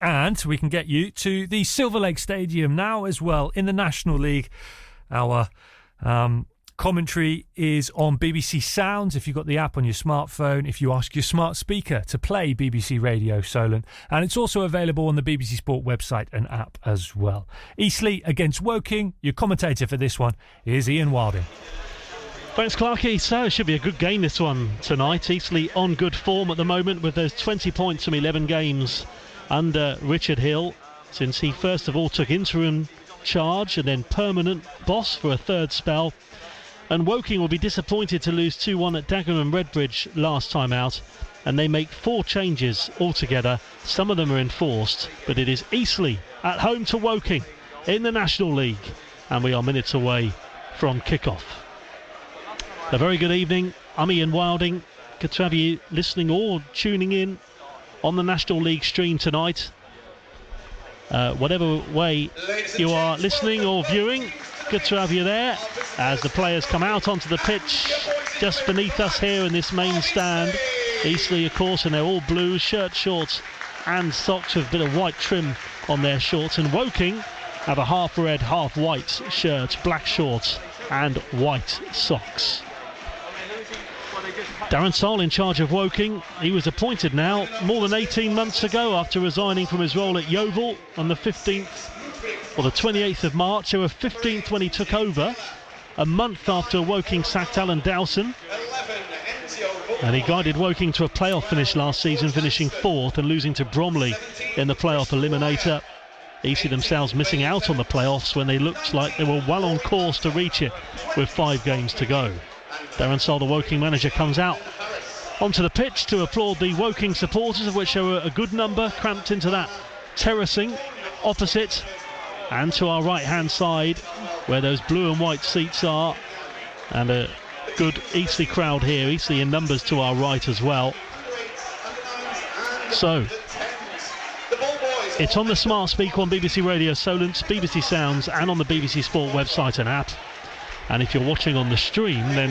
And we can get you to the Silver Lake Stadium now as well in the National League. Our commentary is on BBC Sounds if you've got the app on your smartphone, if you ask your smart speaker to play BBC Radio Solent. And it's also available on the BBC Sport website and app as well. Eastleigh against Woking. Your commentator for this one is Ian Wilding. Thanks, Clarky. So it should be a good game, this one tonight. Eastleigh on good form at the moment with those 20 points from 11 games under Richard Hill, since he first of all took interim charge and then permanent boss for a third spell. And Woking will be disappointed to lose 2-1 at Dagenham and Redbridge last time out, and they make 4 changes altogether. Some of them are enforced, but it is Eastleigh at home to Woking in the National League, and we are minutes away from kick-off. A very good evening. I'm Ian Wilding. Good to have you listening or tuning in on the National League stream tonight. Whatever way you are listening or viewing, good to have you there as the players come out onto the pitch just beneath us here in this main stand. Eastleigh, of course, and they're all blue, shirts, shorts and socks with a bit of white trim on their shorts. And Woking have a half red, half white shirts, black shorts and white socks. Darren Saul in charge of Woking. He was appointed now more than 18 months ago after resigning from his role at Yeovil on the 15th or the 28th of March. They were 15th when he took over, a month after Woking sacked Alan Dowson. And he guided Woking to a playoff finish last season, finishing 4th and losing to Bromley in the playoff eliminator. Eastleigh themselves missing out on the playoffs when they looked like they were well on course to reach it with 5 games to go. Darren Saul, the Woking manager, comes out onto the pitch to applaud the Woking supporters, of which there were a good number cramped into that terracing opposite and to our right hand side where those blue and white seats are, and a good Eastleigh crowd here, Eastleigh in numbers to our right as well. So it's on the smart speaker on BBC Radio Solent, BBC Sounds and on the BBC Sport website and app. And if you're watching on the stream, then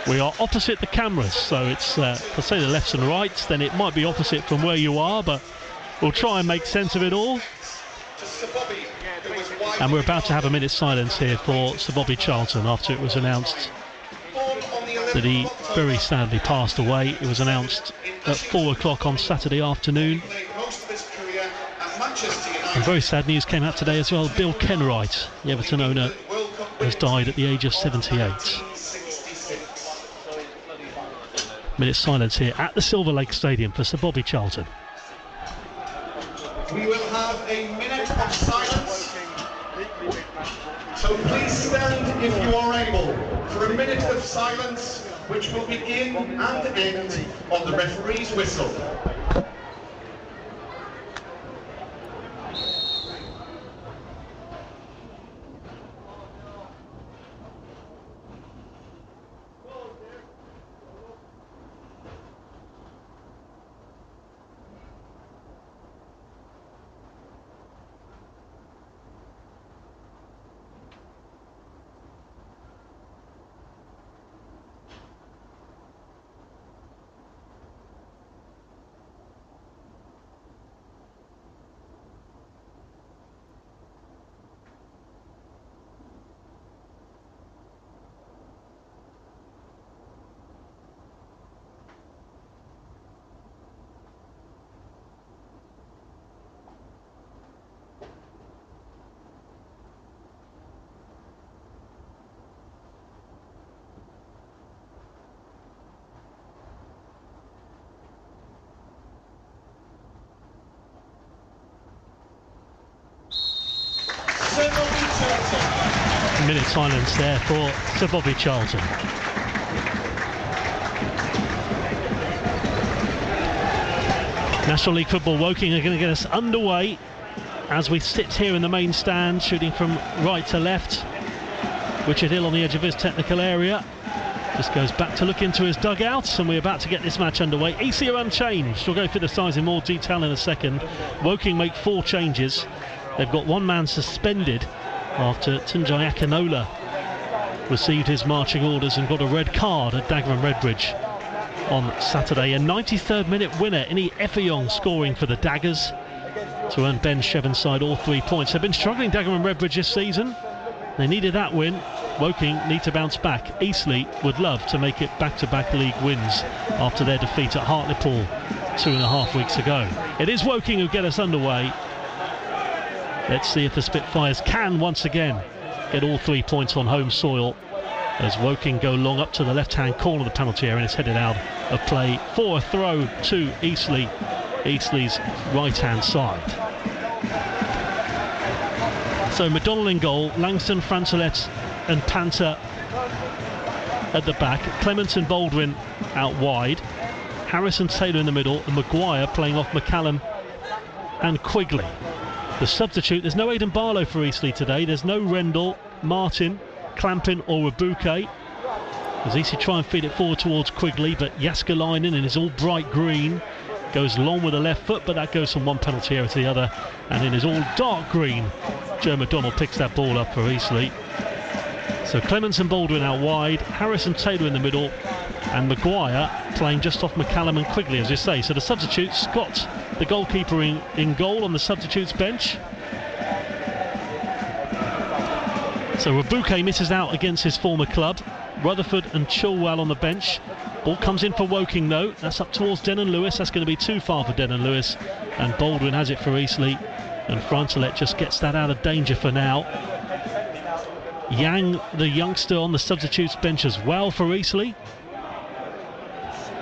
we are opposite the cameras. So it's, if I say the lefts and rights, then it might be opposite from where you are, but we'll try and make sense of it all. And we're about to have a minute's silence here for Sir Bobby Charlton after it was announced that he very sadly passed away. It was announced at 4 o'clock on Saturday afternoon. And very sad news came out today as well. Bill Kenwright, the Everton owner, has died at the age of 78. Minute silence here at the Silver Lake Stadium for Sir Bobby Charlton. We will have a minute of silence. So please stand if you are able for a minute of silence, which will begin and end on the referee's whistle. Minute silence there for Sir Bobby Charlton. National League Football, Woking are going to get us underway as we sit here in the main stand, shooting from right to left. Richard Hill on the edge of his technical area just goes back to look into his dugouts, and we're about to get this match underway. Eastleigh are unchanged. We'll go through the sides in more detail in a second. Woking make 4 changes. They've got one man suspended after Tunjai Akinola received his marching orders and got a red card at Dagenham and Redbridge on Saturday. A 93rd minute winner, Ini Effiong, scoring for the Daggers. to earn Ben Shevan's side all 3 points. They've been struggling, Dagenham and Redbridge, this season. They needed that win. Woking need to bounce back. Eastleigh would love to make it back-to-back league wins after their defeat at Hartlepool 2.5 weeks ago. It is Woking who get us underway. Let's see if the Spitfires can once again get all 3 points on home soil as Woking go long up to the left-hand corner of the penalty area and it's headed out of play for a throw to Eastleigh, Eastleigh's right-hand side. So McDonnell in goal, Langston, Francelet and Panther at the back, Clements and Baldwin out wide, Harris and Taylor in the middle, and Maguire playing off McCallum and Quigley. The substitute, there's no Aidan Barlow for Eastleigh today, there's no Rendell, Martin, Clampin or Rabuke. As Eastleigh try and feed it forward towards Quigley, but Jaskalainen in his all bright green goes long with the left foot, but that goes from one penalty area to the other, and in his all dark green, Joe McDonnell picks that ball up for Eastleigh. So Clements and Baldwin out wide, Harris and Taylor in the middle, and Maguire playing just off McCallum and Quigley, as you say. So the substitute, Scott, the goalkeeper in goal on the substitutes bench. So Rabuke misses out against his former club. Rutherford and Chilwell on the bench. Ball comes in for Woking though. That's up towards Denon Lewis. That's going to be too far for Denon Lewis. And Baldwin has it for Eastleigh. And Francelet just gets that out of danger for now. Yang, the youngster, on the substitutes bench as well for Eastleigh.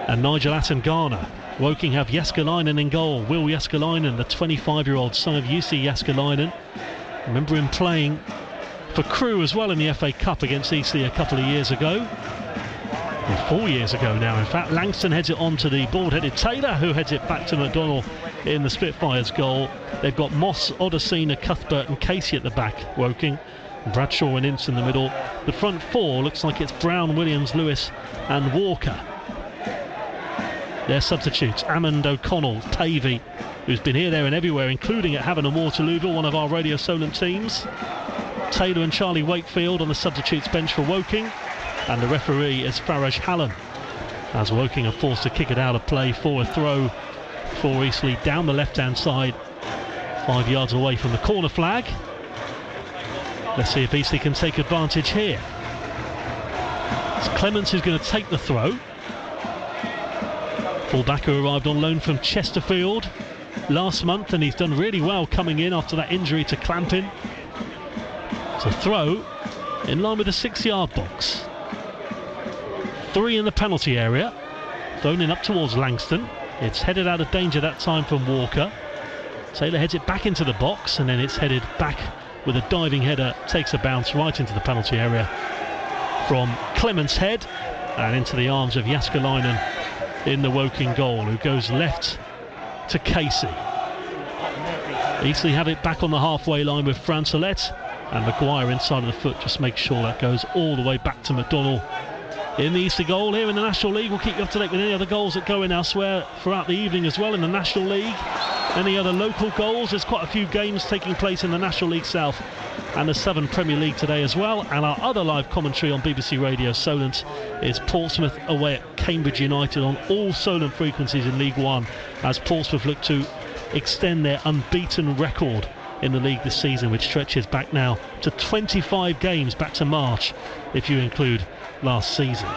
And Nigel Attengarner. Woking have Jaskalainen in goal. Will Jaskalainen, the 25-year-old son of Jussi Jaskalainen. Remember him playing for Crewe as well in the FA Cup against Eastleigh a couple of years ago. Or 4 years ago now, in fact. Langston heads it on to the bald-headed Taylor, who heads it back to McDonnell in the Spitfires goal. They've got Moss, Odersina, Cuthbert and Casey at the back, Woking. Bradshaw and Ince in the middle. The front four looks like it's Brown, Williams, Lewis and Walker. Their substitutes, Ammond, O'Connell, Tavey, who's been here, there and everywhere, including at Havant and Waterlooville, one of our Radio Solent teams. Taylor and Charlie Wakefield on the substitutes bench for Woking, and the referee is Faraj Hallam, as Woking are forced to kick it out of play for a throw for Eastleigh down the left-hand side, 5 yards away from the corner flag. Let's see if Eastleigh can take advantage here. It's Clements who's going to take the throw. Fullback who arrived on loan from Chesterfield last month, and he's done really well coming in after that injury to Clampin. It's a throw in line with the 6-yard box. 3 in the penalty area. Thrown in up towards Langston. It's headed out of danger that time from Walker. Taylor heads it back into the box, and then it's headed back with a diving header. Takes a bounce right into the penalty area from Clements' head and into the arms of Jaskalainen in the Woking goal, who goes left to Casey. Eastleigh have it back on the halfway line with Francelet, and Maguire inside of the foot just makes sure that goes all the way back to McDonnell in the Eastleigh goal. Here in the National League, we'll keep you up to date with any other goals that go in elsewhere throughout the evening as well in the National League. Any other local goals? There's quite a few games taking place in the National League South and the Southern Premier League today as well. And our other live commentary on BBC Radio Solent is Portsmouth away at Cambridge United on all Solent frequencies in League One, as Portsmouth look to extend their unbeaten record in the league this season, which stretches back now to 25 games, back to March if you include last season.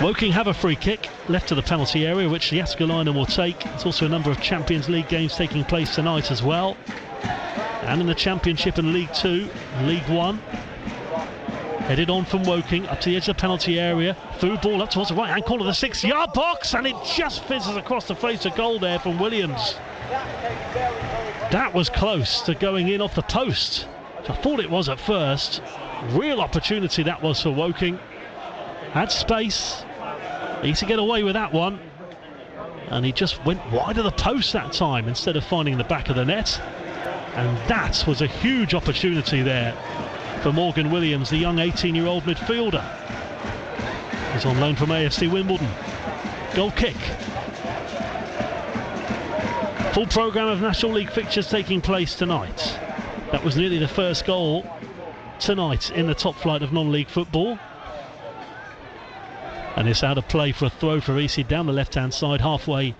Woking have a free kick left to the penalty area, which Jaskalainen will take. There's also a number of Champions League games taking place tonight as well, and in the Championship and League 2, League 1. Headed on from Woking up to the edge of the penalty area, through ball up towards the right hand corner of the 6-yard box, and it just fizzes across the face of goal there from Williams. That was close to going in off the post, which I thought it was at first. Real opportunity that was for Woking. Had space, he to get away with that one, and he just went wide of the post that time instead of finding the back of the net. And that was a huge opportunity there for Morgan Williams, the young 18-year-old midfielder. He's on loan from AFC Wimbledon. Goal kick. Full programme of National League fixtures taking place tonight. That was nearly the first goal tonight in the top flight of non-league football. And it's out of play for a throw for Eastleigh down the left-hand side, halfway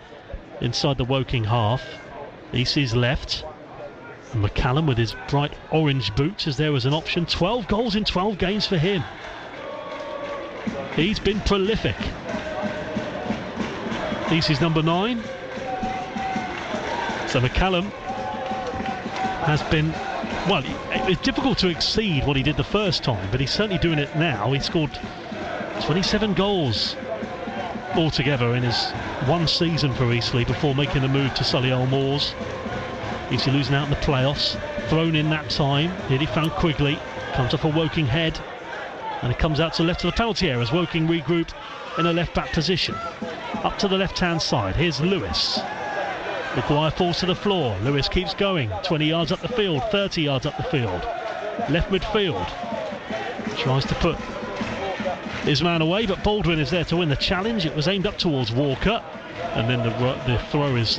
inside the Woking half. Eastleigh's left. And McCallum with his bright orange boots is there as an option. 12 goals in 12 games for him. He's been prolific. Eastleigh's number 9. So McCallum has been, well, it's difficult to exceed what he did the first time, but he's certainly doing it now. He scored 27 goals altogether in his one season for Eastleigh before making the move to Solihull Moors. Eastleigh losing out in the playoffs, thrown in that time. Here he found Quigley, comes off a Woking head, and it comes out to the left of the penalty area as Woking regroup in a left back position. Up to the left hand side, here's Lewis. Maguire falls to the floor. Lewis keeps going, 20 yards up the field, 30 yards up the field. Left midfield, tries to put his man away, but Baldwin is there to win the challenge. It was aimed up towards Walker, and then the throw is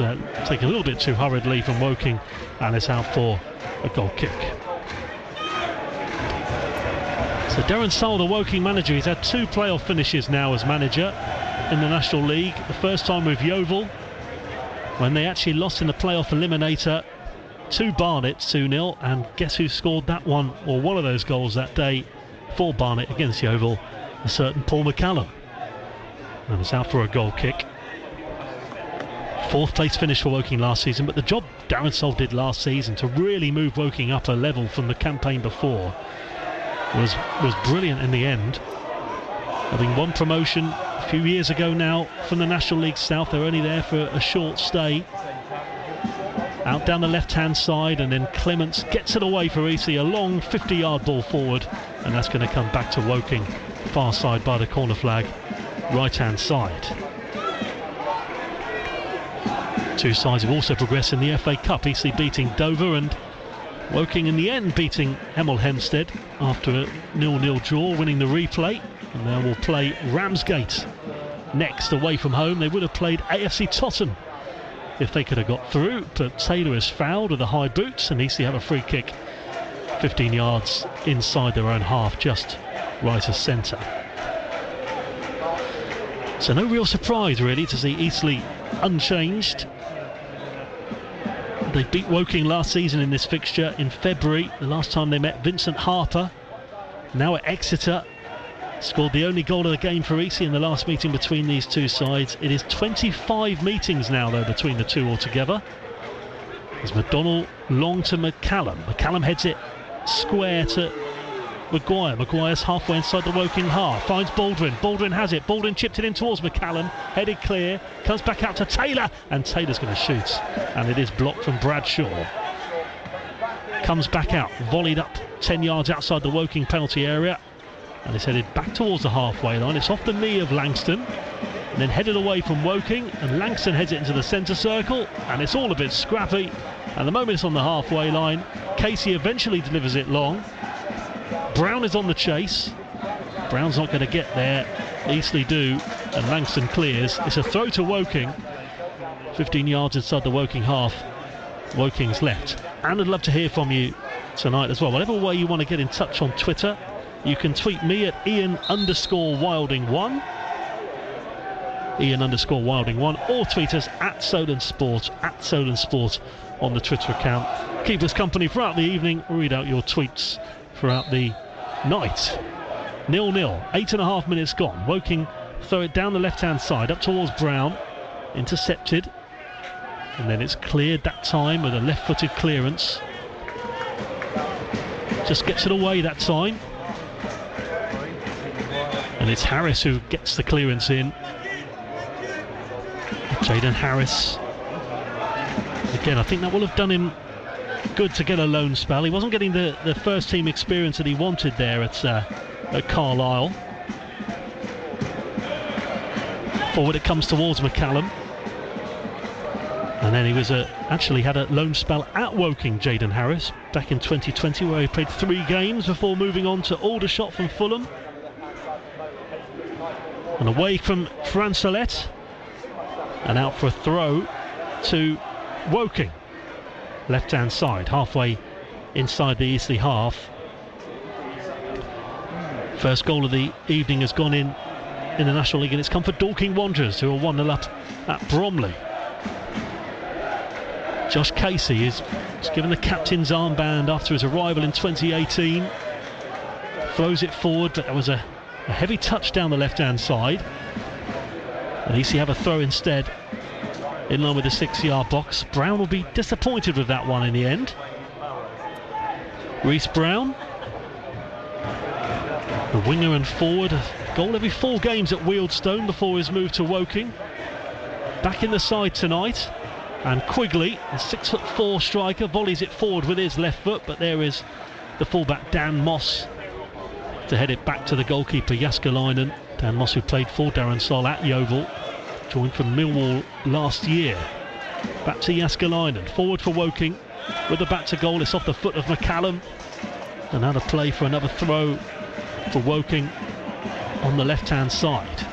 taken a little bit too hurriedly from Woking, and it's out for a goal kick. So Darren Sowell, the Woking manager, he's had 2 playoff finishes now as manager in the National League. The first time with Yeovil, when they actually lost in the playoff eliminator to Barnet 2-0, and guess who scored that one, or one of those goals that day for Barnet against Yeovil? A certain Paul McCallum. And it's out for a goal kick. 4th place finish for Woking last season, but the job Darren Sowell did last season to really move Woking up a level from the campaign before was brilliant in the end. Having won promotion a few years ago now from the National League South, they're only there for a short stay. Out down the left hand side, and then Clements gets it away for Eastleigh, a long 50-yard ball forward, and that's going to come back to Woking, far side by the corner flag, right hand side. 2 sides have also progressed in the FA Cup, Eastleigh beating Dover, and Woking in the end beating Hemel Hempstead after a 0-0 draw, winning the replay. And now we'll play Ramsgate next away from home. They would have played AFC Totton if they could have got through, but Taylor is fouled with the high boots, and Eastleigh have a free kick 15 yards inside their own half, just right of centre. So no real surprise really to see Eastleigh unchanged. They beat Woking last season in this fixture in February, the last time they met Vincent Harper. Now at Exeter, scored the only goal of the game for Eastleigh in the last meeting between these 2 sides. It is 25 meetings now though between the 2 altogether. As McDonnell long to McCallum. McCallum heads it square to Maguire. Maguire's halfway inside the Woking half, finds Baldwin. Baldwin has it. Baldwin chipped it in towards McCallum, headed clear, comes back out to Taylor, and Taylor's going to shoot, and it is blocked from Bradshaw. Comes back out, volleyed up 10 yards outside the Woking penalty area, and it's headed back towards the halfway line. It's off the knee of Langston, and then headed away from Woking, and Langston heads it into the centre circle, and it's all a bit scrappy, and the moment it's on the halfway line, Casey eventually delivers it long. Brown is on the chase. Brown's not going to get there. Eastleigh do, and Langston clears. It's a throw to Woking, 15 yards inside the Woking half. Woking's left. And I'd love to hear from you tonight as well. Whatever way you want to get in touch on Twitter, you can tweet me at Ian_Wilding1, Ian_Wilding1, or tweet us at Solent Sport on the Twitter account. Keep us company throughout the evening. Read out your tweets throughout the night. 0-0, 8.5 minutes gone. Woking throw it down the left hand side up towards Brown, intercepted, and then it's cleared that time with a left footed clearance. Just gets it away that time, and it's Harris who gets the clearance in. Jaden Harris again, I think that will have done him good to get a loan spell. He wasn't getting the first team experience that he wanted there at Carlisle. Forward it comes towards McCallum, and then he was actually had a loan spell at Woking, Jaden Harris, back in 2020, where he played 3 games before moving on to Aldershot from Fulham. And away from Francelette, and out for a throw to Woking, left hand side, halfway inside the Eastleigh half. First goal of the evening has gone in the National League, and it's come for Dorking Wanderers, who are 1-0 up at Bromley. Josh Casey is given the captain's armband after his arrival in 2018. Throws it forward, but there was a heavy touch down the left-hand side. And Eastleigh have a throw instead, in line with the 6-yard box. Brown will be disappointed with that one in the end. Reece Brown, the winger and forward, a goal every 4 games at Wealdstone before his move to Woking. Back in the side tonight. And Quigley, a 6'4" striker, volleys it forward with his left foot, but there is the fullback Dan Moss to head it back to the goalkeeper Jääskeläinen. Dan Moss, who played for Darren Sol at Yeovil, joined from Millwall last year. Back to Jääskeläinen, forward for Woking, with the back to goal. It's off the foot of McCallum, and now to play for another throw for Woking on the left-hand side.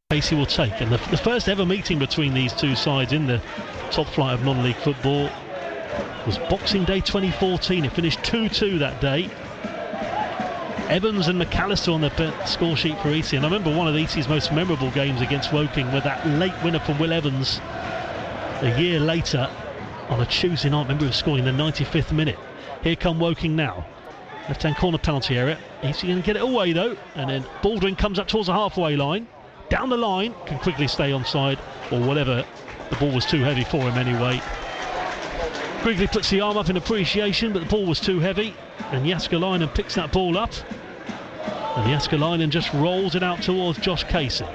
Casey will take, and the first ever meeting between these two sides in the top flight of non-league football was Boxing Day 2014. It finished 2-2 that day. Evans and McAllister on the score sheet for Eastleigh, and I remember one of Eastleigh's most memorable games against Woking with that late winner from Will Evans a year later on a Tuesday night. I remember him scoring in the 95th minute. Here come Woking now. Left-hand corner penalty area. Eastleigh going to get it away though, and then Baldwin comes up towards the halfway line. Down the line, can quickly stay onside or whatever. The ball was too heavy for him anyway. Quigley puts the arm up in appreciation, but the ball was too heavy, and Jääskeläinen picks that ball up, and Jääskeläinen just rolls it out towards Josh Casey.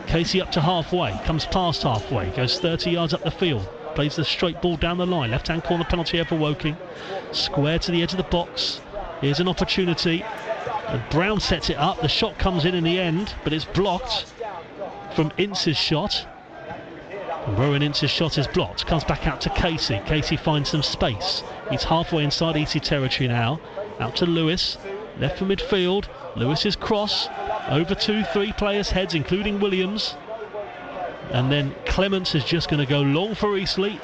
Casey up to halfway, comes past halfway, goes 30 yards up the field, plays the straight ball down the line. Left-hand corner penalty here for Woking. Square to the edge of the box. Here's an opportunity, and Brown sets it up. The shot comes in the end, but it's blocked from Ince's shot. And Rowan Ince's shot is blocked. Comes back out to Casey. Casey finds some space. He's halfway inside Eastleigh territory now. Out to Lewis. Left for midfield. Lewis's cross. Over 2-3 players' heads, including Williams. And then Clements is just going to go long for Eastleigh.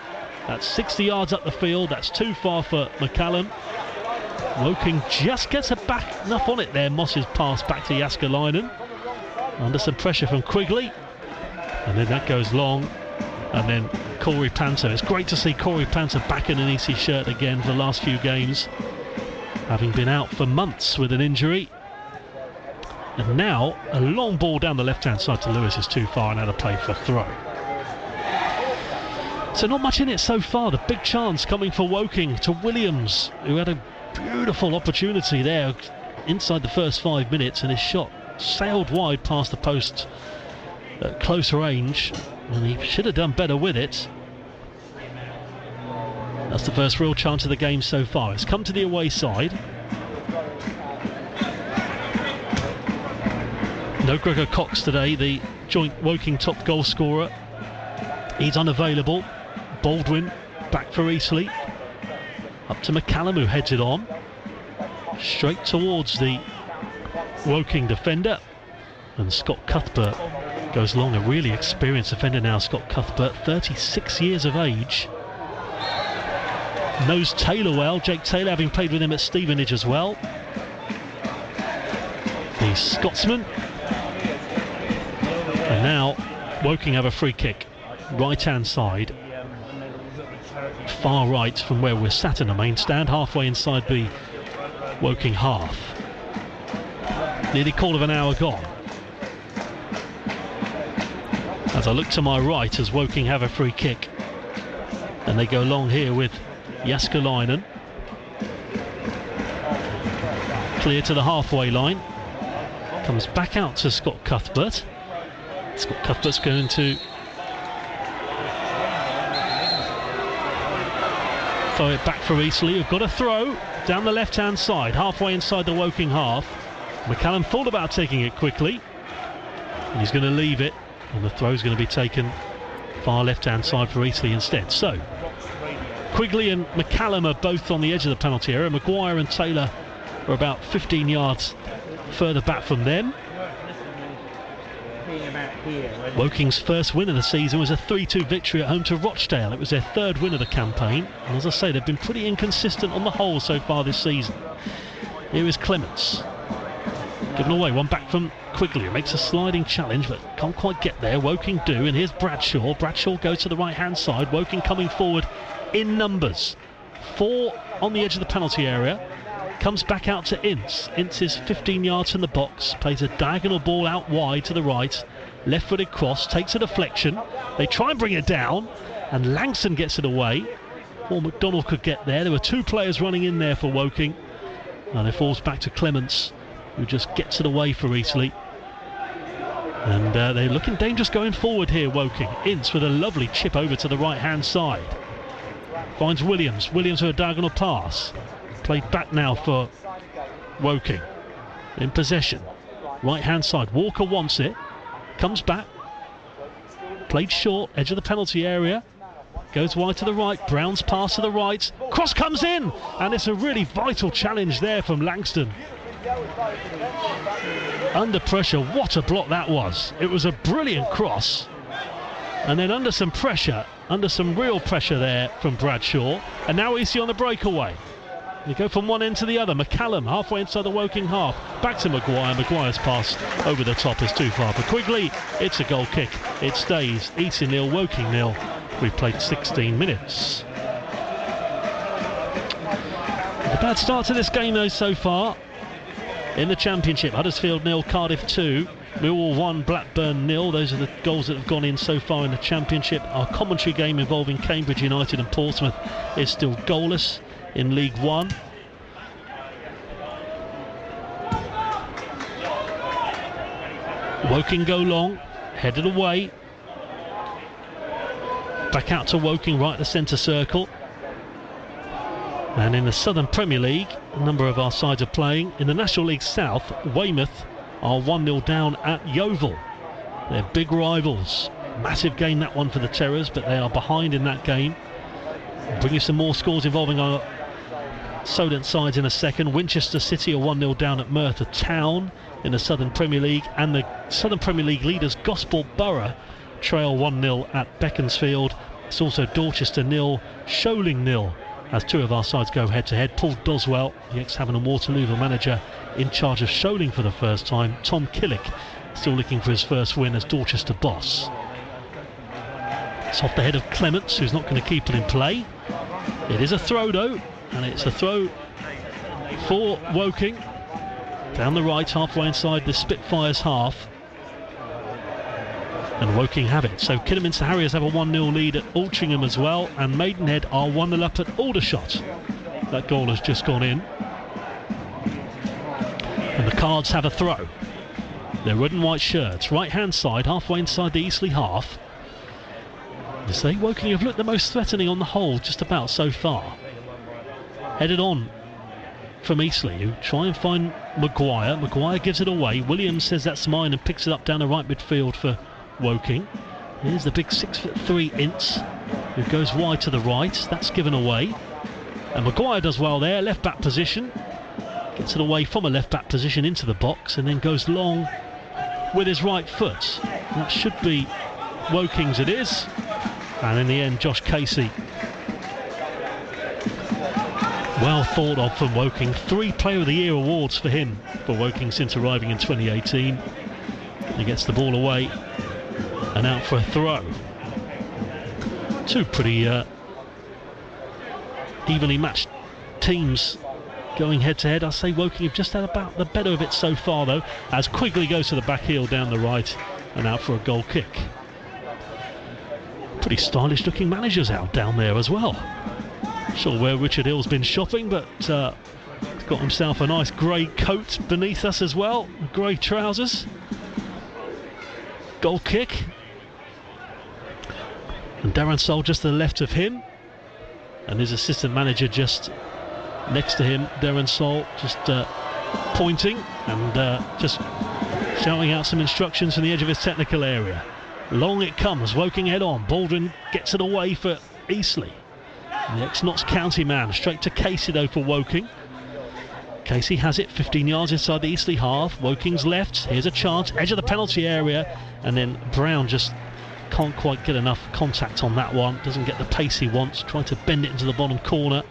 That's 60 yards up the field. That's too far for McCallum. Woking just gets back enough on it there. Moss's pass back to Jääskeläinen. Under some pressure from Quigley, and then that goes long, and then Corey Panther. It's great to see Corey Panther back in an Eastleigh shirt again for the last few games, having been out for months with an injury. And now a long ball down the left-hand side to Lewis is too far, and out of play for a throw. So not much in it so far. The big chance coming for Woking to Williams, who had a beautiful opportunity there inside the first 5 minutes, and his shot sailed wide past the post at close range, and he should have done better with it. That's the first real chance of the game so far. It's come to the away side. No Gregor Cox today, the joint Woking top goal scorer. He's unavailable. Baldwin back for Eastleigh. Up to McCallum, who heads it on straight towards the Woking defender, and Scott Cuthbert goes long. A really experienced defender now, Scott Cuthbert, 36 years of age. Knows Taylor well, Jake Taylor having played with him at Stevenage as well. The Scotsman. And now Woking have a free kick, right hand side, far right from where we're sat in the main stand, halfway inside the Woking half. Nearly quarter of an hour gone. As I look to my right as Woking have a free kick, and they go long here with Jääskeläinen. Clear to the halfway line. Comes back out to Scott Cuthbert. Scott Cuthbert's going to throw it back for Eastleigh, who've got a throw down the left-hand side, halfway inside the Woking half. McCallum thought about taking it quickly, and he's going to leave it, and the throw's going to be taken far left-hand side for Eastleigh instead. So Quigley and McCallum are both on the edge of the penalty area. Maguire and Taylor are about 15 yards further back from them. Woking's first win of the season was a 3-2 victory at home to Rochdale. It was their third win of the campaign, and as I say, they've been pretty inconsistent on the whole so far this season. Here is Clements. Given away, one back from Quigley, makes a sliding challenge but can't quite get there. Woking do, and here's Bradshaw. Bradshaw goes to the right hand side. Woking coming forward in numbers. 4 on the edge of the penalty area. Comes back out to Ince. Ince is 15 yards from the box, plays a diagonal ball out wide to the right. Left footed cross, takes a deflection. They try and bring it down, and Langston gets it away. Or McDonald could get there. There were 2 players running in there for Woking, and it falls back to Clements, who just gets it away for Eastleigh. And they're looking dangerous going forward here, Woking. Ince with a lovely chip over to the right hand side. Finds Williams. Williams with a diagonal pass. Played back now for Woking. In possession. Right hand side. Walker wants it. Comes back. Played short. Edge of the penalty area. Goes wide to the right. Brown's pass to the right. Cross comes in. And it's a really vital challenge there from Langston. Under pressure. What a block that was. It was a brilliant cross. And then under some pressure. Under some real pressure there from Bradshaw. And now Eastleigh on the breakaway. They go from one end to the other. McCallum halfway inside the Woking half. Back to Maguire. Maguire's pass over the top is too far for Quigley. It's a goal kick. It stays. Eastleigh 0, Woking 0. We've played 16 minutes. A bad start to this game though so far. In the Championship, Huddersfield 0, Cardiff 2. Millwall 1, Blackburn 0. Those are the goals that have gone in so far in the Championship. Our commentary game involving Cambridge United and Portsmouth is still goalless in League One. Woking go long, headed away. Back out to Woking, right at the centre circle. And in the Southern Premier League, a number of our sides are playing. In the National League South, Weymouth are 1-0 down at Yeovil. They're big rivals. Massive game that one for the Terrors, but they are behind in that game. I'll bring you some more scores involving our Solent sides in a second. Winchester City are 1-0 down at Merthyr Town in the Southern Premier League, and the Southern Premier League leaders Gosport Borough trail 1-0 at Beaconsfield. It's also Dorchester 0, Sholing 0, as 2 of our sides go head to head. Paul Doswell, the ex-Havant and Waterloo manager, in charge of Sholing for the first time. Tom Killick still looking for his first win as Dorchester boss. It's off the head of Clements, who's not going to keep it in play. It is a throw though, and it's a throw for Woking down the right, halfway inside the Spitfires half, and Woking have it. So Kidderminster Harriers have a 1-0 lead at Altrincham as well, and Maidenhead are 1-0 up at Aldershot. That goal has just gone in, and the Cards have a throw. They're red and white shirts, right hand side, halfway inside the Eastleigh half. They say Woking have looked the most threatening on the whole just about so far. Headed on from Eastleigh, who try and find Maguire. Maguire gives it away. Williams says that's mine and picks it up down the right midfield for Woking. Here's the big 6'3" Ince, who goes wide to the right. That's given away. And Maguire does well there, left back position. Gets it away from a left back position into the box and then goes long with his right foot. That should be Woking's, it is. And in the end, Josh Casey, well thought of from Woking. 3 Player of the Year awards for him for Woking since arriving in 2018. He gets the ball away and out for a throw. 2 pretty evenly matched teams going head to head. I say Woking have just had about the better of it so far though, as Quigley goes to the back heel down the right and out for a goal kick. Pretty stylish looking managers out down there as well. Not sure where Richard Hill's been shopping, but he's got himself a nice grey coat beneath us as well, grey trousers. Goal kick, and Darren Sol just to the left of him, and his assistant manager just next to him. Darren Sol just pointing and just shouting out some instructions from the edge of his technical area. Long it comes, Woking head on. Baldwin gets it away for Eastleigh. The ex-Notts County man straight to Casey though for Woking. Casey has it 15 yards inside the Eastleigh half. Woking's left, here's a chance, edge of the penalty area, and then Brown just can't quite get enough contact on that one. Doesn't get the pace he wants, trying to bend it into the bottom corner,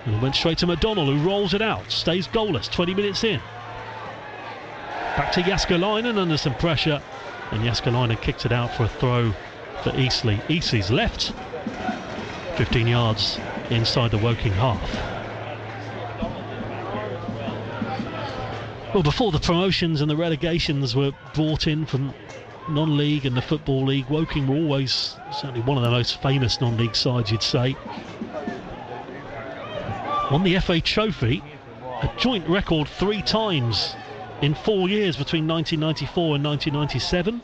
and it went straight to McDonald, who rolls it out. Stays goalless 20 minutes in. Back to Jääskeläinen under some pressure, and Jääskeläinen kicked it out for a throw for Eastleigh. Eastleigh's left, 15 yards inside the Woking half. Well, before the promotions and the relegations were brought in from non-league and the Football League, Woking were always certainly one of the most famous non-league sides, you'd say. Won the FA Trophy, a joint record 3 times in 4 years between 1994 and 1997,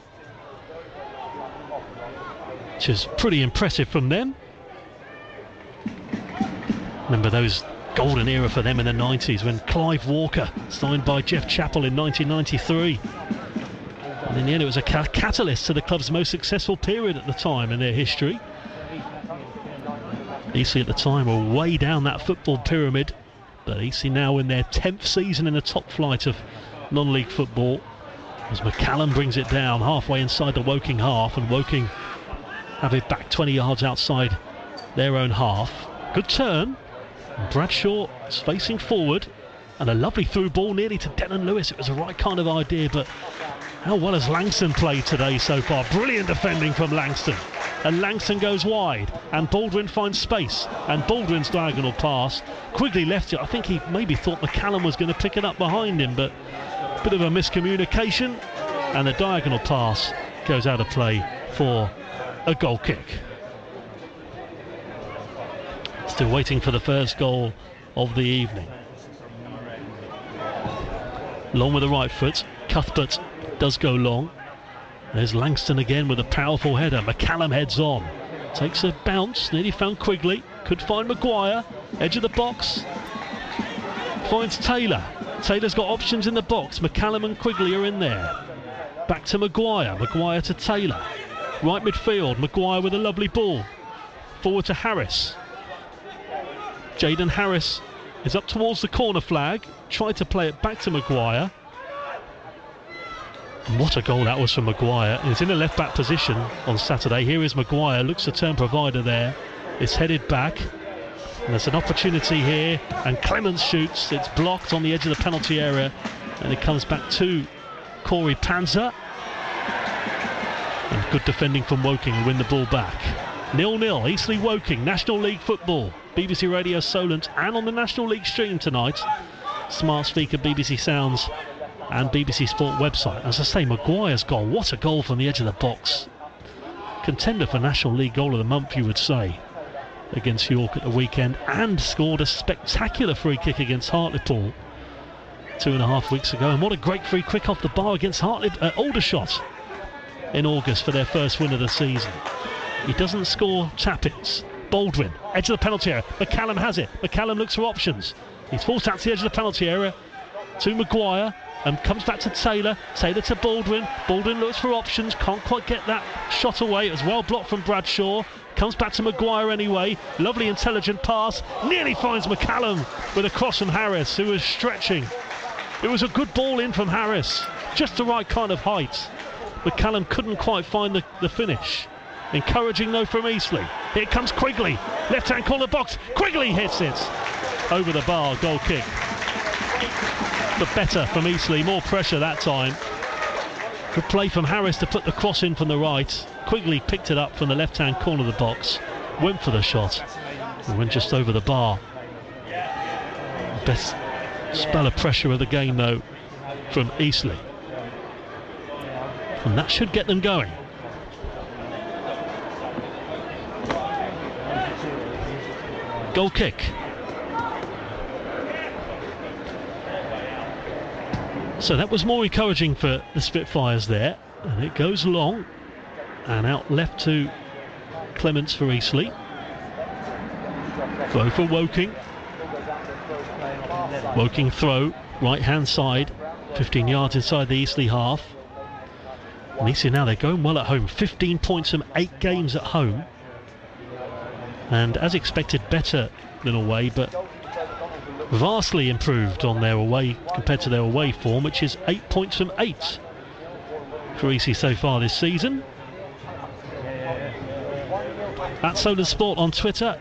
which is pretty impressive from them. Remember those golden era for them in the 90s when Clive Walker signed by Jeff Chappell in 1993. And in the end it was a catalyst to the club's most successful period at the time in their history. Eastleigh at the time were way down that football pyramid, but Eastleigh now in their 10th season in the top flight of non-league football, as McCallum brings it down halfway inside the Woking half, and Woking have it back 20 yards outside their own half. Good turn, and Bradshaw is facing forward, and a lovely through ball nearly to Denon Lewis. It was the right kind of idea, but how well has Langston played today so far? Brilliant defending from Langston, and Langston goes wide, and Baldwin finds space, and Baldwin's diagonal pass, Quigley left it. I think he maybe thought McCallum was going to pick it up behind him, but a bit of a miscommunication, and the diagonal pass goes out of play for a goal kick. Still waiting for the first goal of the evening. Long with the right foot, Cuthbert does go long. There's Langston again with a powerful header. McCallum heads on, takes a bounce, nearly found Quigley, could find Maguire, edge of the box, finds Taylor. Taylor's got options in the box. McCallum and Quigley are in there. Back to Maguire, Maguire to Taylor, right midfield, Maguire with a lovely ball, forward to Harris. Jaden Harris is up towards the corner flag, tried to play it back to Maguire. And what a goal that was from Maguire. He's in a left back position on Saturday. Here is Maguire, looks to turn provider there. It's headed back, and there's an opportunity here, and Clements shoots. It's blocked on the edge of the penalty area, and it comes back to Corey Panzer. And good defending from Woking, win the ball back. 0-0, Eastleigh Woking, National League football. BBC Radio Solent, and on the National League stream tonight. Smart speaker, BBC Sounds and BBC Sport website. As I say, Maguire's goal, what a goal from the edge of the box. Contender for National League Goal of the Month, you would say, against York at the weekend, and scored a spectacular free kick against Hartlepool 2.5 weeks ago. And what a great free kick off the bar against Aldershot in August for their first win of the season. He doesn't score tap-ins. Baldwin, edge of the penalty area. McCallum has it. McCallum looks for options. He's forced out to the edge of the penalty area to Maguire, and comes back to Taylor. Taylor to Baldwin. Baldwin looks for options. Can't quite get that shot away. It was well blocked from Bradshaw. Comes back to Maguire anyway. Lovely intelligent pass. Nearly finds McCallum with a cross from Harris, who was stretching. It was a good ball in from Harris. Just the right kind of height. McCallum couldn't quite find the finish. Encouraging though from Eastleigh. Here comes Quigley. Left hand corner box. Quigley hits it. Over the bar. Goal kick. But better from Eastleigh. More pressure that time. Good play from Harris to put the cross in from the right. Quigley picked it up from the left hand corner of the box. Went for the shot. And went just over the bar. Best spell of pressure of the game though from Eastleigh. And that should get them going. Goal kick. So that was more encouraging for the Spitfires there, and it goes long and out left to Clements for Eastleigh. Throw for Woking. Woking throw, right hand side, 15 yards inside the Eastleigh half. And Eastleigh now, they're going well at home, 15 points from 8 games at home. And as expected, better than away, but vastly improved on their away compared to their away form, which is 8 points from 8 for Eastleigh so far this season. At Solent Sport on Twitter,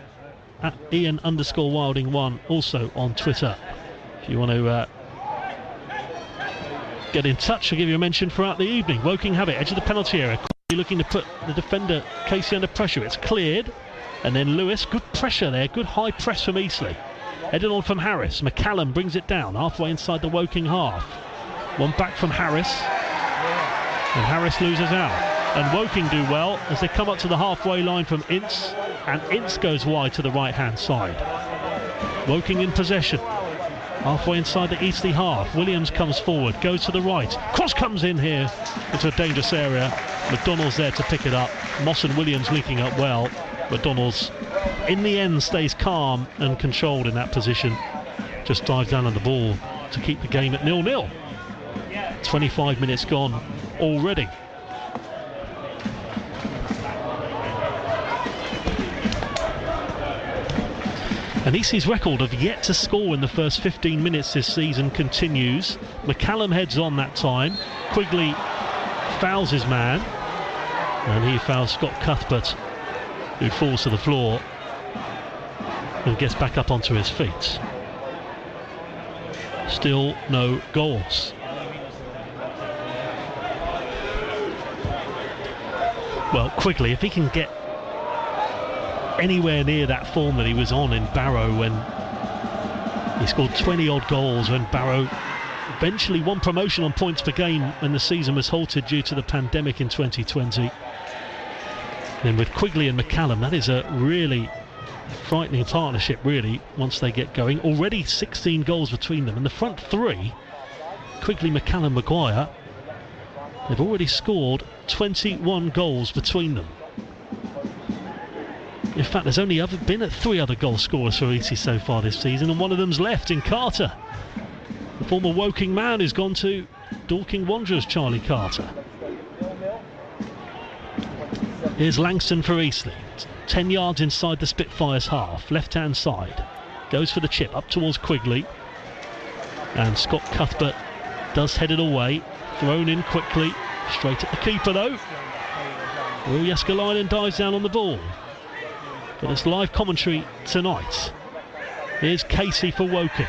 at Ian_Wilding1 also on Twitter, if you want to get in touch. I'll give you a mention throughout the evening. Woking have it, edge of the penalty area. Looking to put the defender Casey under pressure. It's cleared, and then Lewis, good pressure there, good high press from Eastleigh. Headed on from Harris. McCallum brings it down halfway inside the Woking half. One back from Harris, and Harris loses out. And Woking do well as they come up to the halfway line from Ince, and Ince goes wide to the right hand side. Woking in possession. Halfway inside the Eastleigh half. Williams comes forward, goes to the right. Cross comes in here into a dangerous area. McDonald's there to pick it up. Moss and Williams linking up well. McDonald's, in the end, stays calm and controlled in that position. Just dives down on the ball to keep the game at 0-0. 25 minutes gone already. And Eastleigh's record of yet to score in the first 15 minutes this season continues. McCallum heads on that time. Quigley fouls his man, and he fouls Scott Cuthbert, who falls to the floor and gets back up onto his feet. Still no goals. Well, Quigley, if he can get anywhere near that form that he was on in Barrow when he scored 20 odd goals, when Barrow eventually won promotion on points per game when the season was halted due to the pandemic in 2020. Then with Quigley and McCallum, that is a really frightening partnership really once they get going. Already 16 goals between them, and the front three, Quigley, McCallum, Maguire, they've already scored 21 goals between them. In fact, there's only been 3 other goal scorers for Eastleigh so far this season, and one of them's left in Carter, the former Woking man who's gone to Dorking Wanderers, Charlie Carter. Here's Langston for Eastleigh, 10 yards inside the Spitfires half, left hand side, goes for the chip up towards Quigley, and Scott Cuthbert does head it away, thrown in quickly, straight at the keeper though. Will Jääskeläinen dives down on the ball. But it's live commentary tonight. Here's Casey for Woking.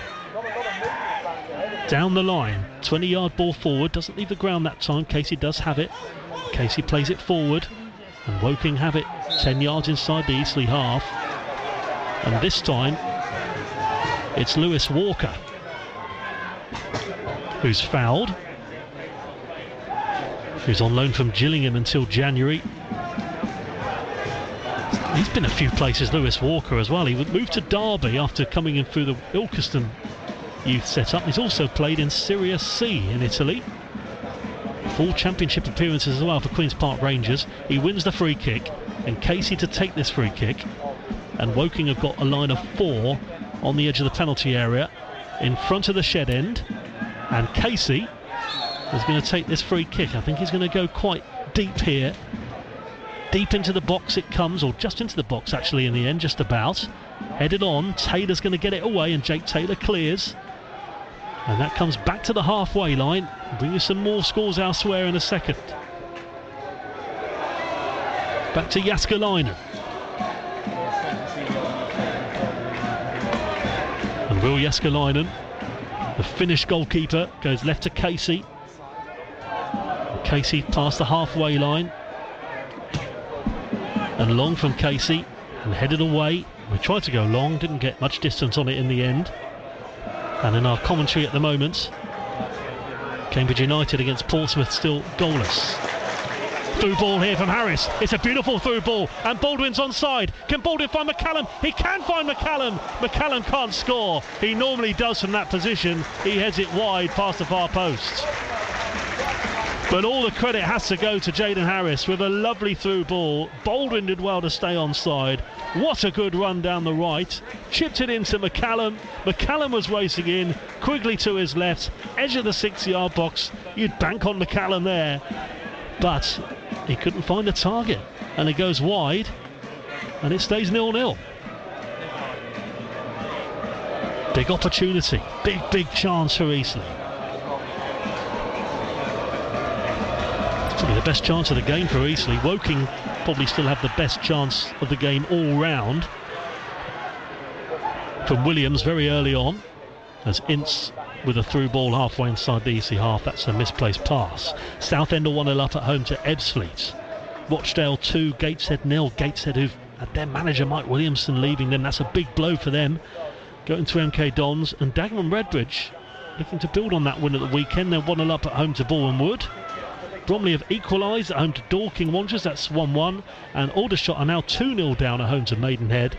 Down the line, 20-yard ball forward, doesn't leave the ground that time. Casey does have it. Casey plays it forward, and Woking have it 10 yards inside the Eastleigh half. And this time, it's Lewis Walker who's fouled, who's on loan from Gillingham until January. He's been a few places, Lewis Walker, as well. He moved to Derby after coming in through the Ilkeston youth setup. He's also played in Serie C in Italy. 4 championship appearances as well for Queen's Park Rangers. He wins the free kick, and Casey to take this free kick. And Woking have got a line of 4 on the edge of the penalty area in front of the shed end. And Casey is going to take this free kick. I think he's going to go quite deep here. Deep into the box it comes, or just into the box actually in the end, just about. Headed on, Taylor's going to get it away, and Jake Taylor clears. And that comes back to the halfway line. I'll bring you some more scores elsewhere in a second. Back to Jääskeläinen. And Will Jääskeläinen, the Finnish goalkeeper, goes left to Casey. Casey past the halfway line. And long from Casey, and headed away. We tried to go long, didn't get much distance on it in the end. And in our commentary at the moment, Cambridge United against Portsmouth still goalless. Through ball here from Harris. It's a beautiful through ball, and Baldwin's onside. Can Baldwin find McCallum? He can find McCallum. McCallum can't score. He normally does from that position. He heads it wide past the far post. But all the credit has to go to Jaden Harris with a lovely through ball. Baldwin did well to stay onside. What a good run down the right. Chipped it into McCallum. McCallum was racing in. Quigley to his left. Edge of the 6-yard box. You'd bank on McCallum there. But he couldn't find the target. And it goes wide. And it stays 0-0. Big opportunity. Big chance for Eastleigh. Probably the best chance of the game for Eastleigh. Woking probably still have the best chance of the game all round. From Williams very early on, as Ince with a through ball halfway inside the Eastleigh half. That's a misplaced pass. Southend are 1-0 up at home to Ebbsfleet. Rochdale 2, Gateshead 0. Gateshead, who've had their manager Mike Williamson leaving them. That's a big blow for them. Going to MK Dons. And Dagenham Redbridge looking to build on that win at the weekend. They're 1-0 up at home to Boreham Wood. Bromley have equalised at home to Dorking Wanderers. That's 1-1. And Aldershot are now 2-0 down at home to Maidenhead.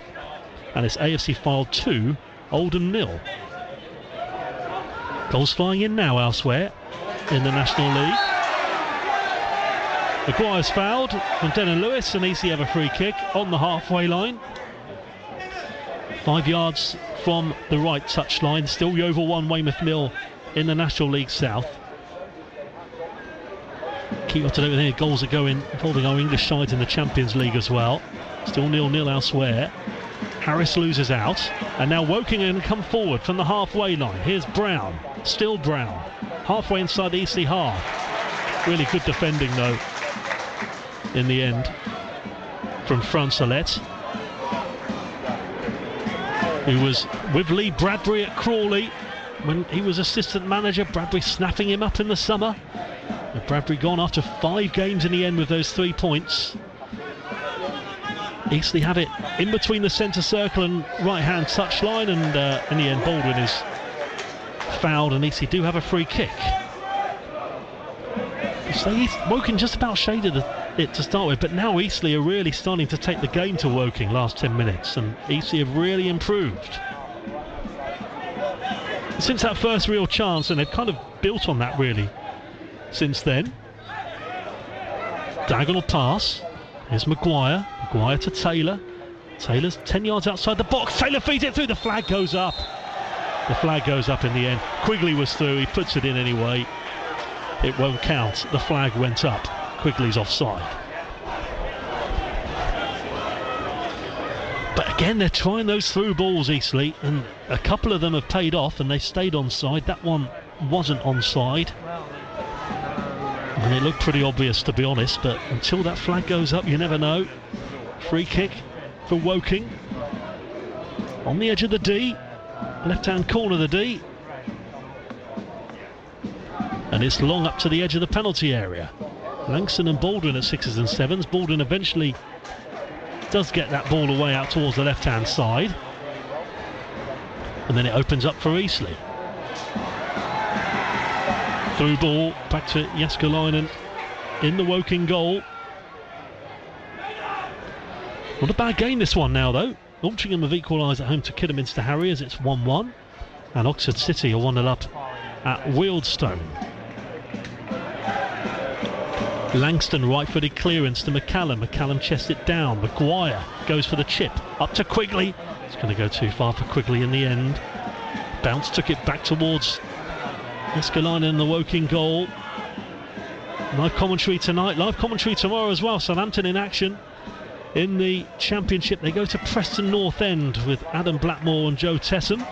And it's AFC Fylde 2, Oldham 0. Goals flying in now elsewhere in the National League. Maguire's fouled from Denon Lewis, and Eastleigh have a free kick on the halfway line. 5 yards from the right touchline. Still Yeovil 1, Weymouth 0 in the National League South. Keep up to date with any goals that go in involving our English sides in the Champions League as well. Still 0-0 elsewhere. Harris loses out, and now Woking are going to come forward from the halfway line. Here's Brown, still Brown, halfway inside the Eastleigh half. Really good defending though in the end from Francelette, who was with Lee Bradbury at Crawley when he was assistant manager. Bradbury snapping him up in the summer. And Bradbury gone after 5 games in the end with those 3 points. Eastleigh have it in between the centre circle and right-hand touchline, and in the end Baldwin is fouled, and Eastleigh do have a free kick. So Woking just about shaded it to start with, but now Eastleigh are really starting to take the game to Woking last 10 minutes, and Eastleigh have really improved since that first real chance, and they've kind of built on that really since then. Diagonal pass. Here's Maguire to Taylor. Taylor's 10 yards outside the box. Taylor feeds it through. The flag goes up. The flag goes up in the end. Quigley was through. He puts it in anyway. It won't count. The flag went up. Quigley's offside. But again, they're trying those through balls, Eastleigh, and a couple of them have paid off and they stayed onside. That one wasn't onside. And it looked pretty obvious, to be honest, but until that flag goes up, you never know. Free kick for Woking. On the edge of the D, left-hand corner of the D. And it's long up to the edge of the penalty area. Langston and Baldwin at 6s and 7s. Baldwin eventually does get that ball away out towards the left-hand side. And then it opens up for Eastleigh. Through ball back to Jääskeläinen in the Woking goal. Not a bad game this one now though. Altrincham have equalised at home to Kidderminster Harriers. It's 1-1. And Oxford City are 1-0 up at Wealdstone. Langston right-footed clearance to McCallum. McCallum chests it down. Maguire goes for the chip. Up to Quigley. It's going to go too far for Quigley in the end. Bounce took it back towards Jääskeläinen in the Woking goal. Live commentary tonight, live commentary tomorrow as well. Southampton in action in the Championship. They go to Preston North End with Adam Blackmore and Joe Tessam.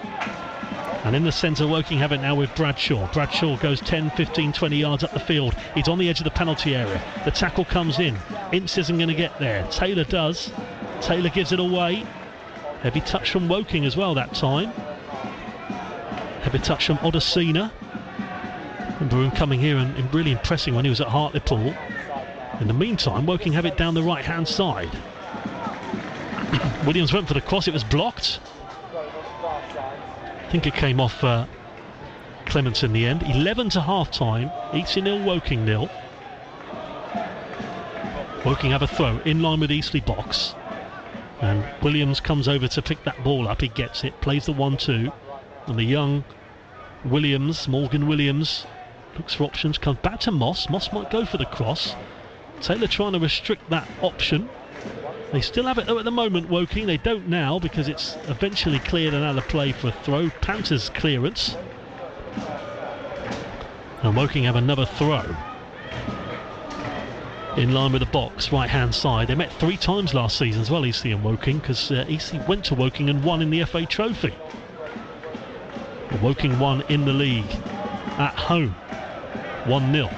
And in the centre, Woking have it now with Bradshaw. Bradshaw goes 10, 15, 20 yards up the field. He's on the edge of the penalty area. The tackle comes in. Ince isn't going to get there. Taylor does. Taylor gives it away. Heavy touch from Woking as well that time. Heavy touch from Odesina. Remember him coming here and really impressing when he was at Hartlepool. In the meantime, Woking have it down the right-hand side. Williams went for the cross. It was blocked. I think it came off Clements in the end. 11 to half-time. Eastleigh 0, Woking 0. Woking have a throw in line with Eastleigh box. And Williams comes over to pick that ball up. He gets it, plays the 1-2. And the young Williams, Morgan Williams, looks for options, comes back to Moss. Moss might go for the cross. Taylor trying to restrict that option. They still have it though at the moment, Woking. They don't now because it's eventually cleared and out of play for a throw. Panter's clearance. And Woking have another throw. In line with the box, right-hand side. They met 3 times last season as well, Eastleigh and Woking, because Eastleigh went to Woking and won in the FA Trophy. Woking won in the league at home. 1-0.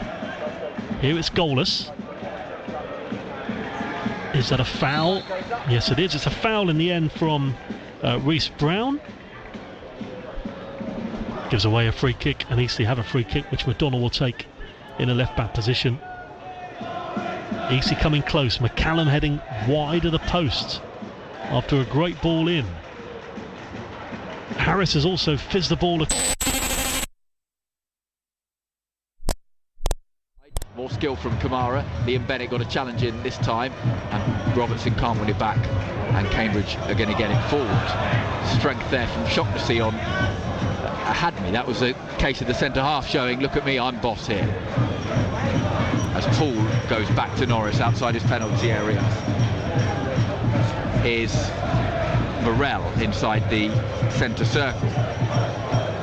Here it's goalless. Is that a foul? Yes, it is. It's a foul in the end from Reece Brown. Gives away a free kick, and Eastleigh have a free kick which McDonnell will take in a left back position. Eastleigh coming close. McCallum heading wide of the post after a great ball in. Harris has also fizzed the ball. More skill from Kamara. Liam Bennett got a challenge in this time, and Robertson can't win it back, and Cambridge are going to get it forward. Strength there from Shaughnessy on Hadmi. That was a case of the centre half showing, look at me, I'm boss here. As Poole goes back to Norris outside his penalty area. Here's Morell inside the centre circle.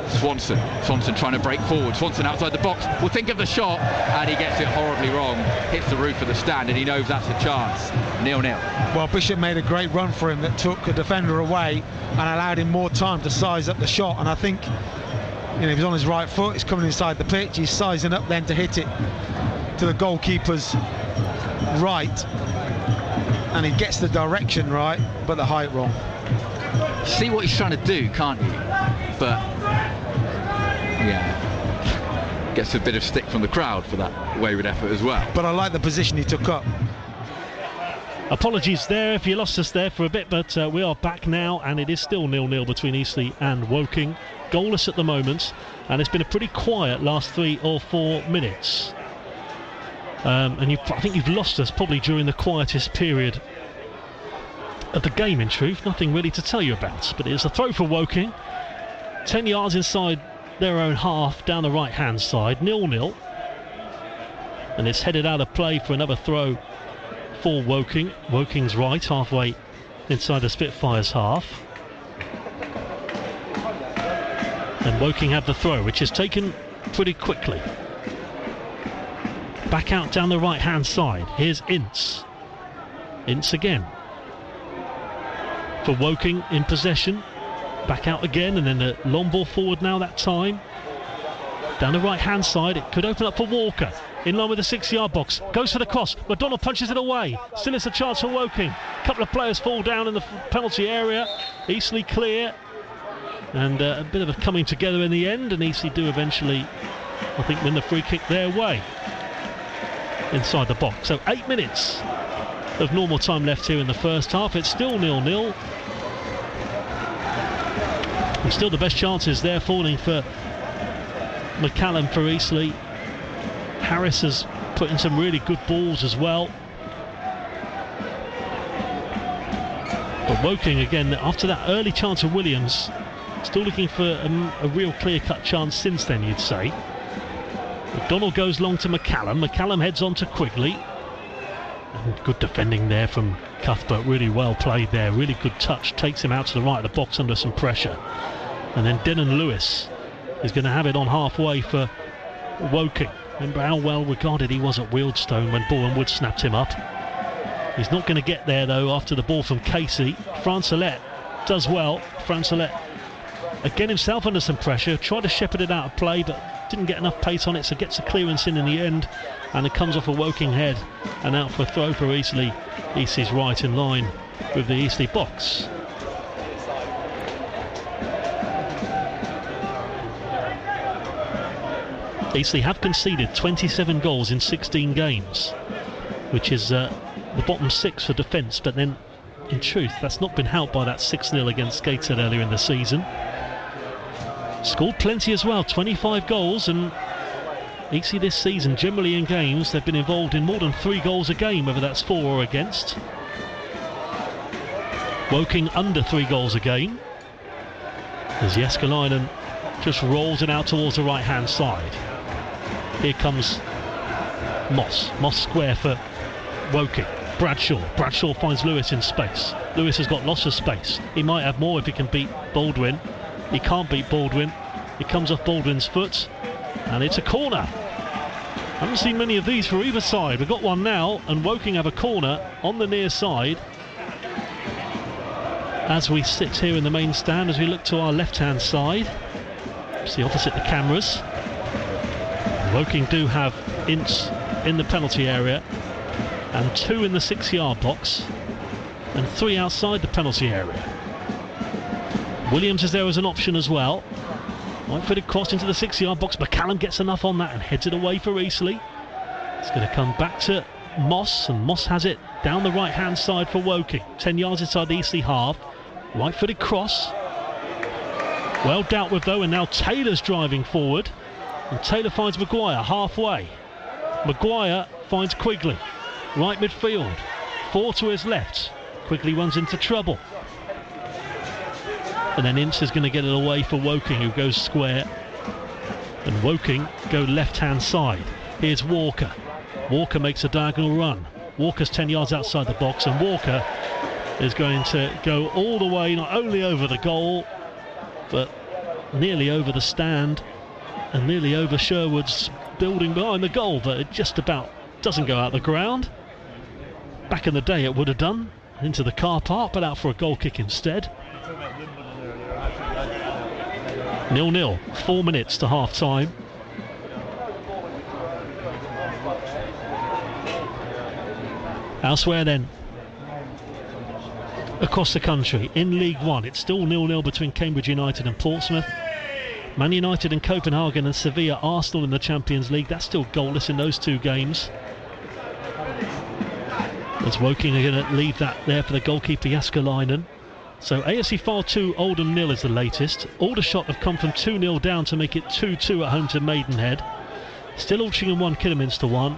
Swanson trying to break forward. Swanson outside the box will think of the shot, and he gets it horribly wrong. Hits the roof of the stand, and he knows that's a chance. 0-0. Well, Bishop made a great run for him that took a defender away and allowed him more time to size up the shot. And I think, he's on his right foot, he's coming inside the pitch, he's sizing up then to hit it to the goalkeeper's right, and he gets the direction right, but the height wrong. See what he's trying to do, can't you? But yeah, gets a bit of stick from the crowd for that wayward effort as well. But I like the position he took up. Apologies there if you lost us there for a bit, but we are back now, and it is still 0-0 between Eastleigh and Woking. Goalless at the moment, and it's been a pretty quiet last 3 or 4 minutes. And I think you've lost us probably during the quietest period of the game, in truth. Nothing really to tell you about, but it's a throw for Woking. 10 yards inside their own half, down the right-hand side, 0-0. And it's headed out of play for another throw for Woking. Woking's right, halfway inside the Spitfires' half. And Woking have the throw, which is taken pretty quickly. Back out down the right-hand side. Here's Ince. Ince again. For Woking in possession. Back out again, and then the long ball forward now that time. Down the right-hand side, it could open up for Walker. In line with the 6-yard box. Goes for the cross. McDonnell punches it away. Still it's a chance for Woking. A couple of players fall down in the penalty area. Eastleigh clear. And a bit of a coming together in the end, and Eastleigh do eventually, I think, win the free kick their way inside the box. So 8 minutes of normal time left here in the first half. It's still 0-0. And still the best chances there falling for McCallum for Eastleigh. Harris has put in some really good balls as well. But Woking again, after that early chance of Williams, still looking for a real clear-cut chance since then, you'd say. McDonnell goes long to McCallum. McCallum heads on to Quigley. And good defending there from Cuthbert. Really well played there. Really good touch. Takes him out to the right of the box under some pressure. And then Denon Lewis is going to have it on halfway for Woking. Remember how well regarded he was at Wealdstone when Bourne Wood snapped him up. He's not going to get there though after the ball from Casey. Francelet does well. Francelet again himself under some pressure. Tried to shepherd it out of play, but didn't get enough pace on it, so gets a clearance in the end, and it comes off a Woking head and out for a throw for Eastleigh. Eastleigh's right in line with the Eastleigh box. Eastleigh have conceded 27 goals in 16 games, which is the bottom 6 for defence, but then in truth that's not been helped by that 6-0 against Gateshead earlier in the season. Scored plenty as well, 25 goals, and Eastleigh this season generally in games they've been involved in more than 3 goals a game, whether that's for or against. Woking under 3 goals a game as Jääskeläinen just rolls it out towards the right hand side. Here comes Moss square for Woking. Bradshaw finds Lewis in space. Lewis has got lots of space. He might have more if he can beat Baldwin. He can't beat Baldwin. It comes off Baldwin's foot, and it's a corner. I haven't seen many of these for either side. We've got one now, and Woking have a corner on the near side. As we sit here in the main stand, as we look to our left-hand side, see opposite the cameras, Woking do have Ince in the penalty area, and 2 in the 6-yard box, and 3 outside the penalty area. Williams is there as an option as well. Right-footed cross into the 6-yard box. McCallum gets enough on that and heads it away for Eastleigh. It's going to come back to Moss, and Moss has it down the right-hand side for Woking. 10 yards inside the Eastleigh half. Right-footed cross. Well dealt with though, and now Taylor's driving forward. And Taylor finds Maguire halfway. Maguire finds Quigley. Right midfield. 4 to his left. Quigley runs into trouble. And then Ince is going to get it away for Woking, who goes square. And Woking go left-hand side. Here's Walker. Walker makes a diagonal run. Walker's 10 yards outside the box, and Walker is going to go all the way, not only over the goal, but nearly over the stand and nearly over Sherwood's building behind the goal, but it just about doesn't go out the ground. Back in the day it would have done, into the car park, but out for a goal kick instead. 0-0, 4 minutes to half time. Elsewhere then, across the country, in League One, it's still 0-0 between Cambridge United and Portsmouth. Man United and Copenhagen, and Sevilla Arsenal in the Champions League. That's still goalless in those 2 games. As Woking are going to leave that there for the goalkeeper Jaskalainen. So AFC File 2, Oldham 0 is the latest. Aldershot have come from 2-0 down to make it 2-2 at home to Maidenhead. Still Altrincham 1, Kidderminster 1.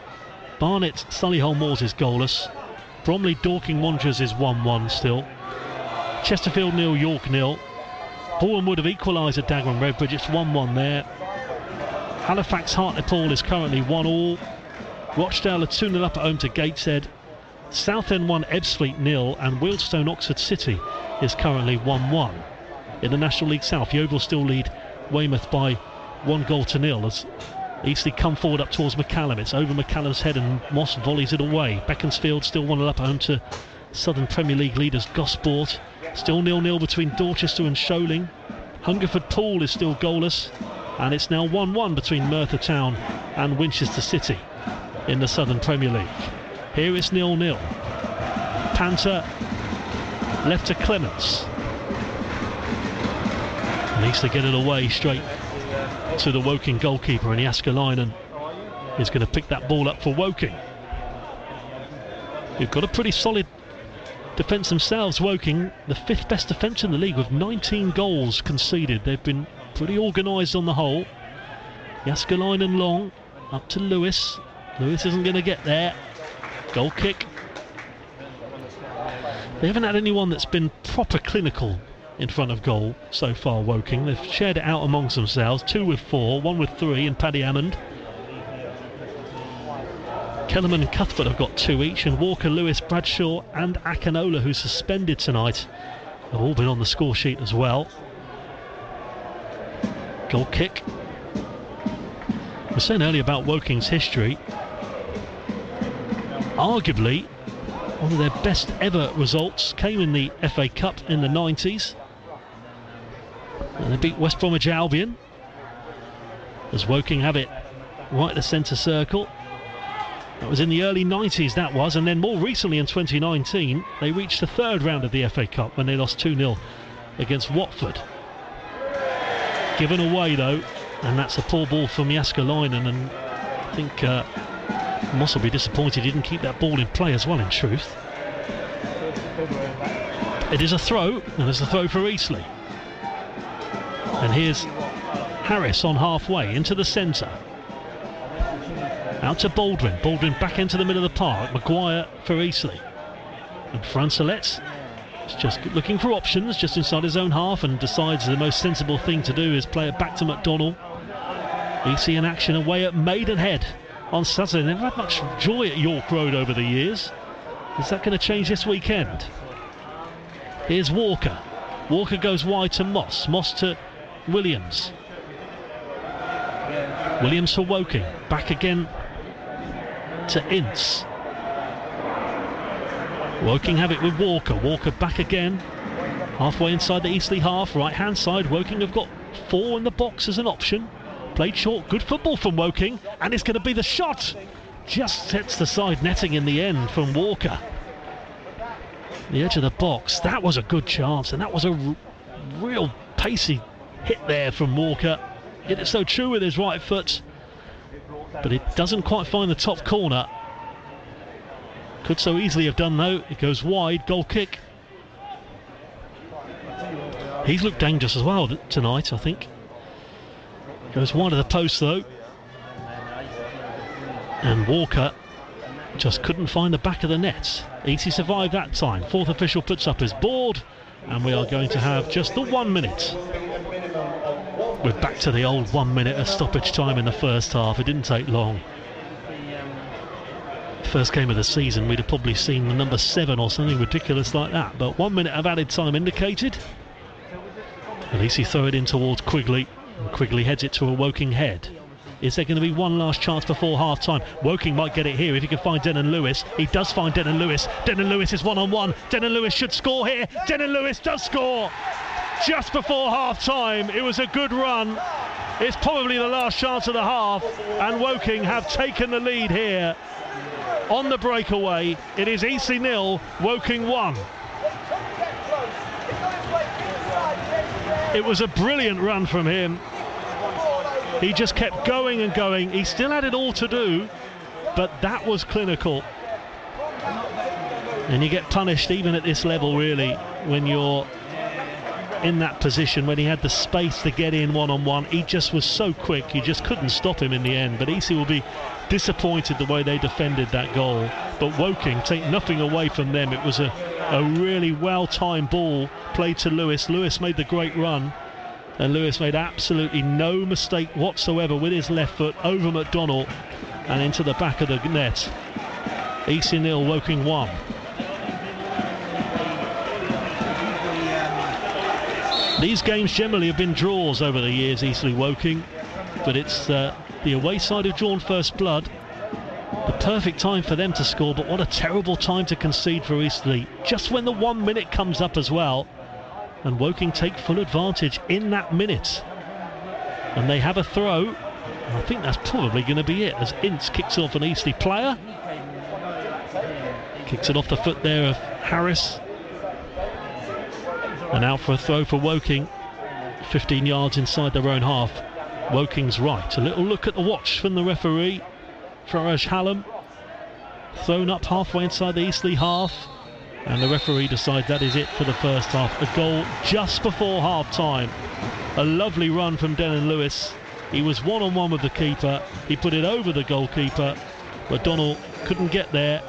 Barnet Solihull Moors is goalless. Bromley Dorking Wanderers is 1-1 still. Chesterfield 0, York 0. Boreham Wood have equalised at Dagenham Redbridge, it's 1-1 there. Halifax Hartlepool is currently 1-1. Rochdale are 2-0 up at home to Gateshead. Southend 1, Ebbsfleet 0, and Wealdstone Oxford City is currently 1-1. In the National League South, Yeovil still lead Weymouth by 1-0 as Eastleigh come forward up towards McCallum. It's over McCallum's head and Moss volleys it away. Beaconsfield still 1-0 up at home to Southern Premier League leaders Gosport. Still 0-0 between Dorchester and Sholing. Hungerford Pool is still goalless, and it's now 1-1 between Merthyr Town and Winchester City in the Southern Premier League. Here it's 0-0. Panther left to Clements. And Eastleigh get it away straight to the Woking goalkeeper, and Jaskalainen is going to pick that ball up for Woking. You've got a pretty solid defence themselves, Woking, the 5th best defence in the league with 19 goals conceded. They've been pretty organised on the whole. Jaskalainen long, up to Lewis. Lewis isn't going to get there. Goal kick. They haven't had anyone that's been proper clinical in front of goal so far, Woking. They've shared it out amongst themselves, 2 with 4, 1 with 3, and Paddy Hammond. Kellerman and Cuthbert have got 2 each, and Walker, Lewis, Bradshaw and Akinola, who's suspended tonight, have all been on the score sheet as well. Goal kick. I was saying earlier about Woking's history. Arguably, one of their best ever results came in the FA Cup in the 90s. And they beat West Bromwich Albion, as Woking have it right at the centre circle. That was in the early 90s, that was, and then more recently in 2019 they reached the 3rd round of the FA Cup when they lost 2-0 against Watford. Given away though, and that's a poor ball from Jaskalainen, and I think Moss will be disappointed he didn't keep that ball in play as well, in truth. It is a throw, and it's a throw for Eastleigh. And here's Harris on halfway into the centre. Out to Baldwin. Baldwin back into the middle of the park. Maguire for Eastleigh. And Francelet is just looking for options just inside his own half, and decides the most sensible thing to do is play it back to McDonnell. Eastleigh in action away at Maidenhead on Saturday. They've had much joy at York Road over the years. Is that going to change this weekend? Here's Walker. Walker goes wide to Moss. Moss to Williams. Williams for Woking. Back again to Ince. Woking have it with Walker. Walker back again. Halfway inside the Eastleigh half. Right hand side. Woking have got 4 in the box as an option. Played short. Good football from Woking. And it's going to be the shot. Just hits the side netting in the end from Walker. The edge of the box. That was a good chance, and that was a real pacey hit there from Walker. Hit it so true with his right foot, but it doesn't quite find the top corner. Could so easily have done though. It goes wide, goal kick. He's looked dangerous as well tonight, I think. Goes wide of the post though. And Walker just couldn't find the back of the net. Eastleigh survived that time. Fourth official puts up his board, and we are going to have just the 1 minute. We're back to the old 1 minute of stoppage time in the first half. It didn't take long. First game of the season, we'd have probably seen the number 7 or something ridiculous like that. But 1 minute of added time indicated. At least he throw it in towards Quigley. And Quigley heads it to a Woking head. Is there going to be one last chance before half time? Woking might get it here if he can find Denon Lewis. He does find Denon Lewis. Denon Lewis is one-on-one. Denon Lewis should score here. Denon Lewis does score just before half time. It was a good run. It's probably the last chance of the half, and Woking have taken the lead here on the breakaway. It is Eastleigh 0, Woking 1. It was a brilliant run from him. He just kept going and going. He still had it all to do, but that was clinical. And you get punished even at this level, really, when you're in that position, when he had the space to get in one-on-one. He just was so quick, you just couldn't stop him in the end. But Eastleigh will be disappointed the way they defended that goal. But Woking take nothing away from them. It was a really well-timed ball played to Lewis. Lewis made the great run, and Lewis made absolutely no mistake whatsoever with his left foot over McDonnell and into the back of the net. Eastleigh 0, Woking 1. These games generally have been draws over the years, Eastleigh Woking, but it's the away side have drawn first blood. The perfect time for them to score, but what a terrible time to concede for Eastleigh, just when the 1 minute comes up as well. And Woking take full advantage in that minute. And they have a throw. I think that's probably going to be it, as Ince kicks off an Eastleigh player. Kicks it off the foot there of Harris. And out for a throw for Woking, 15 yards inside their own half. Woking's right. A little look at the watch from the referee, Faraj Hallam. Thrown up halfway inside the Eastleigh half. And the referee decides that is it for the first half. A goal just before half time. A lovely run from Denon Lewis. He was one-on-one with the keeper. He put it over the goalkeeper. McDonnell couldn't get there.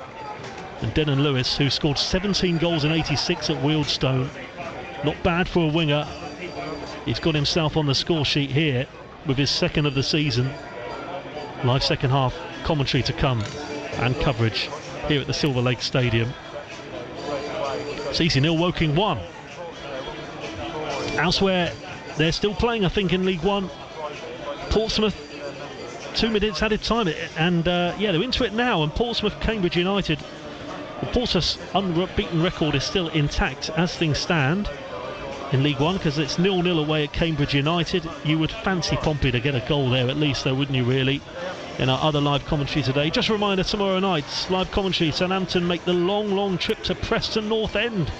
And Denon Lewis, who scored 17 goals in 86 at Wealdstone. Not bad for a winger. He's got himself on the score sheet here with his second of the season. Live second half commentary to come and coverage here at the Silver Lake Stadium. Eastleigh 0, Woking 1. Elsewhere, they're still playing, I think, in League One. Portsmouth, 2 minutes added time, and they're into it now. And Portsmouth, Cambridge United. The Portsmouth's unbeaten record is still intact as things stand in League One, because it's 0-0 away at Cambridge United. You would fancy Pompey to get a goal there at least, though, wouldn't you, really? In our other live commentary today. Just a reminder, tomorrow night's live commentary, Southampton make the long trip to Preston North End.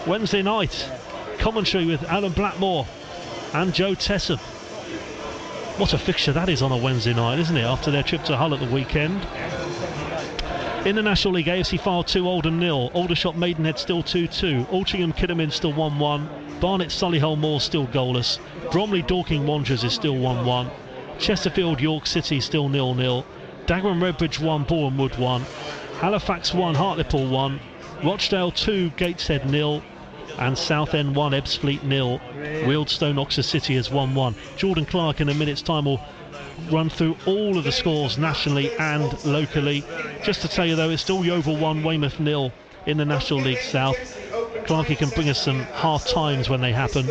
Wednesday night, commentary with Alan Blackmore and Joe Tessam. What a fixture that is on a Wednesday night, isn't it, after their trip to Hull at the weekend. In the National League, AFC Fylde 2, Oldham 0. Aldershot Maidenhead still 2-2. Altrincham Kidderminster still 1-1. Barnet Solihull Moor still goalless. Bromley Dorking Wanderers is still 1-1. Chesterfield York City still 0-0. Dagenham Redbridge 1, Boreham Wood 1. Halifax 1, Hartlepool 1. Rochdale 2, Gateshead 0. And Southend 1, Ebbsfleet 0. Wealdstone Oxford City is 1-1. Jordan Clark in a minute's time will run through all of the scores nationally and locally. Just to tell you though, it's still Yeovil 1, Weymouth 0 in the National League South. Clarkey can bring us some half times when they happen.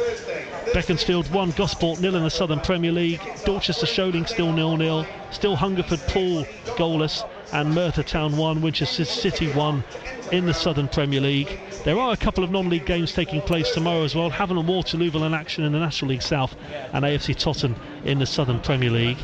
Beaconsfield 1, Gosport 0 in the Southern Premier League. Dorchester Sholing still 0-0. Still Hungerford Poole goalless. And Merthyr Town 1, Winchester City 1 in the Southern Premier League. There are a couple of non-league games taking place tomorrow as well. Havant and Waterlooville in action in the National League South, and AFC Totton in the Southern Premier League.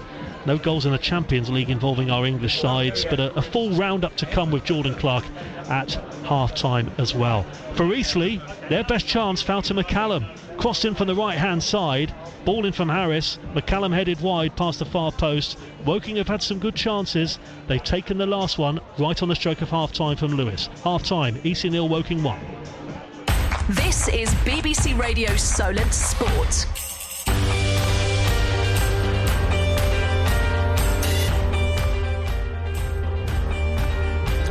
No goals in the Champions League involving our English sides, but a full roundup to come with Jordan Clark at half-time as well. For Eastleigh, their best chance fell to McCallum. Crossed in from the right-hand side, ball in from Harris. McCallum headed wide past the far post. Woking have had some good chances. They've taken the last one right on the stroke of half-time from Lewis. Half-time, Eastleigh 0, Woking 1. This is BBC Radio Solent Sport.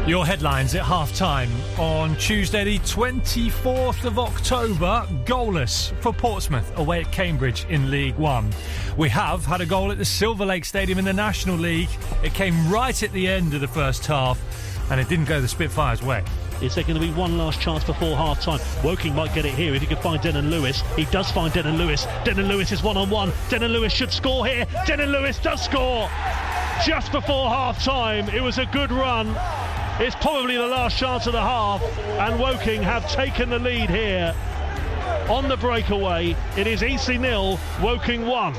Your headlines at half-time on Tuesday the 24th of October. Goalless for Portsmouth away at Cambridge in League One. We have had a goal at the Silver Lake Stadium in the National League. It came right at the end of the first half and it didn't go the Spitfires' way. Is there going to be one last chance before half-time? Woking might get it here if he can find Denon Lewis. He does find Denon Lewis. Denon Lewis is one-on-one. Denon Lewis should score here. Denon Lewis does score just before half-time. It was a good run. It's probably the last chance of the half, and Woking have taken the lead here on the breakaway. It is Eastleigh 0, Woking 1.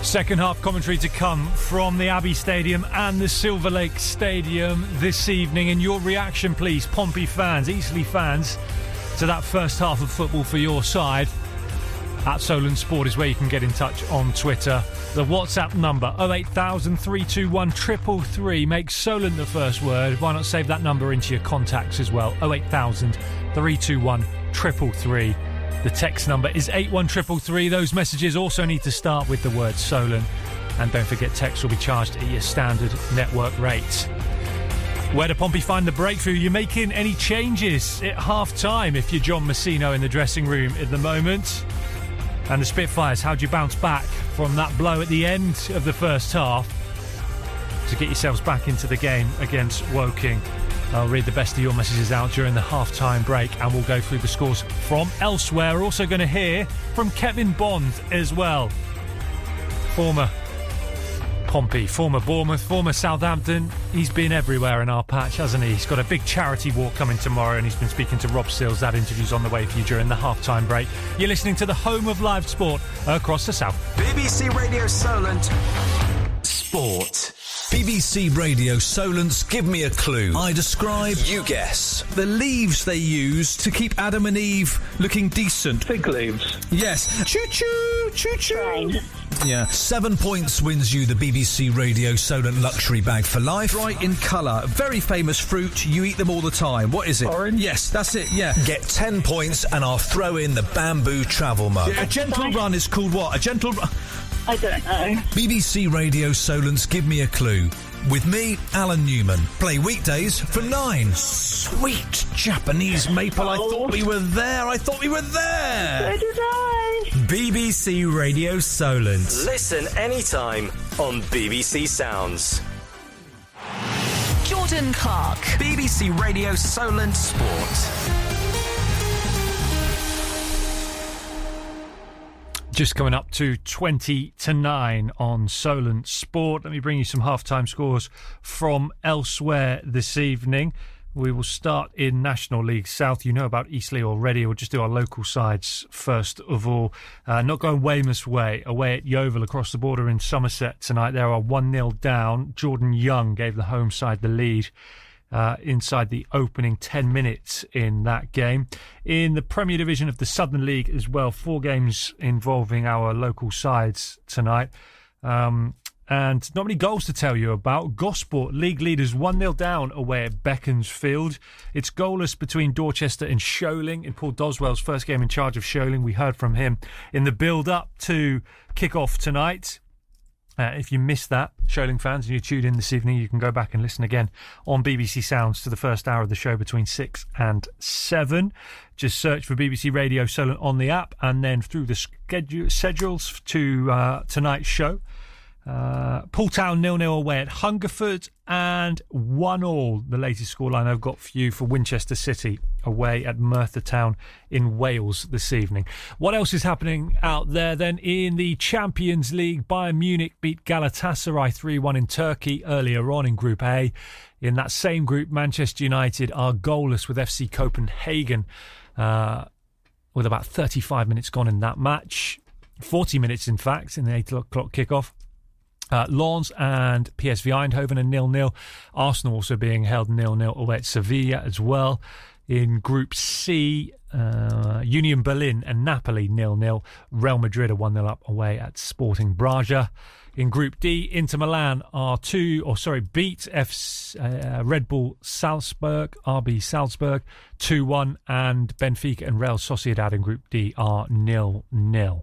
Second half commentary to come from the Abbey Stadium and the Silver Lake Stadium this evening. And your reaction, please, Pompey fans, Eastleigh fans, to that first half of football for your side. At Solent Sport is where you can get in touch on Twitter. The WhatsApp number 08000 321 333. Make Solent the first word. Why not save that number into your contacts as well? 08000 321 333. The text number is 81333. Those messages also need to start with the word Solent. And don't forget, text will be charged at your standard network rate. Where do Pompey find the breakthrough? You're making any changes at half-time if you're John Messino in the dressing room at the moment? And the Spitfires, how do you bounce back from that blow at the end of the first half to get yourselves back into the game against Woking? I'll read the best of your messages out during the half-time break and we'll go through the scores from elsewhere. We're also going to hear from Kevin Bond as well. Former Pompey, former Bournemouth, former Southampton. He's been everywhere in our patch, hasn't he? He's got a big charity walk coming tomorrow and he's been speaking to Rob Sills. That interview's on the way for you during the half-time break. You're listening to the home of live sport across the south. BBC Radio Solent Sport. BBC Radio Solent's Give Me a Clue. I describe, you guess. The leaves they use to keep Adam and Eve looking decent. Fig leaves. Yes. Choo-choo, choo-choo. Right. Yeah. 7 points wins you the BBC Radio Solent luxury bag for life. Bright in colour. Very famous fruit. You eat them all the time. What is it? Orange. Yes, that's it, yeah. Get 10 points and I'll throw in the bamboo travel mug. A gentle run is called what? A gentle run? I don't know. BBC Radio Solent's Give Me a Clue. With me, Alan Newman. Play weekdays from 9. Sweet Japanese maple. I thought we were there. So did I. BBC Radio Solent. Listen anytime on BBC Sounds. Jordan Clark. BBC Radio Solent Sport. Just coming up to 20-9 on Solent Sport. Let me bring you some half-time scores from elsewhere this evening. We will start in National League South. You know about Eastleigh already. We'll just do our local sides first of all. Not going Weymouth's way. Away at Yeovil across the border in Somerset tonight. They are 1-0 down. Jordan Young gave the home side the lead inside the opening 10 minutes in that game. In the Premier Division of the Southern League as well, 4 games involving our local sides tonight. And not many goals to tell you about. Gosport, league leaders, 1-0 down away at Beaconsfield. It's goalless between Dorchester and Sholing in Paul Doswell's first game in charge of Sholing. We heard from him in the build-up to kick-off tonight. If you missed that, Sholing fans, and you tuned in this evening, you can go back and listen again on BBC Sounds to the first hour of the show between 6 and 7. Just search for BBC Radio Solent on the app and then through the schedules to tonight's show. Pooltown 0-0 away at Hungerford and 1-1, the latest scoreline I've got for you for Winchester City away at Merthyr Town in Wales this evening. What else is happening out there then? In the Champions League, Bayern Munich beat Galatasaray 3-1 in Turkey earlier on in Group A. In that same group, Manchester United are goalless with FC Copenhagen with about 35 minutes gone in that match. 40 minutes, in fact, in the 8 o'clock kickoff. Lens and PSV Eindhoven are 0-0. Arsenal also being held 0-0 away at Sevilla as well. In Group C, Union Berlin and Napoli 0-0. Real Madrid are 1-0 up away at Sporting Braga. In Group D, Inter Milan are beat Red Bull Salzburg, RB Salzburg 2-1, and Benfica and Real Sociedad in Group D are 0-0.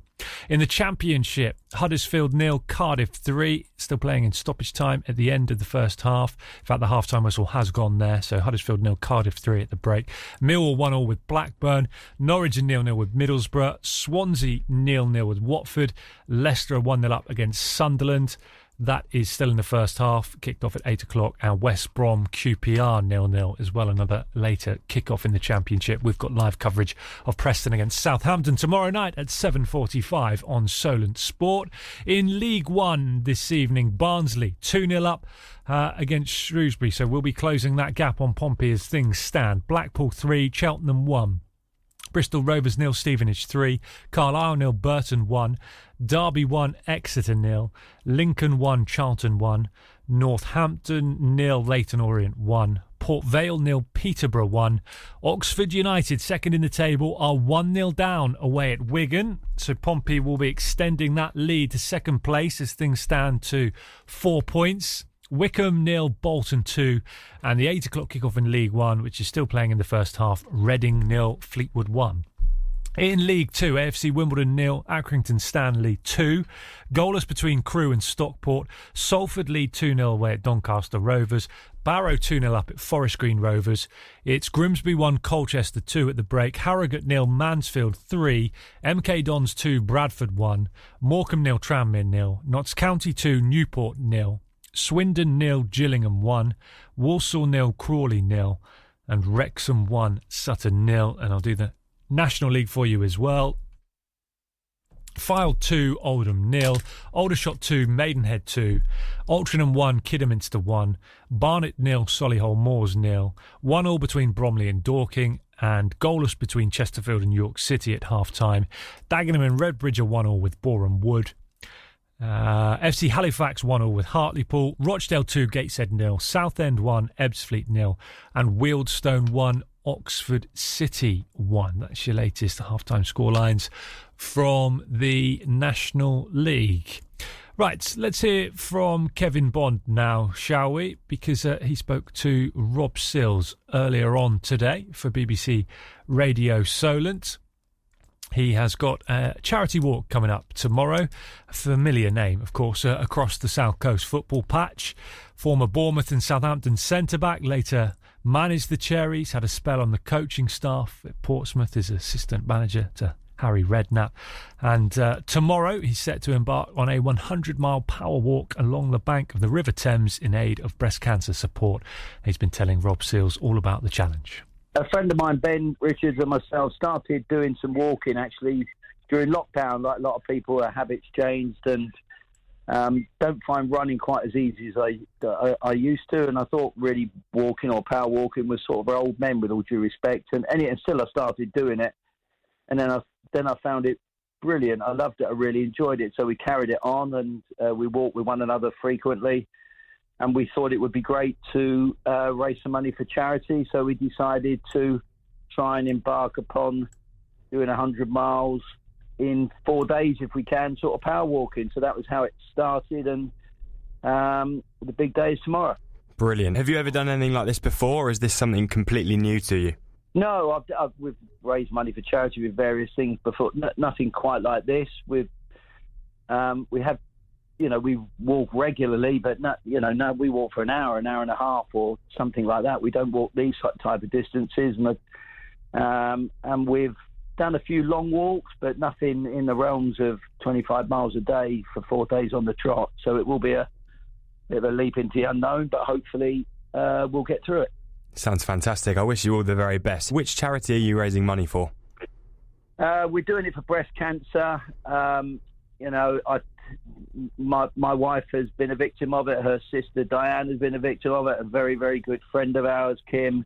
In the Championship, Huddersfield 0, Cardiff 3, still playing in stoppage time at the end of the first half. In fact, the half-time whistle has gone there, so Huddersfield 0, Cardiff 3 at the break. Millwall 1-0 with Blackburn, Norwich 0-0 with Middlesbrough, Swansea 0-0 with Watford, Leicester 1-0 up against Sunderland. That is still in the first half, kicked off at 8 o'clock, and West Brom QPR 0-0 as well, another later kick-off in the Championship. We've got live coverage of Preston against Southampton tomorrow night at 7:45 on Solent Sport. In League One this evening, Barnsley 2-0 up against Shrewsbury, so we'll be closing that gap on Pompey as things stand. Blackpool 3, Cheltenham 1. Bristol Rovers 0, Stevenage 3, Carlisle 0, Burton 1, Derby 1, Exeter 0, Lincoln 1, Charlton 1, Northampton 0, Leyton Orient 1, Port Vale 0, Peterborough 1, Oxford United, second in the table, are 1-0 down away at Wigan, so Pompey will be extending that lead to second place as things stand to 4 points. Wickham 0, Bolton 2, and the 8 o'clock kickoff in League One, which is still playing in the first half, Reading 0, Fleetwood 1. In League 2, AFC Wimbledon 0, Accrington Stanley 2. Goalless between Crewe and Stockport. Salford lead 2-0 away at Doncaster Rovers. Barrow 2-0 up at Forest Green Rovers. It's Grimsby 1, Colchester 2 at the break. Harrogate 0, Mansfield 3. MK Dons 2, Bradford 1. Morecambe 0, Tranmere 0. Notts County 2, Newport 0. Swindon 0, Gillingham 1, Walsall 0, Crawley 0, and Wrexham 1, Sutton 0. And I'll do the National League for you as well. Fylde 2, Oldham 0, Aldershot 2, Maidenhead 2, Altrincham 1, Kidderminster 1, Barnet 0, Solihull Moors 0, 1-1 between Bromley and Dorking, and goalless between Chesterfield and York City at half-time. Dagenham and Redbridge are 1-1 with Boreham Wood. FC Halifax 1-0 with Hartlepool, Rochdale 2, Gateshead 0, Southend 1, Ebbsfleet 0, and Wealdstone 1, Oxford City 1. That's your latest half-time scorelines from the National League. Right, let's hear from Kevin Bond now, shall we? Because he spoke to Rob Sills earlier on today for BBC Radio Solent. He has got a charity walk coming up tomorrow. A familiar name, of course, across the South Coast football patch. Former Bournemouth and Southampton centre-back, later managed the Cherries, had a spell on the coaching staff at Portsmouth as assistant manager to Harry Redknapp. And tomorrow he's set to embark on a 100-mile power walk along the bank of the River Thames in aid of breast cancer support. He's been telling Rob Sills all about the challenge. A friend of mine, Ben Richards, and myself started doing some walking actually during lockdown. Like a lot of people, their habits changed and don't find running quite as easy as I used to. And I thought really walking or power walking was sort of for old men, with all due respect. And still I started doing it. And then I found it brilliant. I loved it. I really enjoyed it. So we carried it on and we walked with one another frequently. And we thought it would be great to raise some money for charity. So we decided to try and embark upon doing 100 miles in 4 days, if we can, sort of power walking. So that was how it started. And the big day is tomorrow. Brilliant. Have you ever done anything like this before, or is this something completely new to you? No, we've raised money for charity with various things before. Nothing quite like this. We have... we walk regularly, but we walk for an hour and a half or something like that. We don't walk these type of distances. And we've done a few long walks, but nothing in the realms of 25 miles a day for 4 days on the trot. So it will be a bit of a leap into the unknown, but hopefully we'll get through it. Sounds fantastic. I wish you all the very best. Which charity are you raising money for? We're doing it for breast cancer. My wife has been a victim of it. Her sister Diane has been a victim of it. A very, very good friend of ours, Kim,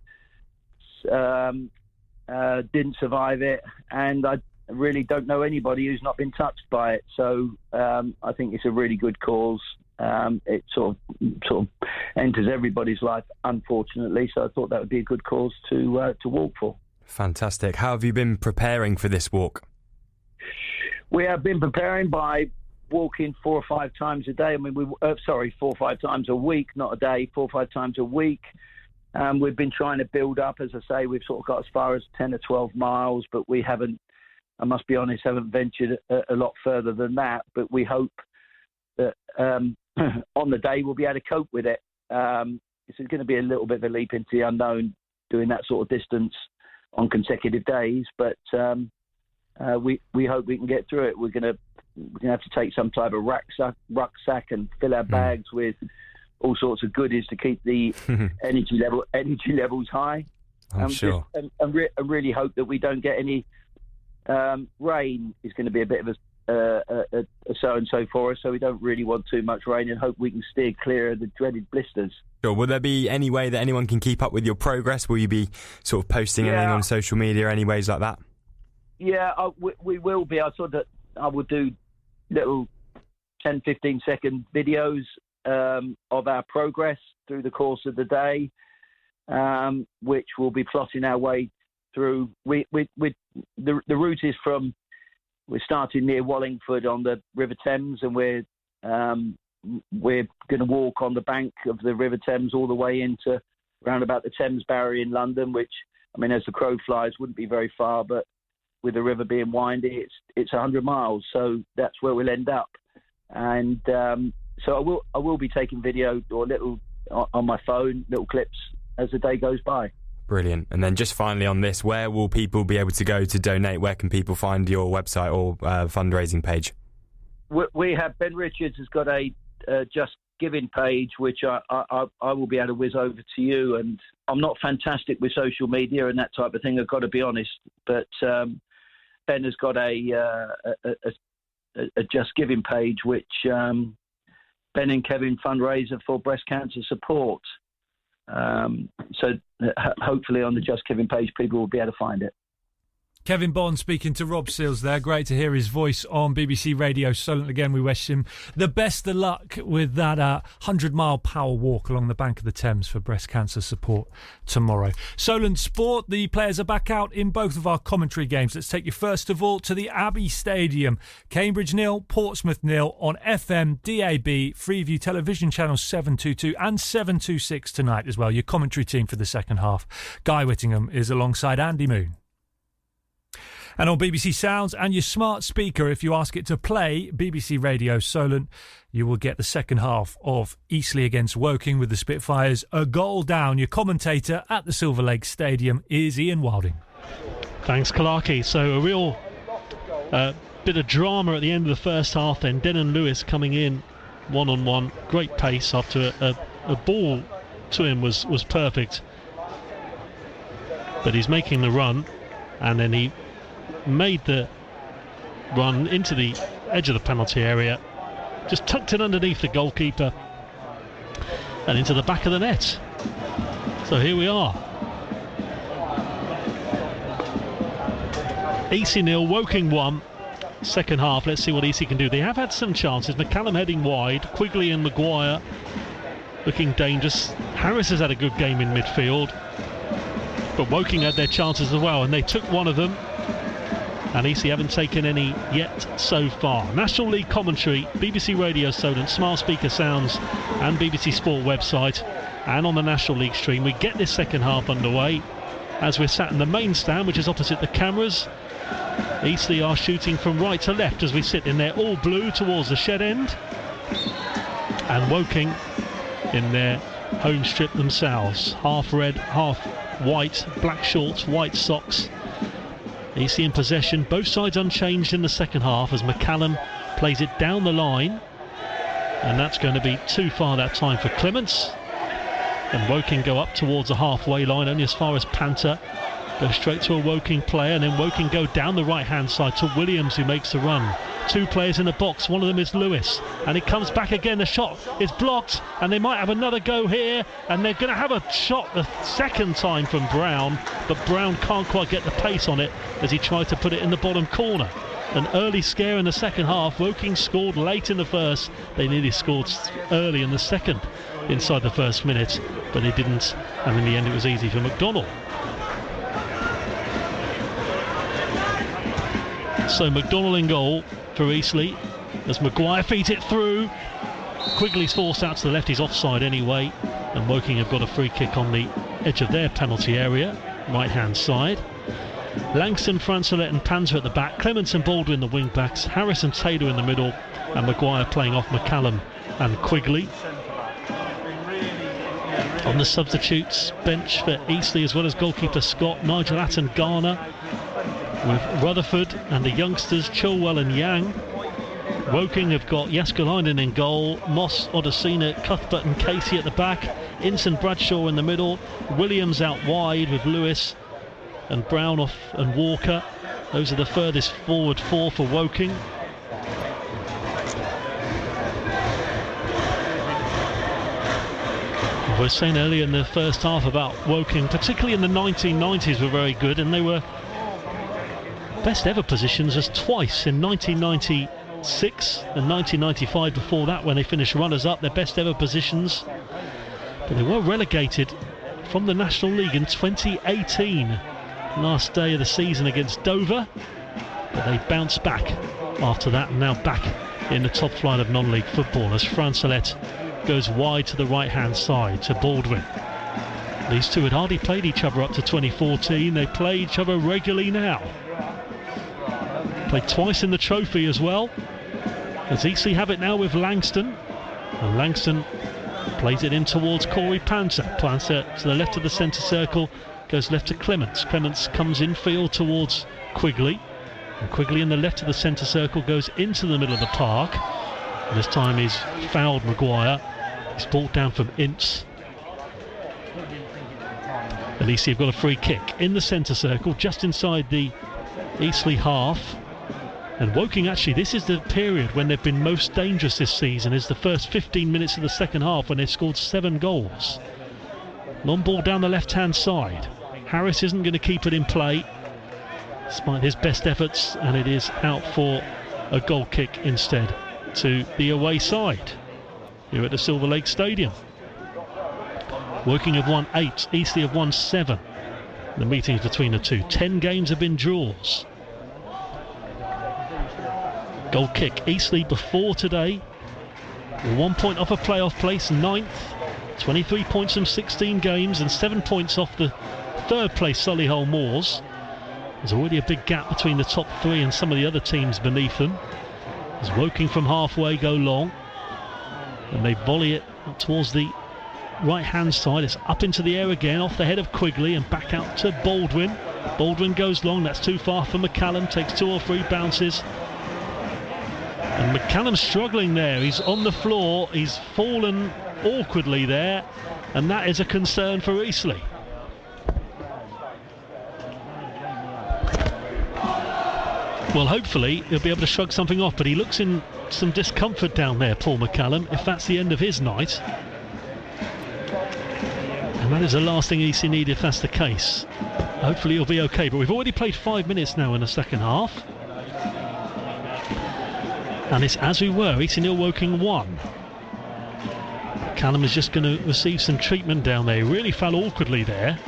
didn't survive it. And I really don't know anybody who's not been touched by it. So I think it's a really good cause. it sort of enters everybody's life, unfortunately. So I thought that would be a good cause to walk for. Fantastic. How have you been preparing for this walk? We have been preparing by walking 4 or 5 times a day. I mean, 4 or 5 times a week, not a day, 4 or 5 times a week. We've been trying to build up. As I say, we've sort of got as far as 10 or 12 miles, but we haven't, I must be honest, haven't ventured a lot further than that. But we hope that on the day we'll be able to cope with it. It's going to be a little bit of a leap into the unknown doing that sort of distance on consecutive days, but we hope we can get through it. We're going to have to take some type of rucksack and fill our bags with all sorts of goodies to keep the energy levels high. I'm sure. And really hope that we don't get any rain. Is going to be a bit of a so-and-so for us, so we don't really want too much rain, and hope we can steer clear of the dreaded blisters. Sure. Will there be any way that anyone can keep up with your progress? Will you be sort of posting anything on social media, any ways like that? Yeah, we will be. I will do little 10, 15 second videos of our progress through the course of the day, which we'll be plotting our way through. The route is from, we're starting near Wallingford on the River Thames, and we're going to walk on the bank of the River Thames all the way into around about the Thames Barrier in London, which, I mean, as the crow flies, wouldn't be very far, but with the river being windy, it's 100 miles, so that's where we'll end up. And so I will be taking video or little on my phone, little clips as the day goes by. Brilliant. And then just finally on this, where will people be able to go to donate? Where can people find your website or fundraising page? We have, Ben Richards has got a Just Giving page, which I will be able to whiz over to you. And I'm not fantastic with social media and that type of thing, I've got to be honest. But Ben has got a Just Giving page, which Ben and Kevin fundraiser for breast cancer support. So hopefully on the Just Giving page, people will be able to find it. Kevin Bond speaking to Rob Seals there. Great to hear his voice on BBC Radio Solent again. We wish him the best of luck with that 100-mile power walk along the bank of the Thames for breast cancer support tomorrow. Solent Sport, the players are back out in both of our commentary games. Let's take you first of all to the Abbey Stadium. Cambridge 0, Portsmouth 0 on FM, DAB, Freeview Television channels 722 and 726 tonight as well. Your commentary team for the second half. Guy Whittingham is alongside Andy Moon. And on BBC Sounds and your smart speaker, if you ask it to play BBC Radio Solent, you will get the second half of Eastleigh against Woking with the Spitfires a goal down. Your commentator at the Silver Lake Stadium is Ian Wilding. Thanks, Clarkey. So a real bit of drama at the end of the first half then. Denon Lewis coming in one-on-one. Great pace after a ball to him was perfect. But he's making the run, and then he made the run into the edge of the penalty area, just tucked it underneath the goalkeeper and into the back of the net. So here we are, Eastleigh 0, Woking 1. Second half, let's see what Eastleigh can do. They have had some chances. McCallum heading wide, Quigley and Maguire looking dangerous. Harris has had a good game in midfield, but Woking had their chances as well, and they took one of them. And Eastleigh haven't taken any yet so far. National League commentary, BBC Radio Solent, smart speaker sounds and BBC Sport website, and on the National League stream. We get this second half underway as we're sat in the main stand, which is opposite the cameras. Eastleigh are shooting from right to left as we sit in there all blue towards the shed end, and Woking in their home strip themselves, half red, half white, black shorts, white socks. Eastleigh in possession, both sides unchanged in the second half as McCallum plays it down the line, and that's going to be too far that time for Clements. And Woking go up towards the halfway line, only as far as Panther. Go straight to a Woking player, and then Woking go down the right hand side to Williams, who makes the run. Two players in the box, one of them is Lewis, and it comes back again. The shot is blocked, and they might have another go here, and they're going to have a shot the second time from Brown, but Brown can't quite get the pace on it as he tried to put it in the bottom corner. an early scare in the second half. Woking scored late in the first. They nearly scored early in the second, inside the first minute, but they didn't, and in the end it was easy for McDonnell. So McDonnell in goal for Eastleigh as Maguire feeds it through. Quigley's forced out to the left, he's offside anyway, and Woking have got a free kick on the edge of their penalty area, right hand side. Langston, Francelet and Panzer at the back, Clements and Baldwin the wing backs, Harris and Taylor in the middle, and Maguire playing off McCallum and Quigley. On the substitutes bench for Eastleigh, as well as goalkeeper Scott, Nigel Atten-Garner, with Rutherford and the youngsters Chilwell and Yang. Woking have got Jaskalainen in goal, Moss, Odesina, Cuthbert and Casey at the back, Ince, Bradshaw in the middle, Williams out wide with Lewis and Brown off and Walker. Those are the furthest forward four for Woking. We were saying earlier in the first half about Woking, particularly in the 1990s, were very good, and they were best ever positions as twice in 1996 and 1995 before that, when they finished runners up, their best ever positions. But they were relegated from the National League in 2018, last day of the season against Dover, but they bounced back after that and now back in the top flight of non-league football as Francelet goes wide to the right hand side to Baldwin. These two had hardly played each other up to 2014. They play each other regularly now. Played twice in the trophy as well, as Eastleigh have it now with Langston, and Langston plays it in towards Corey Panzer. Panzer to the left of the centre circle, goes left to Clements. Clements comes infield towards Quigley, and Quigley in the left of the centre circle goes into the middle of the park. And this time he's fouled Maguire. He's brought down from Ince. At least you've got a free kick in the centre circle, just inside the Eastleigh half. And Woking, actually, this is the period when they've been most dangerous this season, is the first 15 minutes of the second half, when they've scored 7 goals. Long ball down the left-hand side. Harris isn't going to keep it in play, despite his best efforts, and it is out for a goal kick instead to the away side here at the Silver Lake Stadium. Woking have won 8, Eastleigh have won 7. The meetings between the two. 10 games have been draws. Goal kick. Eastleigh before today were 1 point off a playoff place, 9th, 23 points from 16 games, and 7 points off the 3rd place Solihull Moors. There's already a big gap between the top 3 and some of the other teams beneath them. As Woking from halfway go long, and they volley it up towards the right hand side. It's up into the air again, off the head of Quigley and back out to Baldwin. Baldwin goes long, that's too far for McCallum, takes 2 or 3 bounces. And McCallum's struggling there, he's on the floor, he's fallen awkwardly there, and that is a concern for Eastleigh. Well, hopefully he'll be able to shrug something off, but he looks in some discomfort down there, Paul McCallum, if that's the end of his night. And that is the last thing Eastleigh need if that's the case. Hopefully he'll be okay, but we've already played 5 minutes now in the second half. And it's as we were, Eastleigh 0, Woking 1. McCallum is just going to receive some treatment down there. He really fell awkwardly there.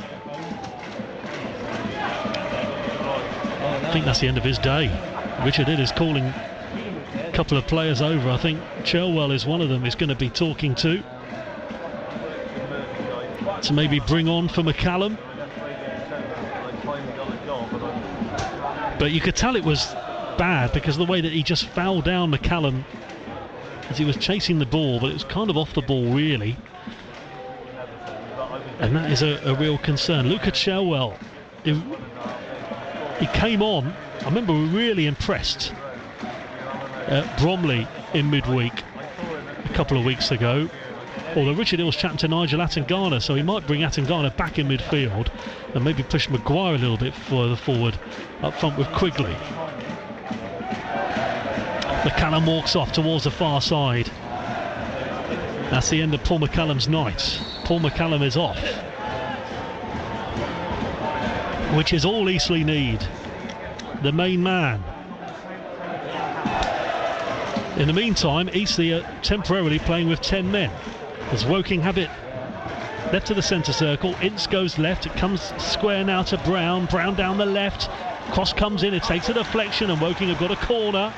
I think that's the end of his day. Richard Hidd is calling a couple of players over. I think Chilwell is one of them he's going to be talking to maybe bring on for McCallum. But you could tell it was bad because of the way that he just fell down McCallum as he was chasing the ball, but it was kind of off the ball really, and that is a real concern. Luca Chilwell, he came on. I remember we were really impressed at Bromley in midweek a couple of weeks ago, although Richard Hill's chatting to Nigel Atten-Garner, so he might bring Atten-Garner back in midfield and maybe push Maguire a little bit further forward up front with Quigley. McCallum walks off towards the far side. That's the end of Paul McCallum's night. Paul McCallum is off, which is all Eastleigh need. The main man In the meantime, Eastleigh are temporarily playing with 10 men. As Woking have it left to the centre circle, Ince goes left, it comes square now to Brown, Brown down the left, cross comes in, it takes a deflection and Woking have got a corner.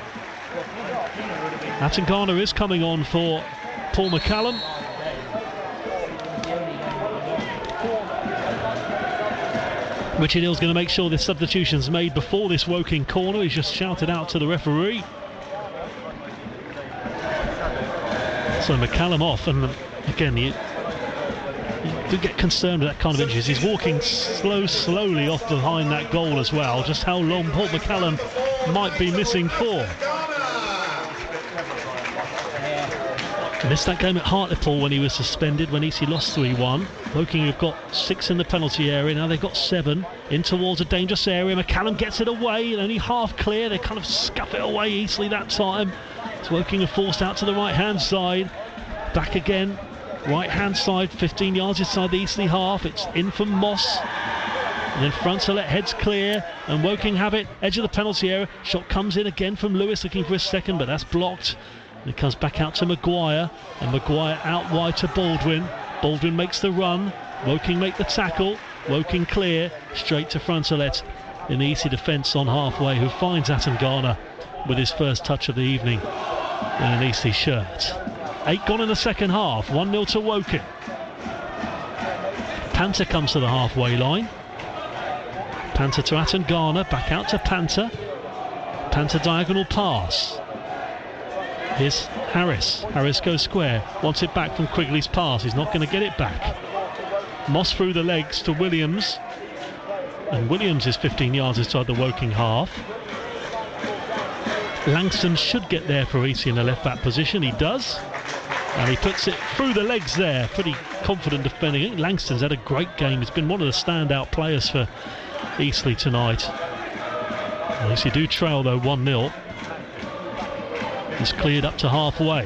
Atangana is coming on for Paul McCallum. Richard Hill's going to make sure this substitution's made before this Woking corner. He's just shouted out to the referee. So McCallum off, and again, you do get concerned with that kind of injuries. He's walking slowly off behind that goal as well. Just how long Paul McCallum might be missing for. Missed that game at Hartlepool when he was suspended, when Eastleigh lost 3-1. Woking have got 6 in the penalty area, now they've got 7 in towards a dangerous area. McCallum gets it away, only half clear. They kind of scuff it away, Eastleigh, that time. So Woking are forced out to the right hand side. Back again, right hand side, 15 yards inside the Eastleigh half. It's in from Moss, and then Francelet heads clear, and Woking have it, edge of the penalty area. Shot comes in again from Lewis, looking for a second, but that's blocked. And it comes back out to Maguire, and Maguire out wide to Baldwin. Baldwin makes the run, Woking make the tackle, Woking clear, straight to Francelet in the Eastleigh defence on halfway, who finds Atangana with his first touch of the evening in an Eastleigh shirt. 8 gone in the second half, 1-0 to Woking. Panther comes to the halfway line. Panther to Atangana, back out to Panther. Panther diagonal pass. Here's Harris. Harris goes square, wants it back from Quigley's pass. He's not going to get it back. Moss through the legs to Williams. And Williams is 15 yards inside the Woking half. Langston should get there for Eastleigh in the left back position. He does. And he puts it through the legs there. Pretty confident defending. I think Langston's had a great game. He's been one of the standout players for Eastleigh tonight. Eastleigh do trail though 1-0. He's cleared up to halfway.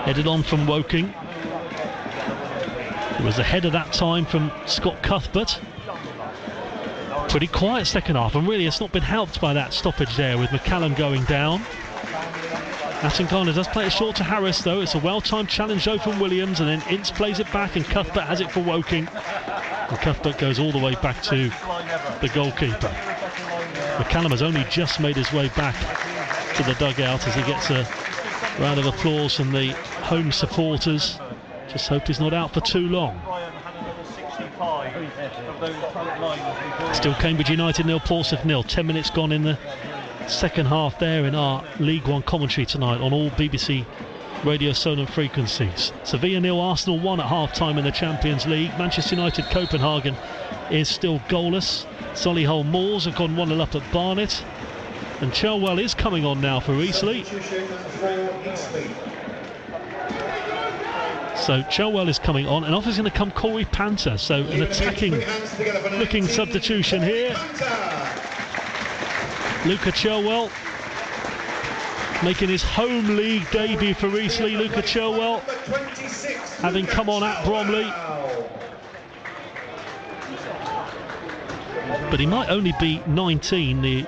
Headed on from Woking. It was ahead of that time from Scott Cuthbert. Pretty quiet second half, and really it's not been helped by that stoppage there with McCallum going down. Atangana does play it short to Harris though. It's a well-timed challenge though from Williams, and then Ince plays it back and Cuthbert has it for Woking. And Cuthbert goes all the way back to the goalkeeper. McCallum has only just made his way back to the dugout as he gets a round of applause from the home supporters. Just hope he's not out for too long. Still Cambridge United 0, Portsmouth 0. 10 minutes gone in the second half there in our League One commentary tonight on all BBC Radio Solent frequencies. Sevilla 0, Arsenal 1 at half-time in the Champions League. Manchester United Copenhagen is still goalless. Solihull Moors have gone 1-0 up at Barnet. And Chelwell is coming on now for Eastleigh. So Chelwell is coming on, and off is going to come Corey Panther. So an attacking looking substitution here. Luca Chelwell making his home league debut for Eastleigh. Luca Chelwell having come on at Bromley. But he might only be 19, the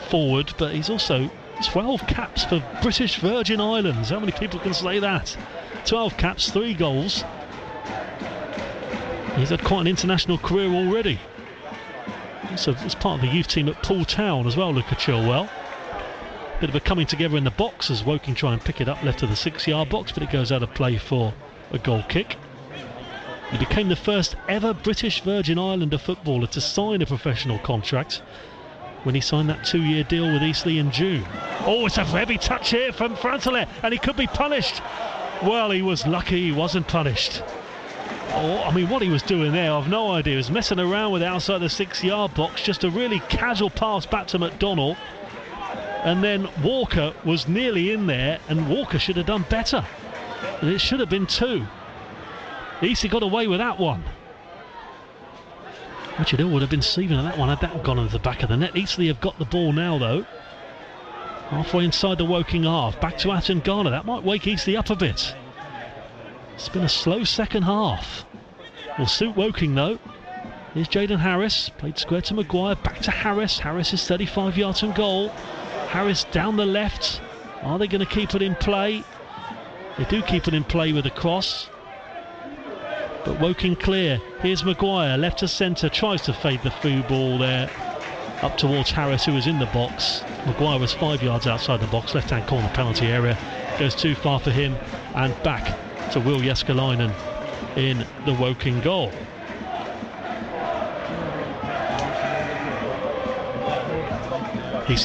forward, but he's also 12 caps for British Virgin Islands. How many people can say that? 12 caps, 3 goals. He's had quite an international career already. So it's part of the youth team at Poole Town as well, Luca Chilwell. Bit of a coming together in the box as Woking try and pick it up left of the 6-yard box, but it goes out of play for a goal kick. He became the first ever British Virgin Islander footballer to sign a professional contract when he signed that 2-year deal with Eastleigh in June. Oh, it's a heavy touch here from Francelet, and he could be punished. Well, he was lucky he wasn't punished. Oh, I mean, what he was doing there, I've no idea. He was messing around with it outside the 6-yard box. Just a really casual pass back to McDonnell. And then Walker was nearly in there, and Walker should have done better. And it should have been 2. Eastleigh got away with that one. Richard Hill would have been seething on that one had that gone into the back of the net. Eastleigh have got the ball now, though. Halfway inside the Woking half. Back to Atangana. That might wake Eastleigh up a bit. It's been a slow second half. Will suit Woking, though. Here's Jaden Harris. Played square to Maguire. Back to Harris. Harris is 35 yards from goal. Harris down the left. Are they going to keep it in play? They do keep it in play with a cross. But Woking clear. Here's Maguire, left to centre, tries to fade the through ball there up towards Harris, who was in the box. Maguire was 5 yards outside the box, left-hand corner penalty area. Goes too far for him, and back to Will Jeskalainen in the Woking goal.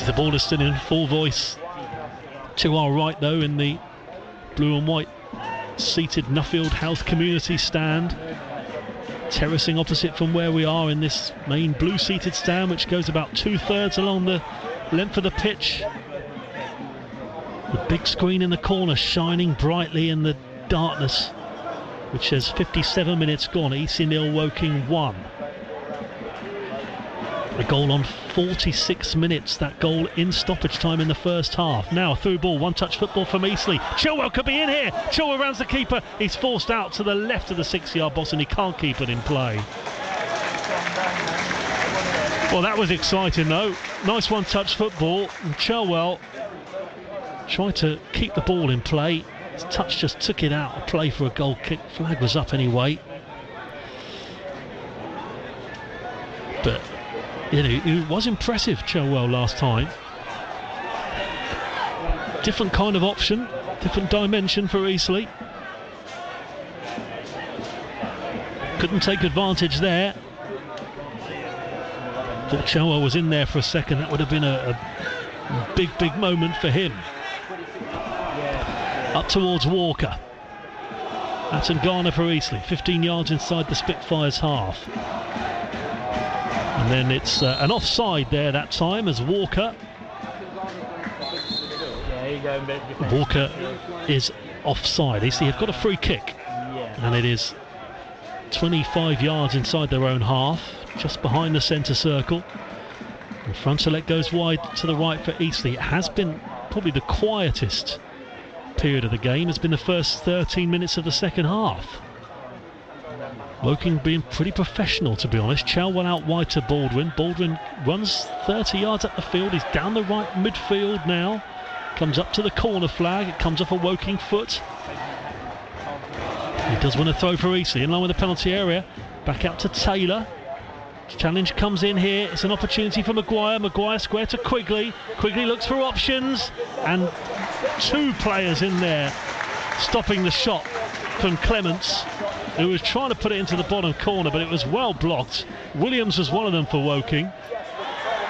The ball is still in full voice. To our right, though, in the blue and white seated Nuffield Health Community stand, terracing opposite from where we are in this main blue seated stand, which goes about 2/3 along the length of the pitch. The big screen in the corner shining brightly in the darkness, which says 57 minutes gone, Eastleigh 0, Woking 1. A goal on 46 minutes, that goal in stoppage time in the first half. Now a through ball, one-touch football from Eastleigh. Chilwell could be in here. Chilwell rounds the keeper. He's forced out to the left of the 6-yard box and he can't keep it in play. Well, that was exciting though. Nice one-touch football. And Chilwell tried to keep the ball in play. His touch just took it out of play for a goal kick. Flag was up anyway. But you know, it was impressive, Chilwell, last time. Different kind of option, different dimension for Eastleigh. Couldn't take advantage there. Thought Chilwell was in there for a second. That would have been a big moment for him. Up towards Walker. Atten Garner for Eastleigh, 15 yards inside the Spitfires half. And then it's an offside there that time as Walker is offside. Eastleigh have got a free kick, and it is 25 yards inside their own half, just behind the centre circle. And front select goes wide to the right for Eastleigh. It has been probably the quietest period of the game. It's been the first 13 minutes of the second half. Woking being pretty professional, to be honest. Chilwell out wide to Baldwin. Baldwin runs 30 yards up the field. He's down the right midfield now. Comes up to the corner flag. It comes off a Woking foot. He does want to throw for Eastleigh in line with the penalty area. Back out to Taylor. Challenge comes in here. It's an opportunity for Maguire. Maguire square to Quigley. Quigley looks for options. And two players in there stopping the shot from Clements, who was trying to put it into the bottom corner, but it was well blocked. Williams was one of them for Woking.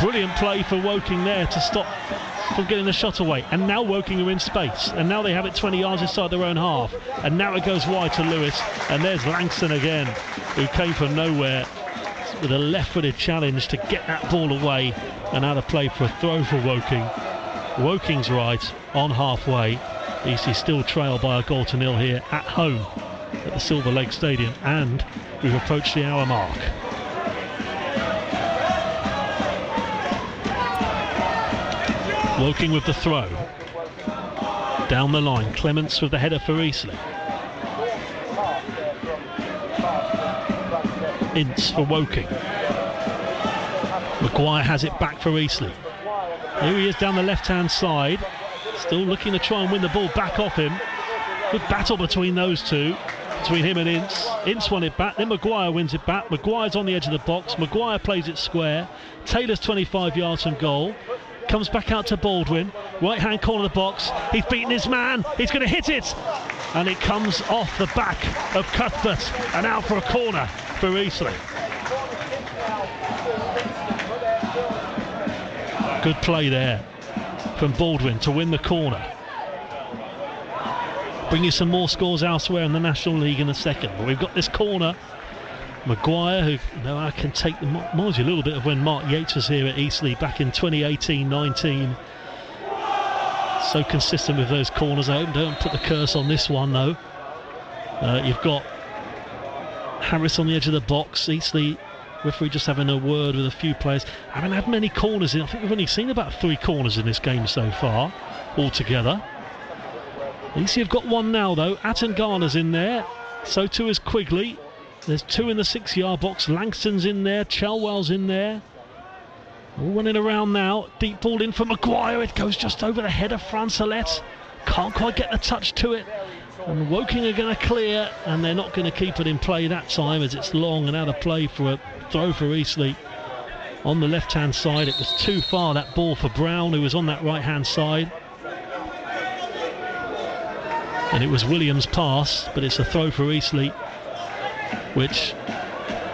Brilliant play for Woking there to stop from getting the shot away. And now Woking are in space, and now they have it 20 yards inside their own half. And now it goes wide to Lewis, and there's Langston again, who came from nowhere with a left-footed challenge to get that ball away and out of play for a throw for Woking. Woking's right on halfway. Eastleigh still trail by a goal to nil here at home at the Silver Lake Stadium, and we've approached the hour mark. Woking with the throw down the line. Clements with the header for Eastleigh. Ince for Woking. Maguire has it back for Eastleigh. Here he is down the left-hand side, still looking to try and win the ball back off him. Good battle between those two, between him and Ince. Ince won it back, then Maguire wins it back. Maguire's on the edge of the box. Maguire plays it square. Taylor's 25 yards from goal. Comes back out to Baldwin. Right-hand corner of the box. He's beaten his man. He's going to hit it. And it comes off the back of Cuthbert and out for a corner for Eastleigh. Good play there from Baldwin to win the corner. Bring you some more scores elsewhere in the National League in a second. But we've got this corner. Maguire, who I can take the reminds you a little bit of when Mark Yates was here at Eastleigh back in 2018-19. So consistent with those corners. I hope don't put the curse on this one though. You've got Harris on the edge of the box. Eastleigh referee just having a word with a few players. Haven't had many corners in. I think we've only seen about 3 corners in this game so far altogether. Eastleigh have got one now though. Atten Garner's in there, so too is Quigley. There's 2 in the 6-yard box. Langston's in there, Chelwell's in there. All running around now. Deep ball in for Maguire. It goes just over the head of Francelette. Can't quite get the touch to it. And Woking are going to clear, and they're not going to keep it in play that time, as it's long and out of play for a throw for Eastleigh. On the left-hand side, it was too far, that ball for Brown, who was on that right-hand side. And it was Williams' pass, but it's a throw for Eastleigh, which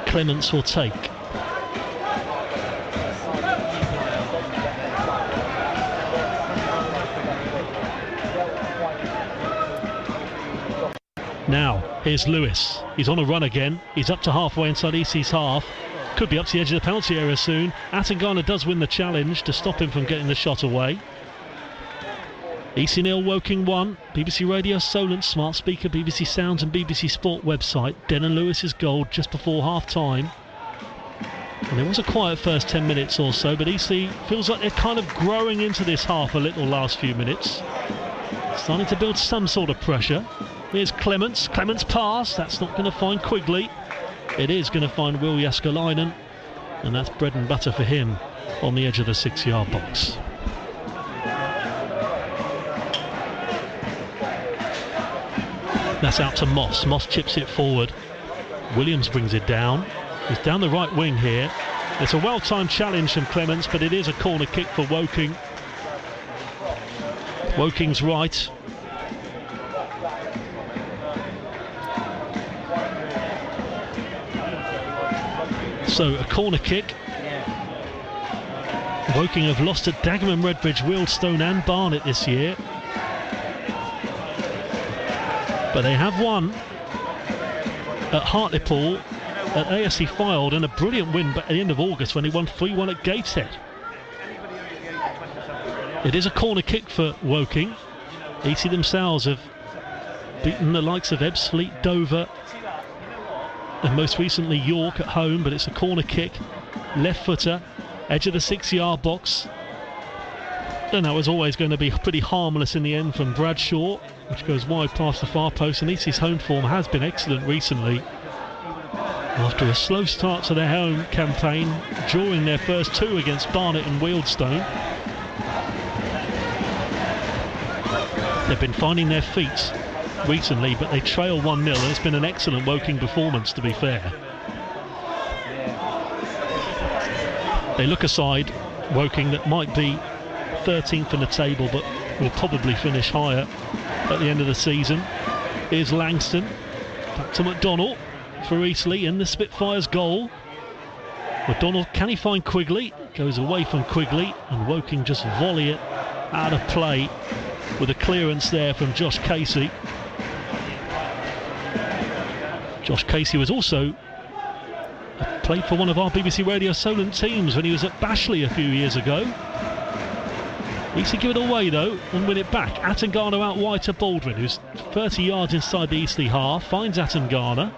Clements will take. Now, here's Lewis. He's on a run again. He's up to halfway inside Eastleigh's half. Could be up to the edge of the penalty area soon. Atangana does win the challenge to stop him from getting the shot away. Eastleigh 0, Woking 1. BBC Radio Solent, smart speaker, BBC Sounds and BBC Sport website. Denon Lewis's goal just before half-time. And there was a quiet first 10 minutes or so, but Eastleigh feels like they're kind of growing into this half a little last few minutes. Starting to build some sort of pressure. Here's Clements. Clements' pass. That's not going to find Quigley. It is going to find Will Jääskeläinen, and that's bread and butter for him on the edge of the 6-yard box. That's out to Moss. Moss chips it forward. Williams brings it down. He's down the right wing here. It's a well-timed challenge from Clements, but it is a corner kick for Woking. Woking's right. So a corner kick. Woking have lost to Dagenham, Redbridge, Wealdstone and Barnet this year, but they have won at Hartlepool, at AFC Fylde, and a brilliant win at the end of August when he won 3-1 at Gateshead. It is a corner kick for Woking. Eastleigh themselves have beaten the likes of Ebbsfleet, Dover and most recently York at home, but it's a corner kick, left footer, edge of the 6-yard box, and that was always going to be pretty harmless in the end from Bradshaw, which goes wide past the far post. And Eastleigh's home form has been excellent recently after a slow start to their home campaign, drawing their first 2 against Barnet and Wealdstone. They've been finding their feet recently, but they trail 1-0, and it's been an excellent Woking performance, to be fair. They look aside, Woking, that might be 13th in the table, but will probably finish higher at the end of the season. Here's Langston, back to McDonnell for Eastleigh in the Spitfires goal. McDonnell, can he find Quigley? Goes away from Quigley, and Woking just volley it out of play with a clearance there from Josh Casey. Josh Casey was also played for one of our BBC Radio Solent teams when he was at Bashley a few years ago. Eastleigh give it away though and win it back. Atangana out wide to Baldwin, who's 30 yards inside the Eastleigh half, finds Atangana,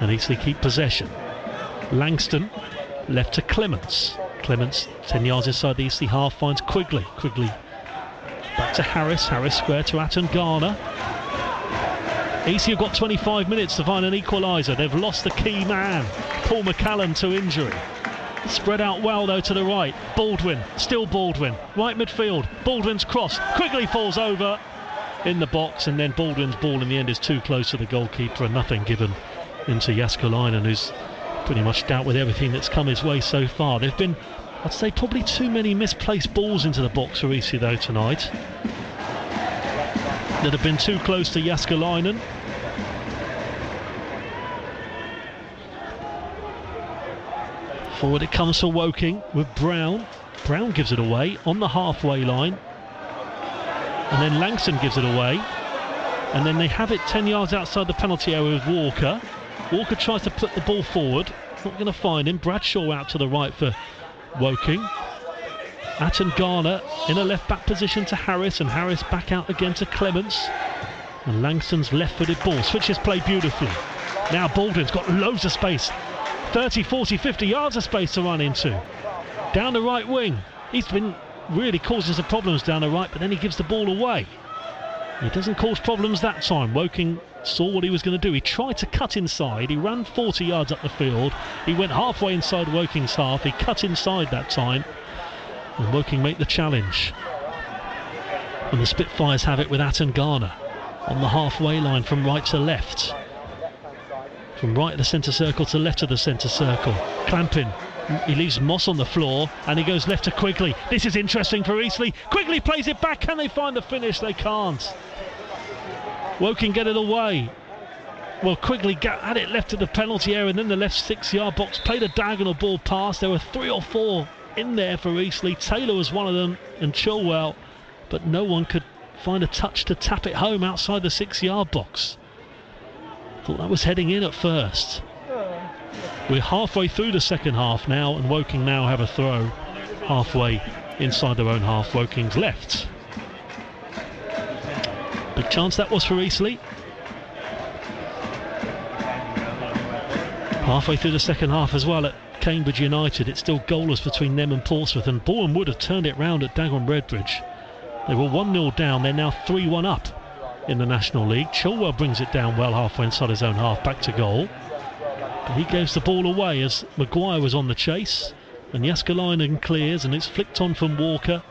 and Eastleigh keep possession. Langston left to Clements. Clements 10 yards inside the Eastleigh half, finds Quigley. Quigley back to Harris. Harris square to Atangana. Eastleigh have got 25 minutes to find an equaliser. They've lost the key man, Paul McCallum, to injury. Spread out well though to the right. Baldwin, still Baldwin, right midfield. Baldwin's cross, Quigley falls over in the box, and then Baldwin's ball in the end is too close to the goalkeeper, and nothing given into Jääskeläinen, who's pretty much dealt with everything that's come his way so far. There've been, I'd say, probably too many misplaced balls into the box for Eastleigh though tonight, that have been too close to Jääskeläinen. Forward it comes for Woking with Brown. Brown gives it away on the halfway line, and then Langston gives it away, and then they have it 10 yards outside the penalty area with Walker. Walker tries to put the ball forward, not going to find him. Bradshaw out to the right for Woking. Atangana in a left back position to Harris, and Harris back out again to Clements, and Langston's left footed ball switches play beautifully. Now Baldwin's got loads of space, 30, 40, 50 yards of space to run into. Down the right wing. He's been really causing some problems down the right, but then he gives the ball away. He doesn't cause problems that time. Woking saw what he was going to do. He tried to cut inside. He ran 40 yards up the field. He went halfway inside Woking's half. He cut inside that time. And Woking make the challenge. And the Spitfires have it with Atton Garner on the halfway line from right to left. From right of the centre circle to left of the centre circle. Clamping. He leaves Moss on the floor and he goes left to Quigley. This is interesting for Eastleigh. Quigley plays it back. Can they find the finish? They can't. Woking get it away. Well, Quigley had it left to the penalty area and then the left 6-yard box. Played a diagonal ball pass. There were 3 or 4 in there for Eastleigh. Taylor was one of them and Chilwell. But no one could find a touch to tap it home outside the 6-yard box. Thought that was heading in at first. We're halfway through the second half now, and Woking now have a throw halfway inside their own half. Woking's left. Big chance that was for Eastleigh. Halfway through the second half as well at Cambridge United. It's still goalless between them and Portsmouth, and Bourne would have turned it round at Dagenham Redbridge. They were 1-0 down. They're now 3-1 up in the National League. Chilwell brings it down well halfway inside his own half, back to goal. But he gives the ball away as Maguire was on the chase, and Jaskalainen clears, and it's flicked on from Walker,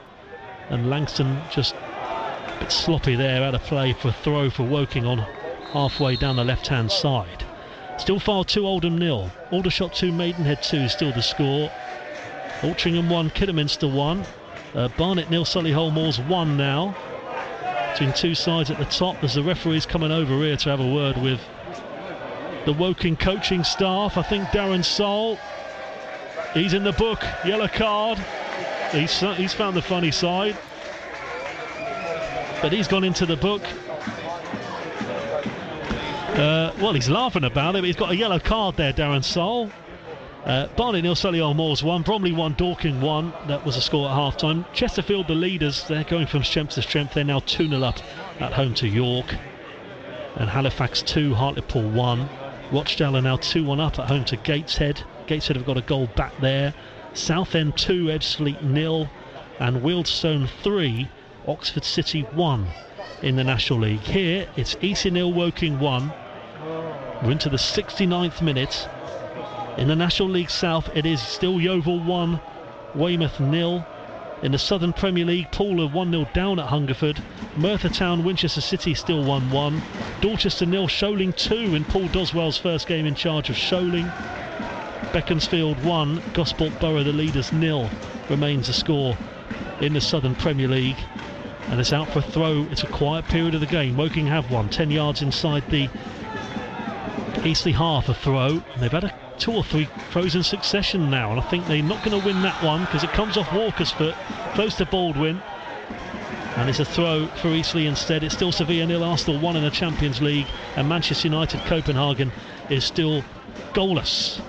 and Langston just a bit sloppy there, out of play for a throw for Woking on halfway down the left hand side. Still File 2, Oldham 0. Aldershot 2, Maidenhead 2 still the score. Altrincham 1, Kidderminster 1. Barnet 0, Solihull Moors 1 now. Between two sides at the top, as the referee's coming over here to have a word with the Woking coaching staff. I think Darren Sol, he's in the book, yellow card. He's found the funny side, but he's gone into the book. Well, he's laughing about it, but he's got a yellow card there, Darren Sol. Barnet 0, Solihull Moors 1, Bromley 1, Dorking 1. That was a score at half time. Chesterfield, the leaders, they're going from strength to strength. They're now 2-0 up at home to York. And Halifax 2, Hartlepool 1. Rochdale are now 2-1 up at home to Gateshead. Gateshead have got a goal back there. Southend 2, Ebbsfleet 0. And Wealdstone 3, Oxford City 1 in the National League. Here it's Eastleigh 0, Woking 1. We're into the 69th minute. In the National League South, it is still Yeovil 1, Weymouth 0. In the Southern Premier League, Poole are 1-0 down at Hungerford. Merthyr Town, Winchester City still 1-1. Dorchester 0, Sholing 2 in Paul Doswell's first game in charge of Sholing. Beaconsfield 1, Gosport Borough, the leaders 0 remains the score in the Southern Premier League. And it's out for a throw. It's a quiet period of the game. Woking have one, 10 yards inside the Eastleigh half, a throw. And they've had 2 or 3 throws in succession now, and I think they're not going to win that one because it comes off Walker's foot, close to Baldwin, and it's a throw for Eastleigh instead. It's still Sevilla 0, Arsenal 1 in the Champions League, and Manchester United Copenhagen is still goalless.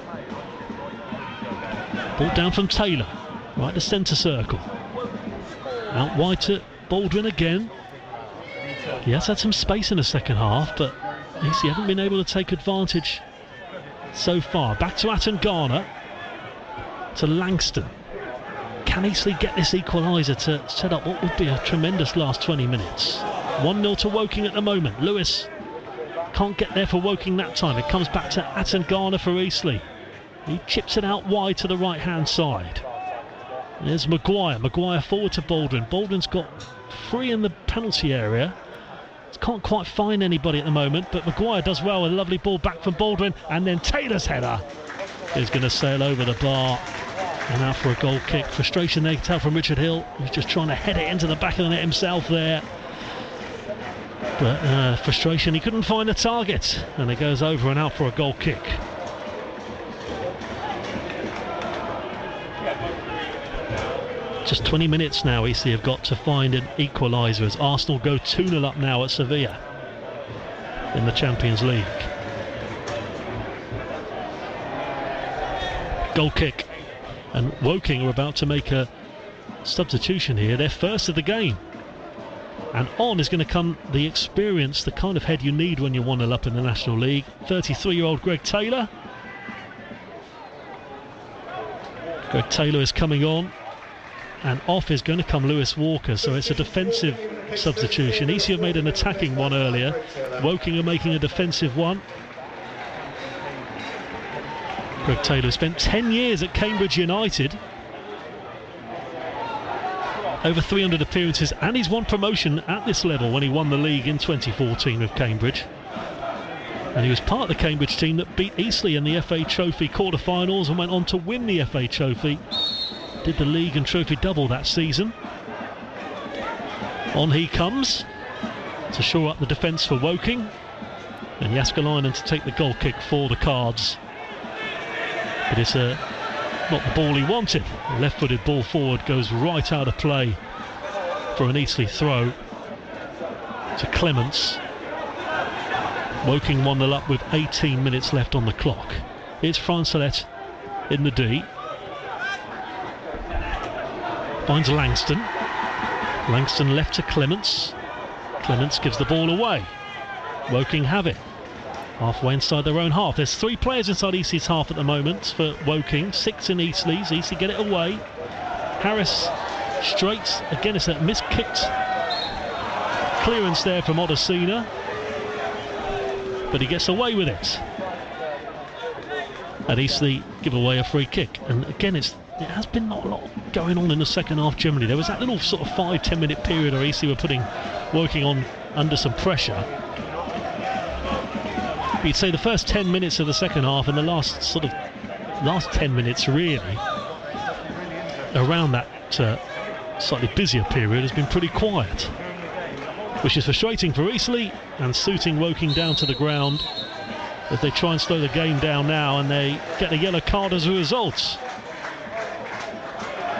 Ball down from Taylor, right to centre circle, out wide to Baldwin again. He has had some space in the second half, but Eastleigh haven't been able to take advantage so far. Back to Atton Garner, to Langston. Can Eastleigh get this equaliser to set up what would be a tremendous last 20 minutes? 1-0 to Woking at the moment. Lewis can't get there for Woking that time. It comes back to Atton Garner for Eastleigh. He chips it out wide to the right hand side. There's Maguire forward to Baldwin. Baldwin's got 3 in the penalty area. Can't quite find anybody at the moment, but Maguire does well with a lovely ball back from Baldwin, and then Taylor's header is going to sail over the bar and out for a goal kick. Frustration there, you can tell from Richard Hill, who's just trying to head it into the back of the net himself there, but frustration, he couldn't find the target, and it goes over and out for a goal kick. Just 20 minutes now Eastleigh have got to find an equaliser as Arsenal go 2-0 up now at Sevilla in the Champions League. Goal kick, and Woking are about to make a substitution here, their first of the game, and on is going to come the experience, the kind of head you need when you're 1-0 up in the National League. 33-year-old Greg Taylor. Greg Taylor is coming on, and off is going to come Lewis Walker, so it's a defensive substitution. Eastleigh have made an attacking one earlier. Woking are making a defensive one. Greg Taylor spent 10 years at Cambridge United. Over 300 appearances, and he's won promotion at this level when he won the league in 2014 with Cambridge. And he was part of the Cambridge team that beat Eastleigh in the FA Trophy quarter-finals and went on to win the FA Trophy. Did the league and trophy double that season. On he comes to shore up the defence for Woking. And Jääskeläinen to take the goal kick for the Cards. But it's not the ball he wanted. The left-footed ball forward goes right out of play for an Eastleigh throw to Clements. Woking 1-0 up with 18 minutes left on the clock. It's Francelet in the D. Finds Langston. Langston left to Clements. Clements gives the ball away. Woking have it. Halfway inside their own half. There's 3 players inside Eastleigh's half at the moment for Woking. 6 in Eastleigh's. Eastleigh get it away. Harris straight. Again, it's a miskicked clearance there from Odesina. But he gets away with it. And Eastleigh give away a free kick. And again, it has been not a lot going on in the second half generally. There was that little sort of 5-10 minute period where Eastleigh were putting Woking on under some pressure. You'd say the first 10 minutes of the second half and the last 10 minutes really around that slightly busier period has been pretty quiet, which is frustrating for Eastleigh and suiting Woking down to the ground as they try and slow the game down now, and they get a yellow card as a result.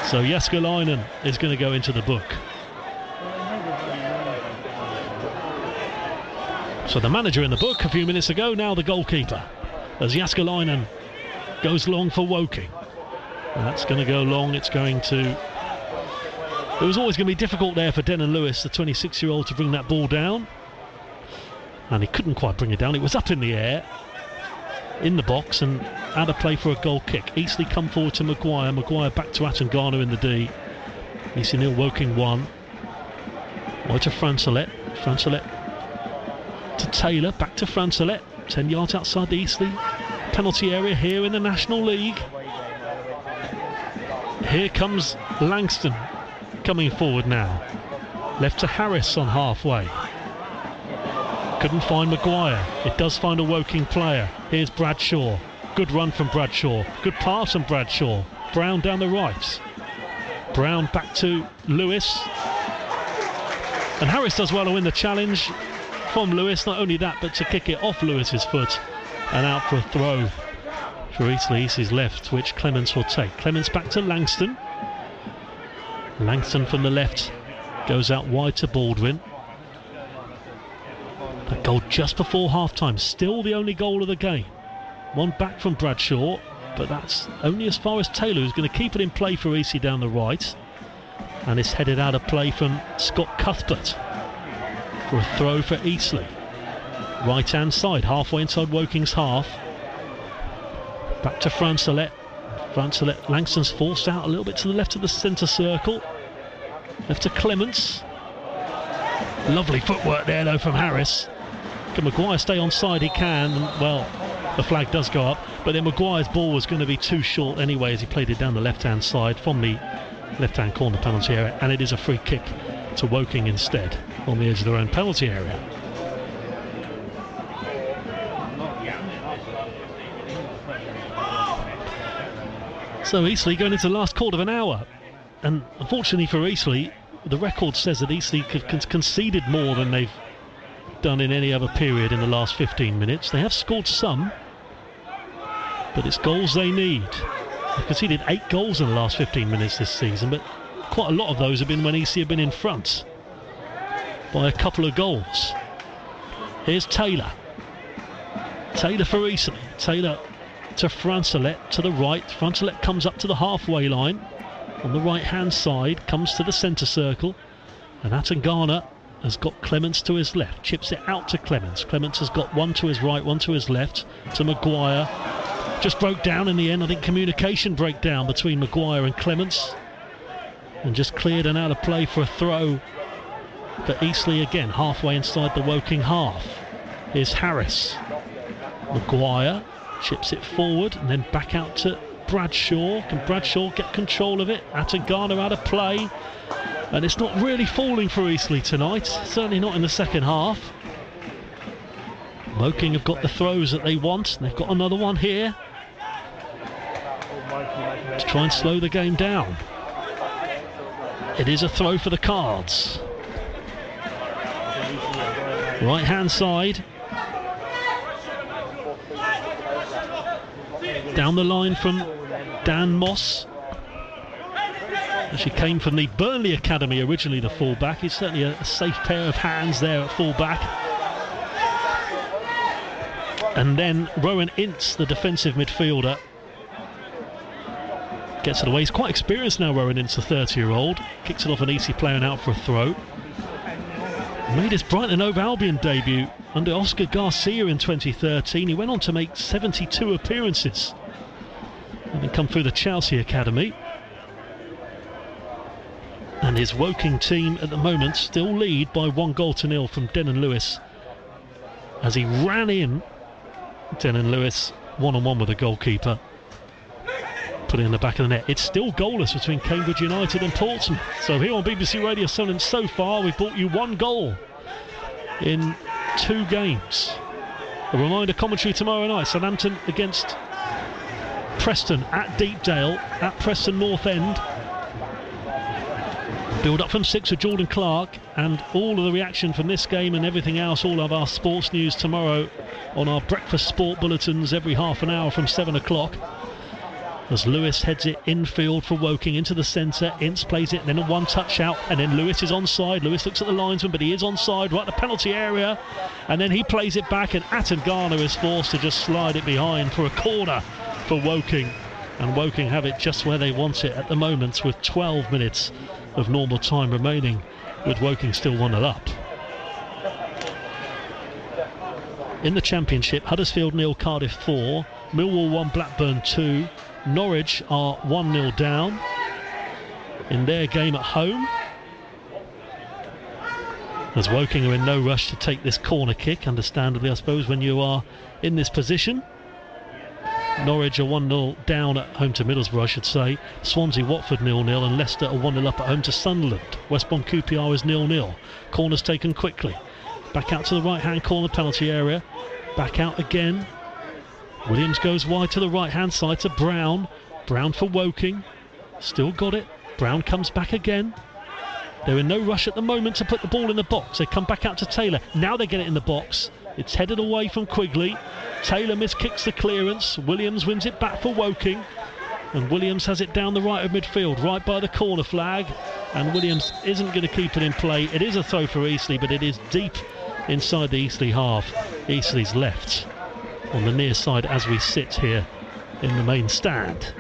So Jääskeläinen is going to go into the book. So the manager in the book a few minutes ago, now the goalkeeper, as Jääskeläinen goes long for Woking. And that's going to go long. It was always going to be difficult there for Denon Lewis, the 26-year-old, to bring that ball down. And he couldn't quite bring it down. It was up in the air, in the box, and out of play for a goal kick. Eastleigh come forward to Maguire. Maguire back to Atangana in the D. Eastleigh 0, Woking 1. Wide to Francelet. Francelet to Taylor, back to Francelet, 10 yards outside the Eastleigh penalty area here in the National League. Here comes Langston coming forward now, left to Harris on halfway. Couldn't find Maguire. It does find a Woking player. Here's Bradshaw. Good run from Bradshaw. Good pass from Bradshaw. Brown down the right. Brown back to Lewis. And Harris does well to win the challenge from Lewis. Not only that, but to kick it off Lewis's foot and out for a throw for Eastleigh. Eastleigh's left, which Clements will take. Clements back to Langston. Langston from the left goes out wide to Baldwin. A goal just before half-time. Still the only goal of the game. One back from Bradshaw, but that's only as far as Taylor, who's going to keep it in play for Eastleigh down the right. And it's headed out of play from Scott Cuthbert for a throw for Eastleigh. Right hand side, halfway inside Woking's half. Back to Francelet. Francelet, Langston's forced out a little bit to the left of the centre circle. Left to Clements. Lovely footwork there though from Harris. Can Maguire stay onside? He can. Well, the flag does go up, but then Maguire's ball was going to be too short anyway as he played it down the left hand side from the left hand corner penalty area, and it is a free kick to Woking instead on the edge of their own penalty area. So Eastleigh going into the last quarter of an hour, and unfortunately for Eastleigh, the record says that Eastleigh conceded more than they've done in any other period in the last 15 minutes. They have scored some, but it's goals they need. They've conceded 8 goals in the last 15 minutes this season, but quite a lot of those have been when Eastleigh have been in front by a couple of goals. Here's Taylor. Taylor for Eastleigh. Taylor to Francelet to the right. Francelet comes up to the halfway line on the right hand side, comes to the centre circle, and Atangana has got Clements to his left, chips it out to Clements. Clements has got one to his right, one to his left, to Maguire. Just broke down in the end. I think communication breakdown between Maguire and Clements, and just cleared and out of play for a throw for Eastleigh again, halfway inside the Woking half. Here's Harris. Maguire chips it forward and then back out to Bradshaw. Can Bradshaw get control of it? Atangana out of play. And it's not really falling for Eastleigh tonight, certainly not in the second half. Woking have got the throws that they want, and they've got another one here to try and slow the game down. It is a throw for the Cards. Right hand side. Down the line from Dan Moss. She came from the Burnley Academy originally, the full-back. He's certainly a safe pair of hands there at full-back. And then Rowan Ince, the defensive midfielder, gets it away. He's quite experienced now, Rowan Ince, a 30-year-old. Kicks it off an Eastleigh player and out for a throw. Made his Brighton & Hove Albion debut under Oscar Garcia in 2013. He went on to make 72 appearances, having come through the Chelsea Academy. And his Woking team at the moment still lead by 1-0 from Denon Lewis as he ran in. Denon Lewis one-on-one with the goalkeeper, put it in the back of the net. It's still goalless between Cambridge United and Portsmouth. So here on BBC Radio Solent, so far we've brought you 1 goal in 2 games. A reminder, commentary tomorrow night, Southampton against Preston at Deepdale, at Preston North End. Build up from 6 with Jordan Clark, and all of the reaction from this game and everything else, all of our sports news tomorrow on our breakfast sport bulletins every half an hour from 7 o'clock. As Lewis heads it infield for Woking into the centre. Ince plays it, then a one-touch out, and then Lewis is onside. Lewis looks at the linesman, but he is onside right at the penalty area, and then he plays it back, and Atangana is forced to just slide it behind for a corner for Woking. And Woking have it just where they want it at the moment, with 12 minutes of normal time remaining, with Woking still 1-0 up. In the Championship, Huddersfield 0, Cardiff 4, Millwall 1, Blackburn 2. Norwich are 1-0 down in their game at home, as Woking are in no rush to take this corner kick, understandably I suppose when you are in this position. Norwich are 1-0 down at home to Middlesbrough, I should say. Swansea, Watford 0-0, and Leicester are 1-0 up at home to Sunderland. West Brom QPR is 0-0. Corners taken quickly. Back out to the right hand corner penalty area. Back out again. Williams goes wide to the right hand side to Brown. Brown for Woking. Still got it. Brown comes back again. They're in no rush at the moment to put the ball in the box. They come back out to Taylor. Now they get it in the box. It's headed away from Quigley. Taylor miskicks the clearance. Williams wins it back for Woking. And Williams has it down the right of midfield, right by the corner flag. And Williams isn't going to keep it in play. It is a throw for Eastleigh, but it is deep inside the Eastleigh half. Eastleigh's left on the near side as we sit here in the main stand.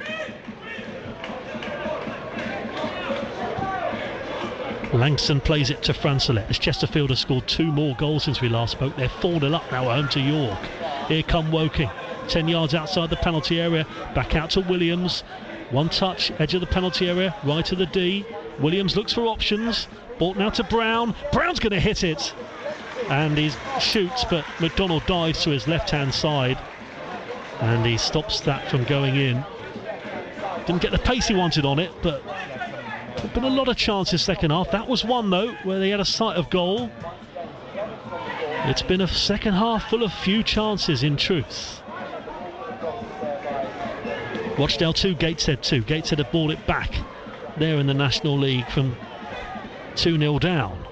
Langston plays it to Francelet as Chesterfield has scored 2 more goals since we last spoke. They're 4-0 up now at home to York. Here come Woking, 10 yards outside the penalty area. Back out to Williams. One touch, edge of the penalty area, right to the D. Williams looks for options. Ball now to Brown. Brown's going to hit it. And he shoots, but McDonald dives to his left-hand side. And he stops that from going in. Didn't get the pace he wanted on it, but there's been a lot of chances second half. That was one, though, where they had a sight of goal. It's been a second half full of few chances, in truth. Rochdale 2, Gateshead 2. Gateshead have brought it back there in the National League from 2-0 down.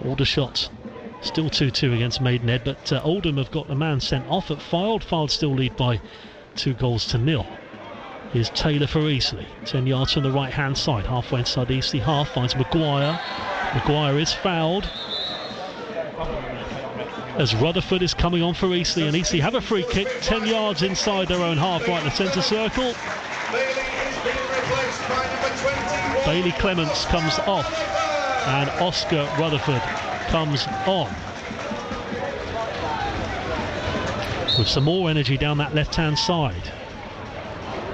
Aldershot still 2-2 against Maidenhead, but Oldham have got a man sent off at Fylde. Fylde still lead by 2-0. Here's Taylor for Eastleigh, 10 yards from the right hand side, halfway inside the Eastleigh half, finds Maguire. Maguire is fouled as Rutherford is coming on for Eastleigh, and Eastleigh have a free kick 10 yards inside their own half, right in the centre circle. Bailey Clements comes off and Oscar Rutherford comes on with some more energy down that left hand side.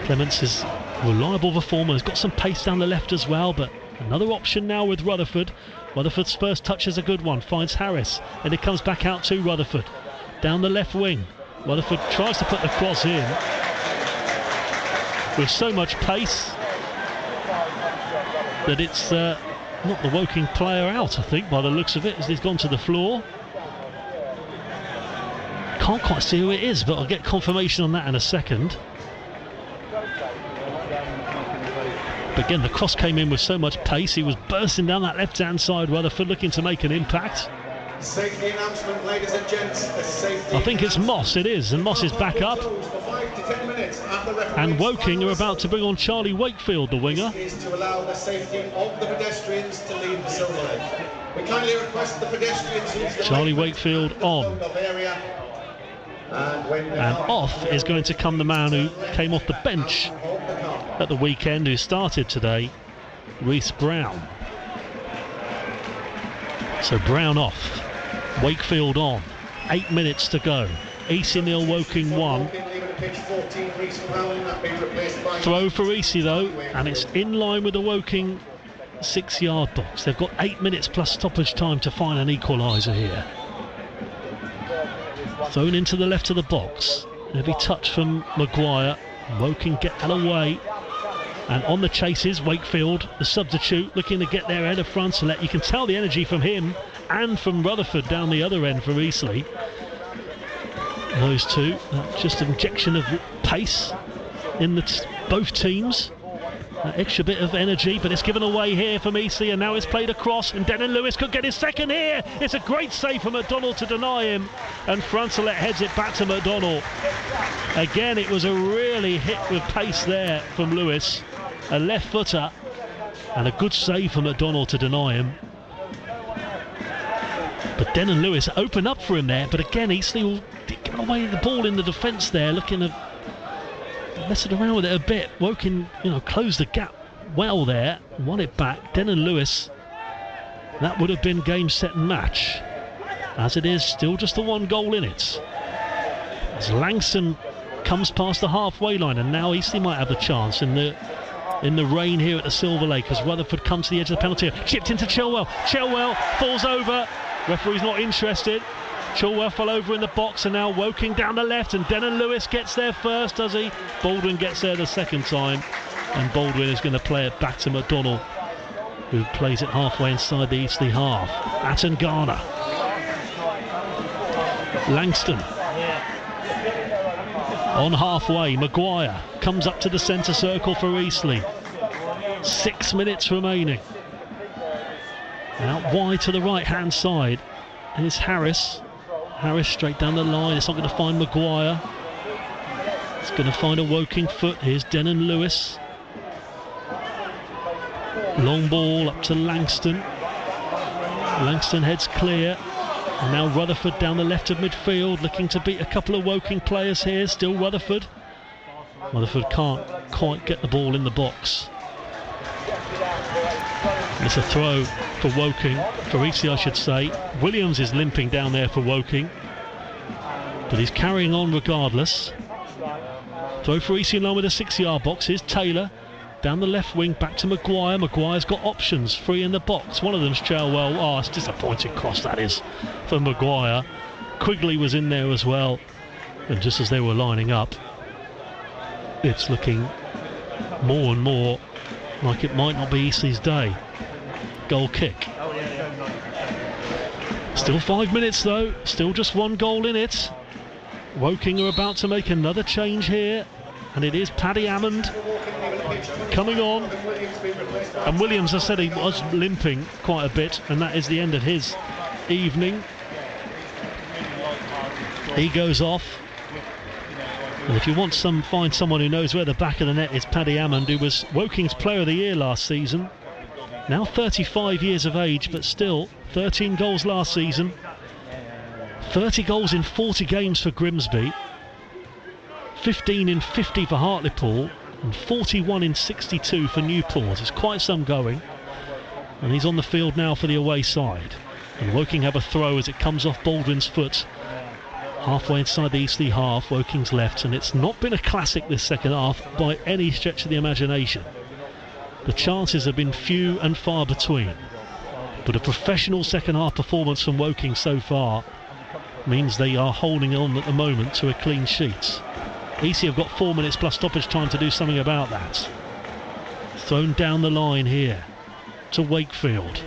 Clements is a reliable performer, has got some pace down the left as well, but Another option now with Rutherford. Rutherford's first touch is a good one, finds Harris, and it comes back out to Rutherford. Down the left wing, Rutherford tries to put the cross in. With so much pace that it's not the Woking player out, I think, by the looks of it, as he's gone to the floor. Can't quite see who it is, but I'll get confirmation on that in a second. But again, the cross came in with so much pace. He was bursting down that left-hand side, Rutherford looking to make an impact. Safety announcement, ladies and gents. I think it's Moss, it is, and Moss is back up. And Woking are about to bring on Charlie Wakefield, the winger. This is to allow the safety of the pedestrians to leave the Silver Lake. We kindly request the pedestrians use the Charlie Wakefield on. And off is going to come the man who came off the bench at the weekend, who started today, Reece Brown. So Brown off, Wakefield on, 8 minutes to go. Eastleigh 0, Woking 1. Throw for Eastleigh though, and it's in line with the Woking 6-yard box. They've got 8 minutes plus stoppage time to find an equaliser here. Thrown into the left of the box. Heavy touch from Maguire. Woking get that away. And on the chases, Wakefield, the substitute, looking to get there ahead of Francelet. You can tell the energy from him and from Rutherford down the other end for Eastleigh. Those two, just an injection of pace in both teams. That extra bit of energy, but it's given away here from Eastleigh, and now it's played across, and Denon Lewis could get his second here. It's a great save for McDonald to deny him, and Francelet heads it back to McDonald. Again, it was a really hit with pace there from Lewis. A left footer, and a good save for McDonald to deny him. But Denon Lewis opened up for him there, but again, Eastleigh did get away the ball in the defence there, looking to messing around with it a bit. Woking, closed the gap well there, won it back. Denon Lewis, that would have been game, set and match. As it is, still just the one goal in it. As Langston comes past the halfway line, and now Eastleigh might have the chance in the rain here at the Silver Lake as Rutherford comes to the edge of the penalty area. Chipped into Chilwell. Chilwell falls over. Referee's not interested. Chilwell fell over in the box, and now Woking down the left, and Denon Lewis gets there first, does he? Baldwin gets there the second time, and Baldwin is going to play it back to McDonald, who plays it halfway inside the Eastleigh half. Attangana. Langston. On halfway, Maguire comes up to the centre circle for Eastleigh. 6 minutes remaining. Out wide to the right-hand side is Harris. Harris straight down the line. It's not going to find Maguire. It's going to find a Woking foot. Here's Denon Lewis. Long ball up to Langston. Langston heads clear. And now Rutherford down the left of midfield, looking to beat a couple of Woking players here. Still Rutherford. Rutherford can't quite get the ball in the box. It's a throw for Woking, for Eastleigh I should say. Williams is limping down there for Woking, but he's carrying on regardless. Throw for Eastleigh in line with a 6-yard box. Here's Taylor down the left wing, back to Maguire. Maguire's got options, free in the box. One of them's Chilwell. Oh, it's a disappointing cross that is for Maguire. Quigley was in there as well, and just as they were lining up, it's looking more and more like it might not be Eastleigh's day. Goal kick. Still 5 minutes though, still just one goal in it. Woking are about to make another change here, and it is Paddy Hammond coming on. And Williams, I said, he was limping quite a bit, and that is the end of his evening. He goes off. And if you want find someone who knows where the back of the net is, Paddy Hammond, who was Woking's Player of the Year last season. Now 35 years of age, but still 13 goals last season. 30 goals in 40 games for Grimsby. 15 in 50 for Hartlepool. And 41 in 62 for Newport. It's quite some going. And he's on the field now for the away side. And Woking have a throw as it comes off Baldwin's foot. Halfway inside the Eastleigh half, Woking's left, and it's not been a classic this second half by any stretch of the imagination. the chances have been few and far between. But a professional second half performance from Woking so far means they are holding on at the moment to a clean sheet. Eastleigh have got 4 minutes plus stoppage time to do something about that. Thrown down the line here to Wakefield.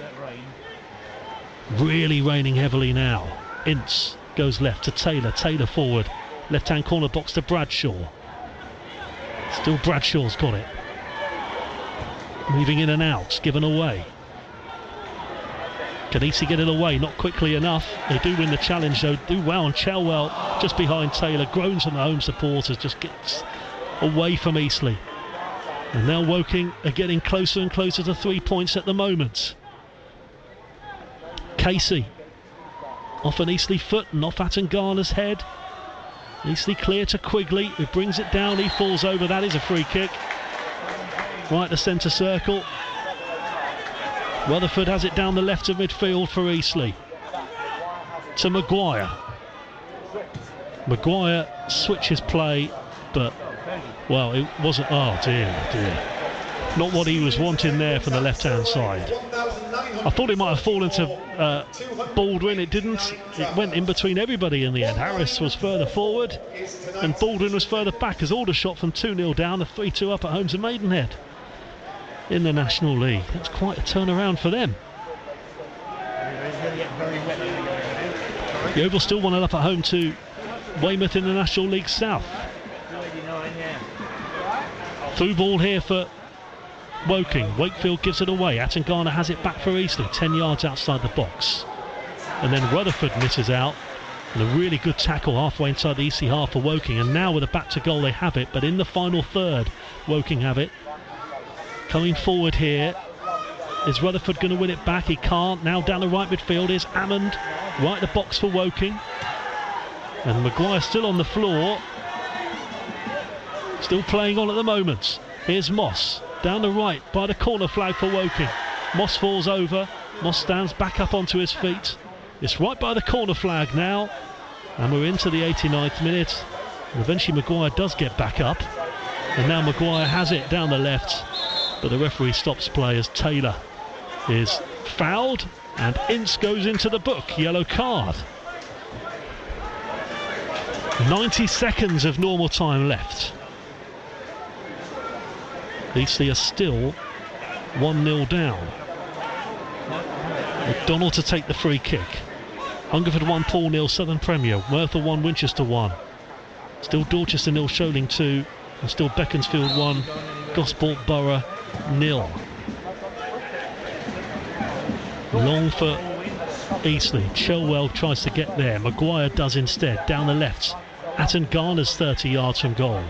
Really raining heavily now. Ince goes left to Taylor. Taylor forward. Left hand corner box to Bradshaw. Still Bradshaw's got it. Moving in and out. Given away. Can Eastleigh get it away? Not quickly enough. They do win the challenge though. Do well, and Chelwell just behind Taylor. Groans from the home supporters. Just gets away from Eastleigh. And now Woking are getting closer and closer to 3 points at the moment. Casey off an Eastleigh foot and off Attengarner's head. Eastleigh clear to Quigley, who brings it down. He falls over. That is a free kick. Right to centre circle. Rutherford has it down the left of midfield for Eastleigh. To Maguire. Maguire switches play, but, well, it wasn't. Oh dear. Not what he was wanting there from the left-hand side. I thought it might have fallen to Baldwin. It didn't. It went in between everybody in the end. Harris was further forward and Baldwin was further back as Aldershot from 2-0 down, a 3-2 up at home to Maidenhead in the National League. That's quite a turnaround for them. Yeovil still 1-0 up at home to Weymouth in the National League South. Through ball here for Woking. Wakefield gives it away. Attengarner has it back for Eastleigh, 10 yards outside the box. And then Rutherford misses out. And a really good tackle halfway inside the Eastleigh half for Woking. And now with a back to goal they have it. But in the final third, Woking have it. Coming forward here. Is Rutherford going to win it back? He can't. Now down the right midfield is Ammond. Right the box for Woking. And Maguire still on the floor. Still playing on at the moment. Here's Moss. Down the right by the corner flag for Woking. Moss falls over. Moss stands back up onto his feet. It's right by the corner flag now. And we're into the 89th minute. And eventually Maguire does get back up. And now Maguire has it down the left. But the referee stops play as Taylor is fouled. And Ince goes into the book. Yellow card. 90 seconds of normal time left. Eastleigh are still 1-0 down. McDonald to take the free kick. Hungerford 1, Paul 0, Southern Premier. Merthyr 1, Winchester 1. Still Dorchester 0, Sholing 2. And still Beaconsfield 1, Gosport Borough 0. Long for Eastleigh. Chelwell tries to get there. Maguire does instead. Down the left. Attengarner's 30 yards from goal.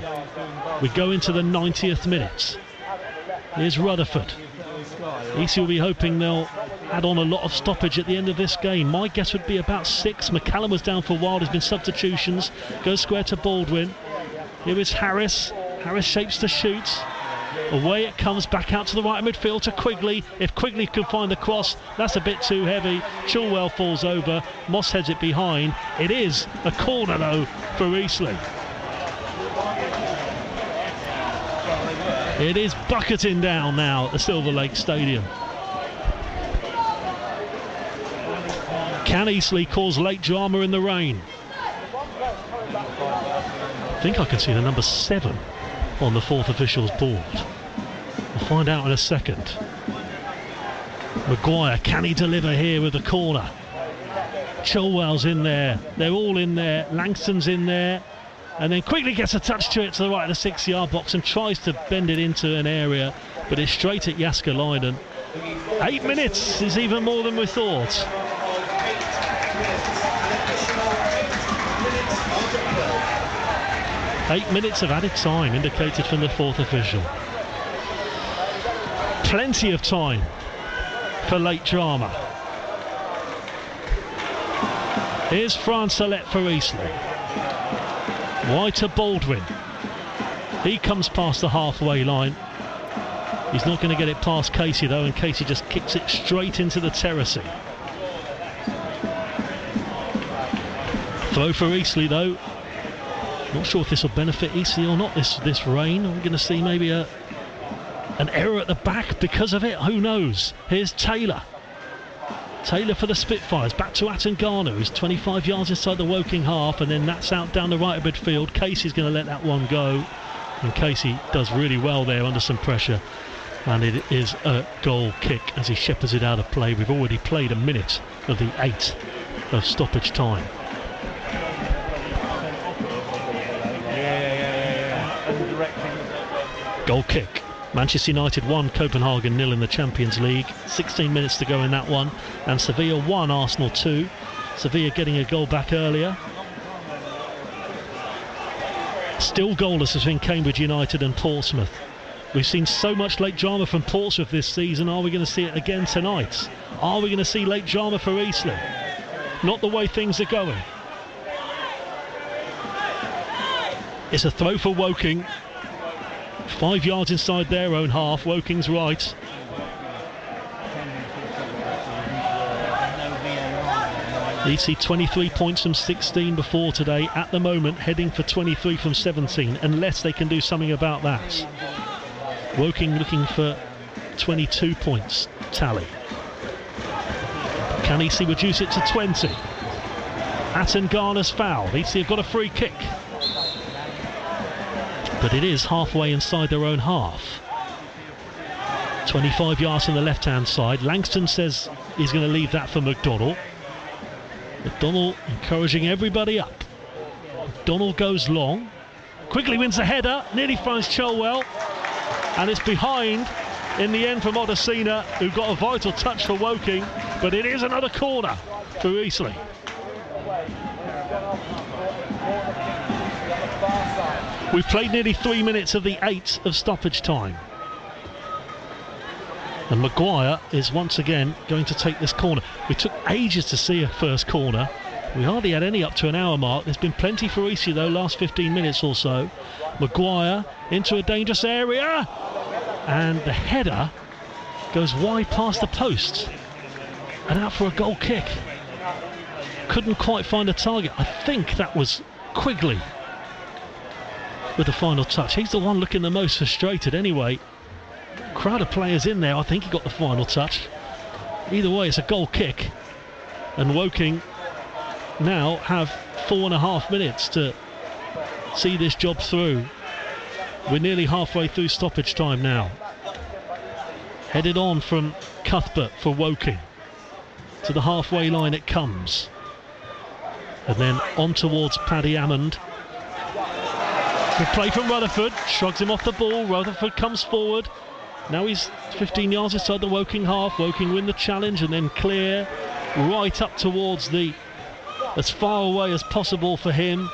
We go into the 90th minute. Here's Rutherford. Eastleigh will be hoping they'll add on a lot of stoppage at the end of this game. My guess would be about 6. McCallum was down for a while. There's been substitutions. Goes square to Baldwin. Here is Harris. Harris shapes to shoot. Away it comes, back out to the right of midfield to Quigley. If Quigley can find the cross, that's a bit too heavy. Chilwell falls over. Moss heads it behind. It is a corner though for Eastleigh. It is bucketing down now at the Silver Lake Stadium. Can Eastleigh cause late drama in the rain? I think I can see the number 7 on the fourth official's board. We'll find out in a second. Maguire, can he deliver here with the corner? Chilwell's in there. They're all in there. Langston's in there. And then quickly gets a touch to it to the right of the 6-yard box and tries to bend it into an area, but it's straight at Jääskeläinen. 8 minutes is even more than we thought. 8 minutes of added time indicated from the fourth official. Plenty of time for late drama. Here's Francelette for Eastleigh. Wide to Baldwin. He comes past the halfway line. He's not going to get it past Casey though, and Casey just kicks it straight into the terracing. Throw for Eastleigh though. Not sure if this will benefit Eastleigh or not, this rain. We're going to see maybe a An error at the back because of it? Who knows? Here's Taylor. Taylor for the Spitfires. Back to Atangana, who's 25 yards inside the Woking half, and then that's out down the right of midfield. Casey's going to let that one go. And Casey does really well there under some pressure. And it is a goal kick as he shepherds it out of play. We've already played a minute of the 8 of stoppage time. Goal kick. Manchester United 1, Copenhagen 0 in the Champions League. 16 minutes to go in that one. And Sevilla 1, Arsenal 2. Sevilla getting a goal back earlier. Still goalless between Cambridge United and Portsmouth. We've seen so much late drama from Portsmouth this season. Are we going to see it again tonight? Are we going to see late drama for Eastleigh? Not the way things are going. It's a throw for Woking. 5 yards inside their own half. Woking's right. EC 23 points from 16 before today. At the moment, heading for 23 from 17, unless they can do something about that. Woking looking for 22 points tally. Can EC reduce it to 20? Atangana's foul. EC have got a free kick. But it is halfway inside their own half. 25 yards from the left-hand side. Langston says he's going to leave that for McDonnell. McDonnell encouraging everybody up. McDonnell goes long. Quickly wins the header. Nearly finds Chelwell. And it's behind in the end from Odesina, who got a vital touch for Woking. But it is another corner for Eastleigh. We've played nearly 3 minutes of the 8 of stoppage time. And Maguire is once again going to take this corner. We took ages to see a first corner. We hardly had any up to an hour mark. There's been plenty for Eastleigh though, last 15 minutes or so. Maguire into a dangerous area. And the header goes wide past the post. And out for a goal kick. Couldn't quite find a target. I think that was Quigley with the final touch. He's the one looking the most frustrated anyway. Crowd of players in there. I think he got the final touch. Either way, it's a goal kick. And Woking now have 4.5 minutes to see this job through. We're nearly halfway through stoppage time now. Headed on from Cuthbert for Woking. To the halfway line it comes. And then on towards Paddy Hammond. Good play from Rutherford. Shrugs him off the ball. Rutherford comes forward. Now he's 15 yards inside the Woking half. Woking win the challenge and then clear right up towards the, as far away as possible for him.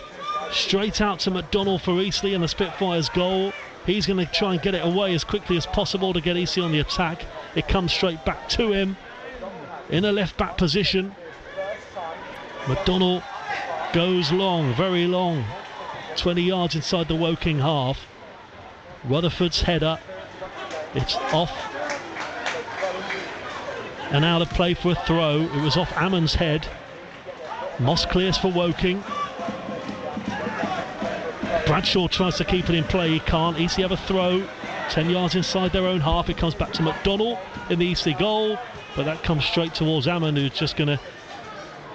Straight out to McDonnell for Eastleigh and the Spitfires goal. He's going to try and get it away as quickly as possible to get Eastleigh on the attack. It comes straight back to him in a left back position. McDonnell goes long, very long. 20 yards inside the Woking half. Rutherford's header. It's off and out of play for a throw. It was off Ammon's head. Moss clears for Woking. Bradshaw tries to keep it in play. He can't. Eastleigh have a throw. 10 yards inside their own half. It comes back to McDonnell in the Eastleigh goal. But that comes straight towards Ammon, who's just going to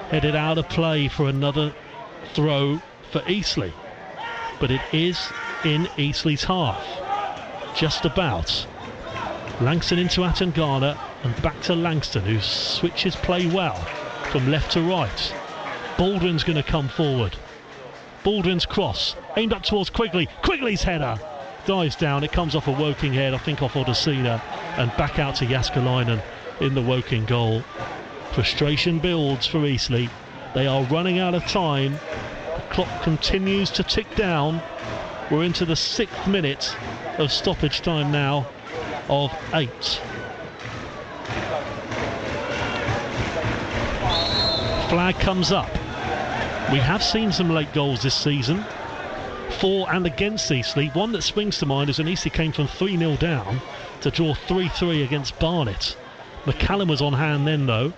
head it out of play for another throw for Eastleigh. But it is in Eastleigh's half. Just about. Langston into Atangana and back to Langston, who switches play well from left to right. Baldwin's going to come forward. Baldwin's cross aimed up towards Quigley. Quigley's header dives down. It comes off a Woking head, I think off Odesina, and back out to Jaskalainen in the Woking goal. Frustration builds for Eastleigh. They are running out of time. The clock continues to tick down. We're into the 6th minute of stoppage time now of 8. Flag comes up. We have seen some late goals this season, for and against Eastleigh. One that springs to mind is when Eastleigh came from 3-0 down to draw 3-3 against Barnet. McCallum was on hand then though.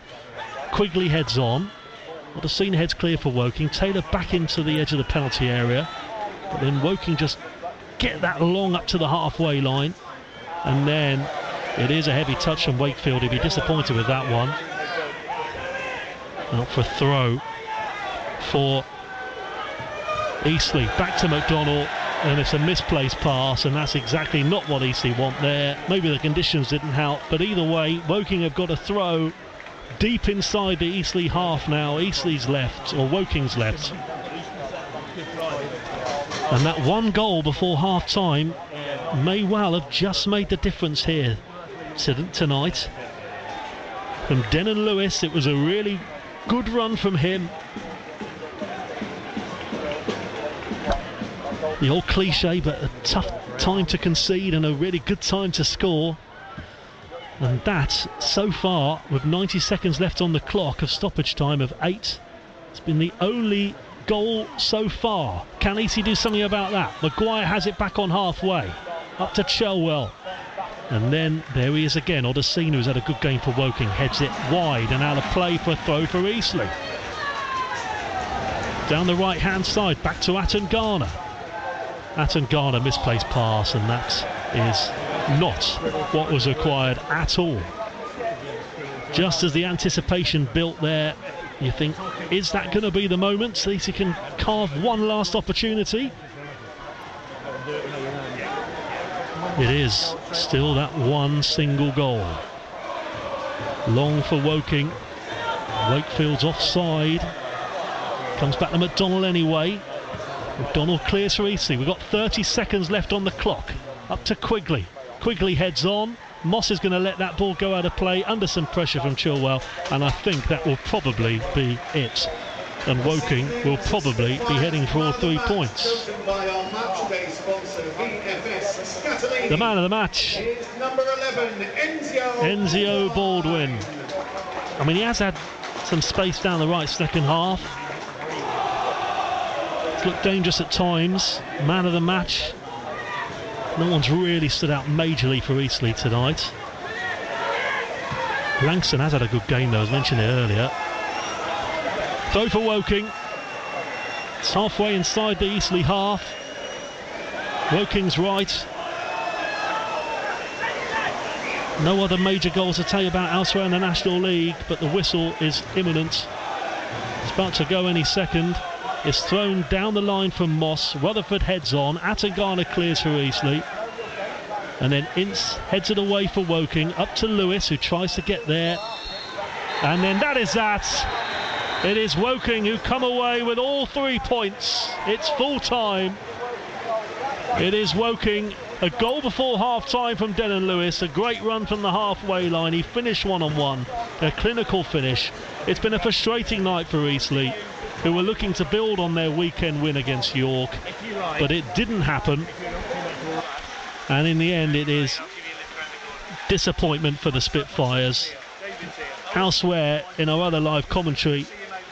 Quigley heads on. Odesina heads clear for Woking. Taylor back into the edge of the penalty area. But then Woking just get that long up to the halfway line. And then it is a heavy touch from Wakefield. He'd be disappointed with that one. Out for a throw for Eastleigh. Back to McDonnell, and it's a misplaced pass, and that's exactly not what Eastleigh want there. Maybe the conditions didn't help, but either way, Woking have got a throw deep inside the Eastleigh half now. Eastleigh's left, or Woking's left. And that one goal before half-time may well have just made the difference here tonight. From Denon Lewis, it was a really good run from him. The old cliche, but a tough time to concede and a really good time to score. And that, so far, with 90 seconds left on the clock of stoppage time of 8, it's been the only goal so far. Can Eastleigh do something about that? Maguire has it back on halfway. Up to Chelwell. And then there he is again. Odesina, who's had a good game for Woking, heads it wide and out of play for a throw for Eastleigh. Down the right hand side, back to Atangana. Atangana, misplaced pass, and that is not what was required at all. Just as the anticipation built there, you think, is that going to be the moment so he can carve one last opportunity? It is still that one single goal. Long for Woking. Wakefield's offside. Comes back to McDonnell anyway. McDonnell clears for Eastleigh. We've got 30 seconds left on the clock. Up to Quigley. Quigley heads on. Moss is going to let that ball go out of play under some pressure from Chilwell, and I think that will probably be it. And Woking will probably be heading for all 3 points. The man of the match is number 11, Enzio Baldwin. I mean, he has had some space down the right second half. It's looked dangerous at times. Man of the match. No one's really stood out majorly for Eastleigh tonight. Langston has had a good game though, as mentioned earlier. Throw for Woking. It's halfway inside the Eastleigh half. Woking's right. No other major goals to tell you about elsewhere in the National League, but the whistle is imminent. It's about to go any second. It's thrown down the line from Moss. Rutherford heads on. Atangana clears for Eastleigh. And then Ince heads it away for Woking. Up to Lewis, who tries to get there. And then that is that. It is Woking who come away with all 3 points. It's full time. It is Woking. A goal before half-time from Denon Lewis. A great run from the halfway line. He finished one-on-one. A clinical finish. It's been a frustrating night for Eastleigh, who were looking to build on their weekend win against York. But it didn't happen. And in the end, it is disappointment for the Spitfires. Elsewhere, in our other live commentary,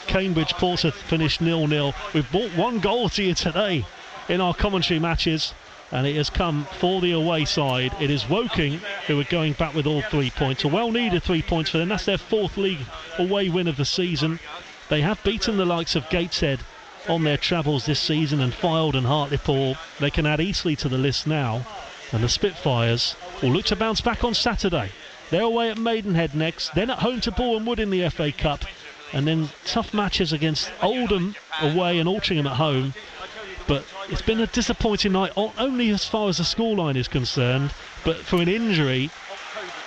Cambridge Portsmouth finished 0-0. We've brought 1 goal to you today in our commentary matches, and it has come for the away side. It is Woking who are going back with all 3 points. A well-needed 3 points for them. That's their 4th league away win of the season. They have beaten the likes of Gateshead on their travels this season, and Fylde and Hartlepool. They can add Eastleigh to the list now, and the Spitfires will look to bounce back on Saturday. They're away at Maidenhead next, then at home to Boreham Wood in the FA Cup, and then tough matches against Oldham away and Altrincham at home. But it's been a disappointing night, only as far as the scoreline is concerned, but for an injury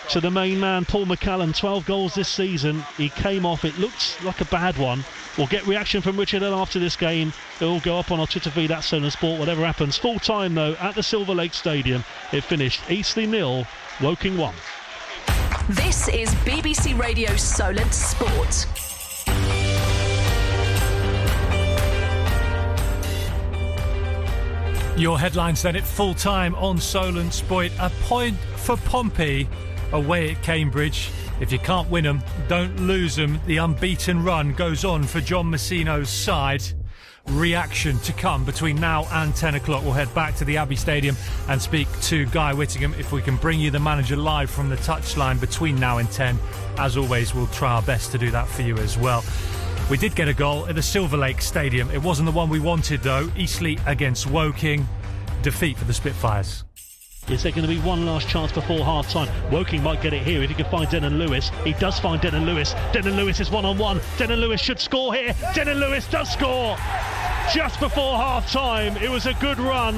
to the main man, Paul McCallum. 12 goals this season. He came off. It looks like a bad one. We'll get reaction from Richard Hill after this game. It'll go up on our Twitter feed at Solent Sport, whatever happens. Full time though at the Silver Lake Stadium. It finished Eastleigh 0, Woking 1. This is BBC Radio Solent Sport. Your headlines then at full time on Solent Sport. A point for Pompey away at Cambridge. If you can't win them, don't lose them. The unbeaten run goes on for John Messino's side. Reaction to come between now and 10 o'clock. We'll head back to the Abbey Stadium and speak to Guy Whittingham if we can bring you the manager live from the touchline between now and 10. As always, we'll try our best to do that for you as well. We did get a goal at the Silver Lake Stadium. It wasn't the one we wanted though. Eastleigh against Woking. Defeat for the Spitfires. Is there going to be one last chance before half-time? Woking might get it here if he can find Denon Lewis. He does find Denon Lewis. Denon Lewis is one-on-one. Denon Lewis should score here. Denon Lewis does score just before half-time. It was a good run.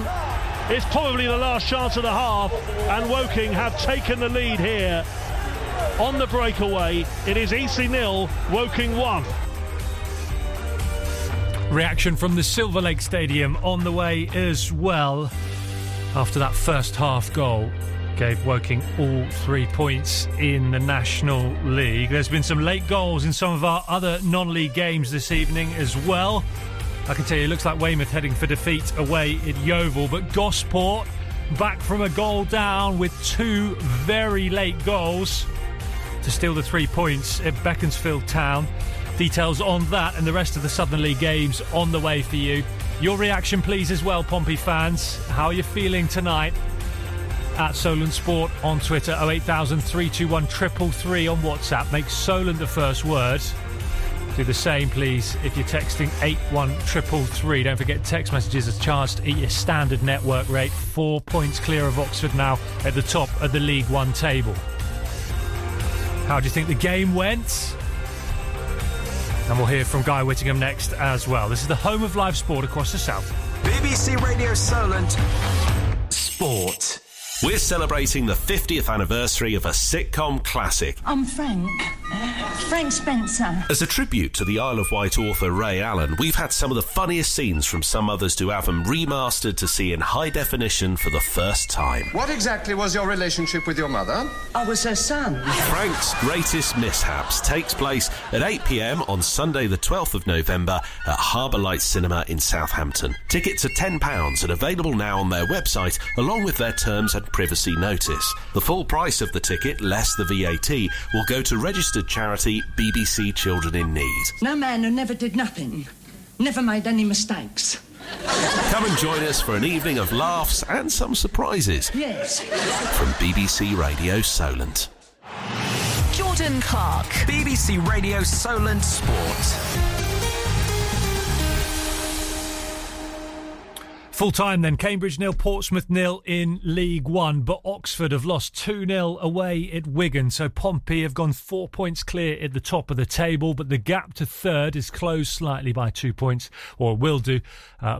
It's probably the last chance of the half, and Woking have taken the lead here on the breakaway. It is Eastleigh 0, Woking 1. Reaction from the Silver Lake Stadium on the way as well. After that first half goal, gave Woking all 3 points in the National League. There's been some late goals in some of our other non-league games this evening as well. I can tell you, it looks like Weymouth heading for defeat away at Yeovil, but Gosport back from a goal down with 2 very late goals to steal the 3 points at Beaconsfield Town. Details on that and the rest of the Southern League games on the way for you. Your reaction, please, as well, Pompey fans. How are you feeling tonight? At Solent Sport on Twitter, 08000 321 333 on WhatsApp. Make Solent the first word. Do the same, please, if you're texting 81333. Don't forget, text messages are charged at your standard network rate. 4 points clear of Oxford now at the top of the League One table. How do you think the game went? And we'll hear from Guy Whittingham next as well. This is the home of live sport across the south. BBC Radio Solent Sport. We're celebrating the 50th anniversary of a sitcom classic. I'm Frank Spencer. As a tribute to the Isle of Wight author Ray Allen, we've had some of the funniest scenes from some others to have them remastered to see in high definition for the first time. What exactly was your relationship with your mother? I was her son. Frank's Greatest Mishaps takes place at 8 p.m. on Sunday the 12th of November at Harbour Lights Cinema in Southampton. Tickets are £10 and available now on their website along with their terms and privacy notice. The full price of the ticket, less the VAT, will go to registered charity BBC Children in Need. No man who never did nothing, never made any mistakes. Come and join us for an evening of laughs and some surprises. Yes. From BBC Radio Solent. Jordan Clark. BBC Radio Solent Sport. Full time then, Cambridge 0, Portsmouth 0 in League One, but Oxford have lost 2-0 away at Wigan, so Pompey have gone 4 points clear at the top of the table, but the gap to third is closed slightly by 2 points, or will do.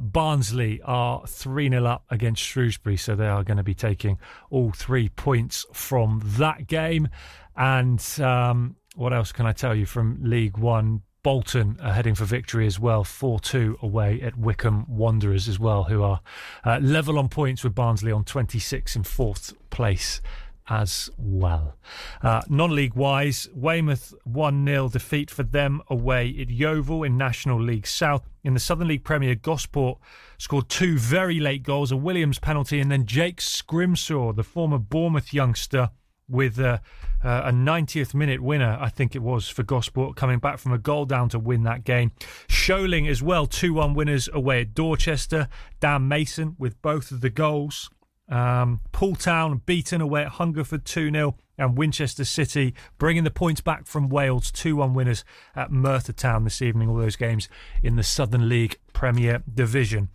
Barnsley are 3-0 up against Shrewsbury, so they are going to be taking all 3 points from that game. And what else can I tell you from League One? Bolton are heading for victory as well, 4-2 away at Wycombe Wanderers as well, who are level on points with Barnsley on 26 in 4th place as well. Non-league wise, Weymouth 1-0 defeat for them away at Yeovil in National League South. In the Southern League Premier, Gosport scored 2 very late goals, a Williams penalty, and then Jake Scrimshaw, the former Bournemouth youngster, with a 90th minute winner, I think it was, for Gosport, coming back from a goal down to win that game. Sholing as well, 2-1 winners away at Dorchester. Dan Mason with both of the goals. Pooltown beaten away at Hungerford 2-0, and Winchester City bringing the points back from Wales, 2-1 winners at Merthyr Town this evening. All those games in the Southern League Premier Division.